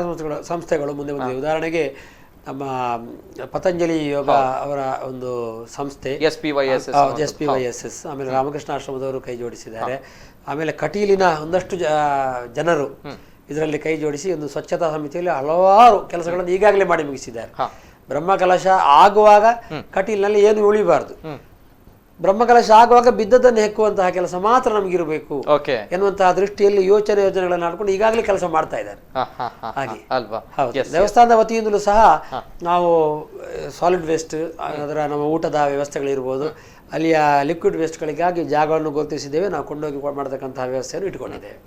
ಸಂಸ್ಥೆಗಳು ಮುಂದೆ ಬಂದಿವೆ. ಉದಾಹರಣೆಗೆ ನಮ್ಮ ಪತಂಜಲಿ ಯೋಗ ಅವರ ಒಂದು ಸಂಸ್ಥೆ SPYSS, ಆಮೇಲೆ ರಾಮಕೃಷ್ಣ ಆಶ್ರಮದವರು ಕೈ ಜೋಡಿಸಿದ್ದಾರೆ. ಆಮೇಲೆ ಕಟೀಲಿನ ಒಂದಷ್ಟು ಜನರು ಇದರಲ್ಲಿ ಕೈ ಜೋಡಿಸಿ ಒಂದು ಸ್ವಚ್ಛತಾ ಸಮಿತಿಯಲ್ಲಿ ಹಲವಾರು ಕೆಲಸಗಳನ್ನು ಈಗಾಗಲೇ ಮಾಡಿ ಮುಗಿಸಿದ್ದಾರೆ. ಬ್ರಹ್ಮಕಲಶ ಆಗುವಾಗ ಕಟೀಲ್ನಲ್ಲಿ ಏನು ಉಳಿಬಾರದು, ಬ್ರಹ್ಮಕಲಶ ಆಗುವಾಗ ಬಿದ್ದದನ್ನು ಹೆಕ್ಕುವಂತಹ ಕೆಲಸ ಮಾತ್ರ ನಮಗಿರಬೇಕು ಎನ್ನುವಂತಹ ದೃಷ್ಟಿಯಲ್ಲಿ ಯೋಜನೆಗಳನ್ನು ಮಾಡ್ಕೊಂಡು ಈಗಾಗಲೇ ಕೆಲಸ ಮಾಡ್ತಾ ಇದ್ದಾರೆ. ಹಾಗೆ ಹೌದು, ದೇವಸ್ಥಾನದ ವತಿಯಿಂದಲೂ ಸಹ ನಾವು ಸಾಲಿಡ್ ವೇಸ್ಟ್, ಅದರ ನಮ್ಮ ಊಟದ ವ್ಯವಸ್ಥೆಗಳಿರ್ಬೋದು, ಅಲ್ಲಿಯ ಲಿಕ್ವಿಡ್ ವೇಸ್ಟ್ಗಳಿಗಾಗಿ ಜಾಗವನ್ನು ಗುರುತಿಸಿದ್ದೇವೆ. ನಾವು ಕೊಂಡೋಗಿ ಮಾಡತಕ್ಕಂತಹ ವ್ಯವಸ್ಥೆಯನ್ನು ಇಟ್ಕೊಂಡಿದ್ದೇವೆ.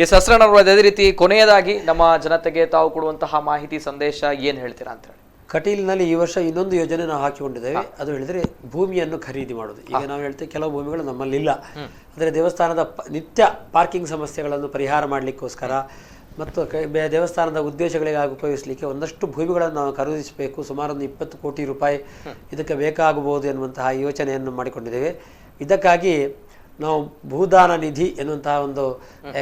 ಎಸ್ ಹಸ್ರಣ್ಣವರು, ಅದೇ ರೀತಿ ಕೊನೆಯದಾಗಿ ನಮ್ಮ ಜನತೆಗೆ ತಾವು ಕೊಡುವಂತಹ ಮಾಹಿತಿ ಸಂದೇಶ ಏನು ಹೇಳ್ತೀರಾ ಅಂತ ಹೇಳಿ. ಕಟೀಲ್ನಲ್ಲಿ ಈ ವರ್ಷ ಇನ್ನೊಂದು ಯೋಜನೆ ನಾವು ಹಾಕಿಕೊಂಡಿದ್ದೇವೆ. ಅದು ಹೇಳಿದರೆ ಭೂಮಿಯನ್ನು ಖರೀದಿ ಮಾಡೋದು. ಈಗ ನಾವು ಹೇಳ್ತೇವೆ ಕೆಲವು ಭೂಮಿಗಳು ನಮ್ಮಲ್ಲಿಲ್ಲ, ಅಂದರೆ ದೇವಸ್ಥಾನದ ನಿತ್ಯ ಪಾರ್ಕಿಂಗ್ ಸಮಸ್ಯೆಗಳನ್ನು ಪರಿಹಾರ ಮಾಡಲಿಕ್ಕೋಸ್ಕರ ಮತ್ತು ದೇವಸ್ಥಾನದ ಉದ್ದೇಶಗಳಿಗಾಗಿ ಉಪಯೋಗಿಸಲಿಕ್ಕೆ ಒಂದಷ್ಟು ಭೂಮಿಗಳನ್ನು ನಾವು ಖರೀದಿಸಬೇಕು. ಸುಮಾರು 20 ಕೋಟಿ ರೂಪಾಯಿ ಇದಕ್ಕೆ ಬೇಕಾಗಬಹುದು ಎನ್ನುವಂತಹ ಯೋಚನೆಯನ್ನು ಮಾಡಿಕೊಂಡಿದ್ದೇವೆ. ಇದಕ್ಕಾಗಿ ನಾವು ಭೂದಾನ ನಿಧಿ ಎನ್ನುವಂತಹ ಒಂದು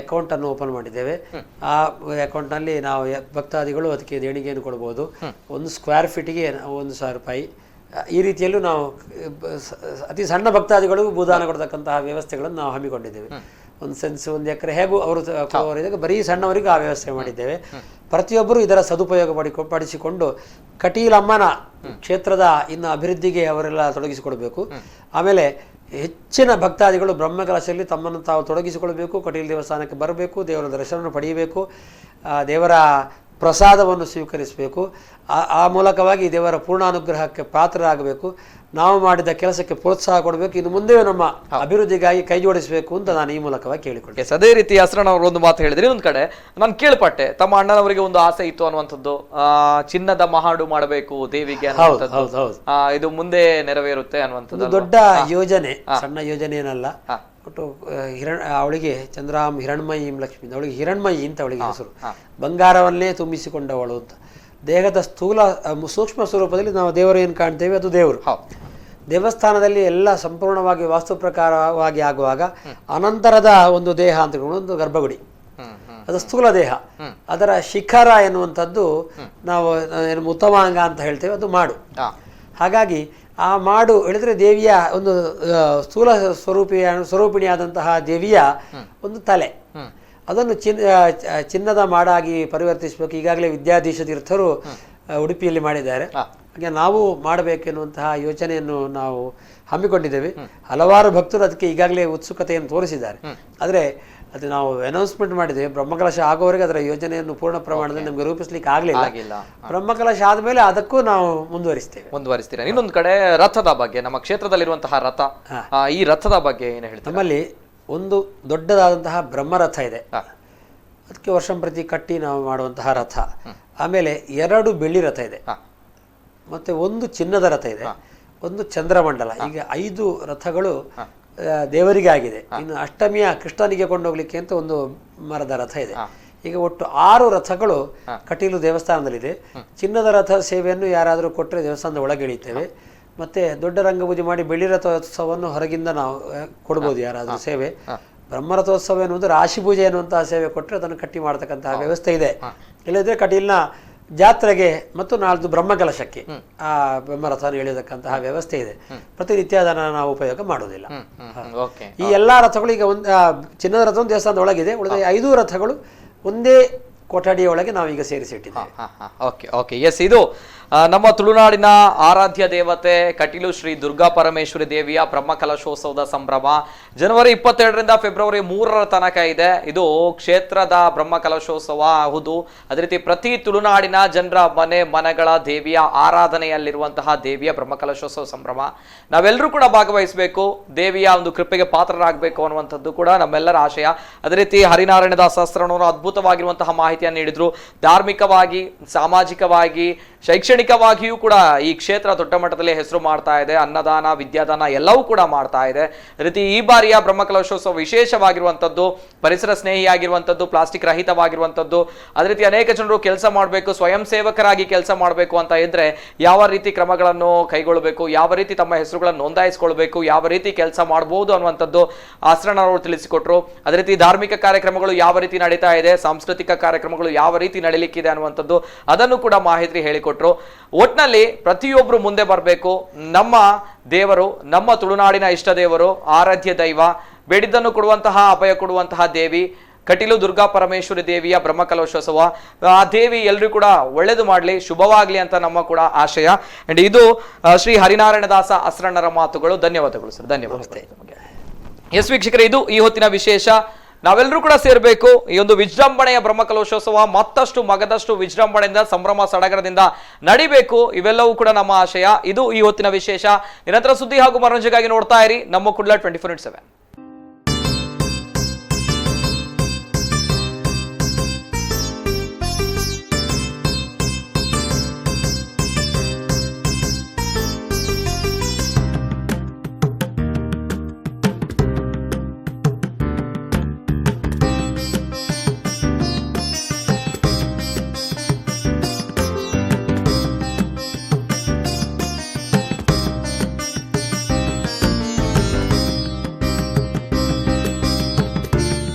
ಅಕೌಂಟನ್ನು ಓಪನ್ ಮಾಡಿದ್ದೇವೆ. ಆ ಅಕೌಂಟ್ನಲ್ಲಿ ನಾವು ಭಕ್ತಾದಿಗಳು ಅದಕ್ಕೆ ದೇಣಿಗೆಯನ್ನು ಕೊಡ್ಬೋದು. 1 ಸ್ಕ್ವೇರ್ ಫೀಟಿಗೆ 1,000 ರೂಪಾಯಿ. ಈ ರೀತಿಯಲ್ಲೂ ನಾವು ಅತಿ ಸಣ್ಣ ಭಕ್ತಾದಿಗಳಿಗೂ ಭೂದಾನ ಕೊಡ್ತಕ್ಕಂತಹ ವ್ಯವಸ್ಥೆಗಳನ್ನು ನಾವು ಹಮ್ಮಿಕೊಂಡಿದ್ದೇವೆ. 1 ಸೆನ್ಸ್ 1 ಎಕರೆ ಹೇಗೂ ಅವರು ಕೊಡುವವರಿದ್ದಾಗ ಬರೀ ಸಣ್ಣವರಿಗೂ ಆ ವ್ಯವಸ್ಥೆ ಮಾಡಿದ್ದೇವೆ. ಪ್ರತಿಯೊಬ್ಬರು ಇದರ ಸದುಪಯೋಗ ಪಡಿಸಿಕೊಂಡು ಕಟೀಲಮ್ಮನ ಕ್ಷೇತ್ರದ ಇನ್ನು ಅಭಿವೃದ್ಧಿಗೆ ಅವರೆಲ್ಲ ತೊಡಗಿಸಿಕೊಳ್ಬೇಕು. ಆಮೇಲೆ ಹೆಚ್ಚಿನ ಭಕ್ತಾದಿಗಳು ಬ್ರಹ್ಮಕಲಶದಲ್ಲಿ ತಮ್ಮನ್ನು ತಾವು ತೊಡಗಿಸಿಕೊಳ್ಬೇಕು, ಕಟೀಲ್ ದೇವಸ್ಥಾನಕ್ಕೆ ಬರಬೇಕು, ದೇವರ ದರ್ಶನವನ್ನು ಪಡೆಯಬೇಕು, ದೇವರ ಪ್ರಸಾದವನ್ನು ಸ್ವೀಕರಿಸಬೇಕು. ಆ ಮೂಲಕವಾಗಿ ದೇವರ ಪೂರ್ಣಾನುಗ್ರಹಕ್ಕೆ ಪಾತ್ರರಾಗಬೇಕು. ನಾವು ಮಾಡಿದ ಕೆಲಸಕ್ಕೆ ಪ್ರೋತ್ಸಾಹ ಕೊಡಬೇಕು. ಇನ್ನು ಮುಂದೆ ನಮ್ಮ ಅಭಿವೃದ್ಧಿಗಾಗಿ ಕೈ ಜೋಡಿಸಬೇಕು ಅಂತ ನಾನು ಈ ಮೂಲಕವಾಗಿ ಕೇಳಿಕೊಂಡೆ. ಅದೇ ರೀತಿ ಹಸ್ರಣ್ಣವರು ಒಂದು ಮಾತು ಹೇಳಿದ್ರಿ. ಒಂದು ಕಡೆ ನಾನು ಕೇಳ್ಪಟ್ಟೆ, ತಮ್ಮ ಅಣ್ಣನವರಿಗೆ ಒಂದು ಆಸೆ ಇತ್ತು ಅನ್ನುವಂಥದ್ದು, ಚಿನ್ನದ ಮಹಾಡು ಮಾಡಬೇಕು ದೇವಿಗೆ, ಇದು ಮುಂದೆ ನೆರವೇರುತ್ತೆ ಅನ್ನುವಂಥದ್ದು. ದೊಡ್ಡ ಯೋಜನೆ, ಸಣ್ಣ ಯೋಜನೆ ಏನಲ್ಲ. ಒಟ್ಟು ಅವಳಿಗೆ ಚಂದ್ರಾಮ್ ಹಿರಣ್ಮಯಿ ಲಕ್ಷ್ಮಿ, ಅವಳಿಗೆ ಹಿರಣ್ಮಯಿ ಅಂತ ಅವಳಿಗೆ ಹೆಸರು. ಬಂಗಾರವನ್ನೇ ತುಂಬಿಸಿಕೊಂಡವಳು ಅಂತ. ದೇಹದ ಸ್ಥೂಲ ಸೂಕ್ಷ್ಮ ಸ್ವರೂಪದಲ್ಲಿ ನಾವು ದೇವರು ಏನು ಕಾಣ್ತೇವೆ ಅದು ದೇವರು. ದೇವಸ್ಥಾನದಲ್ಲಿ ಎಲ್ಲ ಸಂಪೂರ್ಣವಾಗಿ ವಾಸ್ತು ಪ್ರಕಾರವಾಗಿ ಆಗುವಾಗ ಅನಂತರದ ಒಂದು ದೇಹ ಅಂತ ಒಂದು ಗರ್ಭಗುಡಿ, ಅದು ಸ್ಥೂಲ ದೇಹ. ಅದರ ಶಿಖರ ಎನ್ನುವಂಥದ್ದು ನಾವು ಉತ್ತಮಾಂಗ ಅಂತ ಹೇಳ್ತೇವೆ, ಅದು ಮಾಡು. ಹಾಗಾಗಿ ಆ ಮಾಡು ಹೇಳಿದ್ರೆ ದೇವಿಯ ಒಂದು ಸ್ಥೂಲ ಸ್ವರೂಪಿಣಿಯಾದಂತಹ ದೇವಿಯ ಒಂದು ತಲೆ, ಅದನ್ನು ಚಿನ್ನದ ಮಾಡಾಗಿ ಪರಿವರ್ತಿಸಬೇಕು. ಈಗಾಗಲೇ ವಿದ್ಯಾಧೀಶ ತೀರ್ಥರು ಉಡುಪಿಯಲ್ಲಿ ಮಾಡಿದ್ದಾರೆ. ಹಾಗೆ ನಾವು ಮಾಡಬೇಕೆನ್ನುವಂತಹ ಯೋಚನೆಯನ್ನು ನಾವು ಹಮ್ಮಿಕೊಂಡಿದ್ದೇವೆ. ಹಲವಾರು ಭಕ್ತರು ಅದಕ್ಕೆ ಈಗಾಗಲೇ ಉತ್ಸುಕತೆಯನ್ನು ತೋರಿಸಿದ್ದಾರೆ. ಆದರೆ ಅದು ನಾವು ಅನೌನ್ಸ್ಮೆಂಟ್ ಮಾಡಿದ್ವಿ. ಬ್ರಹ್ಮಕಲಶ ಆಗೋವರೆಗೆ ಅದರ ಯೋಜನೆಯನ್ನು ಪೂರ್ಣ ಪ್ರಮಾಣದಲ್ಲಿ ನಮಗೆ ರೂಪಿಸ್ಲಿಕ್ಕೆ ಆಗಲಿಲ್ಲ. ಬ್ರಹ್ಮಕಲಶ ಆದಮೇಲೆ ಅದಕ್ಕೂ ನಾವು ಮುಂದುವರಿಸ್ತೀರಾ. ಇನ್ನೊಂದು ಕಡೆ ರಥದ ಬಗ್ಗೆ, ನಮ್ಮ ಕ್ಷೇತ್ರದಲ್ಲಿರುವಂತಹ ರಥ, ಈ ರಥದ ಬಗ್ಗೆ ಏನು ಹೇಳ್ತೀವಿ? ನಮ್ಮಲ್ಲಿ ಒಂದು ದೊಡ್ಡದಾದಂತಹ ಬ್ರಹ್ಮರಥ ಇದೆ, ಅದಕ್ಕೆ ವರ್ಷಂಪ್ರತಿ ಕಟ್ಟಿ ನಾವು ಮಾಡುವಂತಹ ರಥ. ಆಮೇಲೆ 2 ಬೆಳ್ಳಿ ರಥ ಇದೆ, ಮತ್ತೆ 1 ಚಿನ್ನದ ರಥ ಇದೆ, 1 ಚಂದ್ರಮಂಡಲ. ಈಗ 5 ರಥಗಳು ದೇವರಿಗೆ ಆಗಿದೆ. ಇನ್ನು ಅಷ್ಟಮಿಯ ಕೃಷ್ಣನಿಗೆ ಕೊಂಡೋಗ್ಲಿಕ್ಕೆ ಅಂತ 1 ಮರದ ರಥ ಇದೆ. ಈಗ ಒಟ್ಟು 6 ರಥಗಳು ಕಟೀಲು ದೇವಸ್ಥಾನದಲ್ಲಿದೆ. ಚಿನ್ನದ ರಥ ಸೇವೆಯನ್ನು ಯಾರಾದರೂ ಕೊಟ್ಟರೆ ದೇವಸ್ಥಾನದ ಒಳಗೆ ಇಳಿತೇವೆ. ಮತ್ತೆ ದೊಡ್ಡ ರಂಗಪೂಜೆ ಮಾಡಿ ಬೆಳ್ಳಿ ರಥೋತ್ಸವವನ್ನು ಹೊರಗಿಂದ ನಾವು ಕೊಡ್ಬೋದು ಯಾರಾದರೂ ಸೇವೆ. ಬ್ರಹ್ಮರಥೋತ್ಸವ ಎನ್ನುವುದು ರಾಶಿ ಪೂಜೆ ಎನ್ನುವಂತಹ ಸೇವೆ ಕೊಟ್ಟರೆ ಅದನ್ನು ಕಟ್ಟಿ ಮಾಡತಕ್ಕಂತಹ ವ್ಯವಸ್ಥೆ ಇದೆ. ಇಲ್ಲದ್ರೆ ಕಟೀಲಿನ ಜಾತ್ರೆಗೆ ಮತ್ತು ನಾಳ್ದು ಬ್ರಹ್ಮಕಲಶಕ್ಕೆ ಆ ಬ್ರಹ್ಮರಥವನ್ನು ಎಳೆಯತಕ್ಕಂತಹ ವ್ಯವಸ್ಥೆ ಇದೆ. ಪ್ರತಿನಿತ್ಯ ಅದನ್ನು ನಾವು ಉಪಯೋಗ ಮಾಡುವುದಿಲ್ಲ. ಈ ಎಲ್ಲಾ ರಥಗಳು ಈಗ ಚಿನ್ನದ ರಥ ಒಂದು ದೇವಸ್ಥಾನದ ಒಳಗಿದೆ, ಉಳಿದ 5 ರಥಗಳು ಒಂದೇ ಕೊಠಡಿಯ ಒಳಗೆ ನಾವೀಗ ಸೇರಿಸಿಟ್ಟಿದ್ದೇವೆ. ಇದು ನಮ್ಮ ತುಳುನಾಡಿನ ಆರಾಧ್ಯ ದೇವತೆ ಕಟೀಲು ಶ್ರೀ ದುರ್ಗಾ ಪರಮೇಶ್ವರಿ ದೇವಿಯ ಬ್ರಹ್ಮಕಲಶೋತ್ಸವದ ಸಂಭ್ರಮ ಜನವರಿ 22ರಿಂದ ಫೆಬ್ರವರಿ 3ರ ತನಕ ಇದೆ. ಇದು ಕ್ಷೇತ್ರದ ಬ್ರಹ್ಮಕಲಶೋತ್ಸವ ಹೌದು. ಅದೇ ರೀತಿ ಪ್ರತಿ ತುಳುನಾಡಿನ ಜನರ ಮನೆಗಳ ದೇವಿಯ ಆರಾಧನೆಯಲ್ಲಿರುವಂತಹ ದೇವಿಯ ಬ್ರಹ್ಮಕಲಶೋತ್ಸವ ಸಂಭ್ರಮ ನಾವೆಲ್ಲರೂ ಕೂಡ ಭಾಗವಹಿಸಬೇಕು, ದೇವಿಯ ಒಂದು ಕೃಪೆಗೆ ಪಾತ್ರರಾಗಬೇಕು ಅನ್ನುವಂಥದ್ದು ಕೂಡ ನಮ್ಮೆಲ್ಲರ ಆಶಯ. ಅದೇ ರೀತಿ ಹರಿನಾರಾಯಣ ದಾಸ ಸಹಸ್ರನವರು ಅದ್ಭುತವಾಗಿರುವಂತಹ ಮಾಹಿತಿಯನ್ನು ನೀಡಿದ್ರು. ಧಾರ್ಮಿಕವಾಗಿ, ಸಾಮಾಜಿಕವಾಗಿ, ಶೈಕ್ಷಣಿಕವಾಗಿಯೂ ಕೂಡ ಈ ಕ್ಷೇತ್ರ ದೊಡ್ಡ ಮಟ್ಟದಲ್ಲಿ ಹೆಸರು ಮಾಡ್ತಾ ಇದೆ. ಅನ್ನದಾನ, ವಿದ್ಯಾದಾನ ಎಲ್ಲವೂ ಕೂಡ ಮಾಡ್ತಾ ಇದೆ. ಅದೇ ರೀತಿ ಈ ಬಾರಿಯ ಬ್ರಹ್ಮಕಲಶೋತ್ಸವ ವಿಶೇಷವಾಗಿರುವಂಥದ್ದು, ಪರಿಸರ ಸ್ನೇಹಿಯಾಗಿರುವಂಥದ್ದು, ಪ್ಲಾಸ್ಟಿಕ್ ರಹಿತವಾಗಿರುವಂಥದ್ದು. ಅದೇ ರೀತಿ ಅನೇಕ ಜನರು ಕೆಲಸ ಮಾಡಬೇಕು, ಸ್ವಯಂ ಸೇವಕರಾಗಿ ಕೆಲಸ ಮಾಡಬೇಕು ಅಂತ ಇದ್ರೆ ಯಾವ ರೀತಿ ಕ್ರಮಗಳನ್ನು ಕೈಗೊಳ್ಳಬೇಕು, ಯಾವ ರೀತಿ ತಮ್ಮ ಹೆಸರುಗಳನ್ನು ನೋಂದಾಯಿಸಿಕೊಳ್ಬೇಕು, ಯಾವ ರೀತಿ ಕೆಲಸ ಮಾಡಬಹುದು ಅನ್ನುವಂಥದ್ದು ಆಸರಣವರು ತಿಳಿಸಿಕೊಟ್ರು. ಅದೇ ರೀತಿ ಧಾರ್ಮಿಕ ಕಾರ್ಯಕ್ರಮಗಳು ಯಾವ ರೀತಿ ನಡೀತಾ ಇದೆ, ಸಾಂಸ್ಕೃತಿಕ ಕಾರ್ಯಕ್ರಮಗಳು ಯಾವ ರೀತಿ ನಡೀಲಿಕ್ಕಿದೆ ಅನ್ನುವಂಥದ್ದು ಅದನ್ನು ಕೂಡ ಮಾಹಿತಿ ಹೇಳಿಕೊಟ್ರು. ಒಟ್ನಲ್ಲಿ ಪ್ರತಿಯೊಬ್ಬರು ಮುಂದೆ ಬರಬೇಕು. ನಮ್ಮ ದೇವರು, ನಮ್ಮ ತುಳುನಾಡಿನ ಇಷ್ಟ ದೇವರು, ಆರಾಧ್ಯ ದೈವ, ಬೇಡಿದ್ದನ್ನು ಕೊಡುವಂತಹ, ಅಭಯ ಕೊಡುವಂತಹ ದೇವಿ ಕಟೀಲು ದುರ್ಗಾ ಪರಮೇಶ್ವರಿ ದೇವಿಯ ಬ್ರಹ್ಮಕಲಶೋತ್ಸವ. ಆ ದೇವಿ ಎಲ್ಲರೂ ಕೂಡ ಒಳ್ಳೇದು ಮಾಡಲಿ, ಶುಭವಾಗ್ಲಿ ಅಂತ ನಮ್ಮ ಕೂಡ ಆಶಯ. ಅಂಡ್ ಇದು ಶ್ರೀ ಹರಿನಾರಾಯಣ ದಾಸ ಅಸ್ರಣ್ಣರ ಮಾತುಗಳು. ಧನ್ಯವಾದಗಳು ಸರ್. ಧನ್ಯವಾದ. ಎಸ್ ವೀಕ್ಷಕರೇ, ಇದು ಈ ಹೊತ್ತಿನ ವಿಶೇಷ. ನಾವೆಲ್ಲರೂ ಕೂಡ ಸೇರಬೇಕು. ಈ ಒಂದು ವಿಜೃಂಭಣೆಯ ಬ್ರಹ್ಮಕಲಶೋತ್ಸವ ಮತ್ತಷ್ಟು ಮಗದಷ್ಟು ವಿಜೃಂಭಣೆಯಿಂದ, ಸಂಭ್ರಮ ಸಡಗರದಿಂದ ನಡಿಬೇಕು. ಇವೆಲ್ಲವೂ ಕೂಡ ನಮ್ಮ ಆಶಯ. ಇದು ಈ ಹೊತ್ತಿನ ವಿಶೇಷ. ನಿರಂತರ ಸುದ್ದಿ ಹಾಗೂ ಮನೋರಂಜನೆಗಾಗಿ ನೋಡ್ತಾ ಇರಿ ನಮ್ಮ ಕುಡ್ಲ 24/7.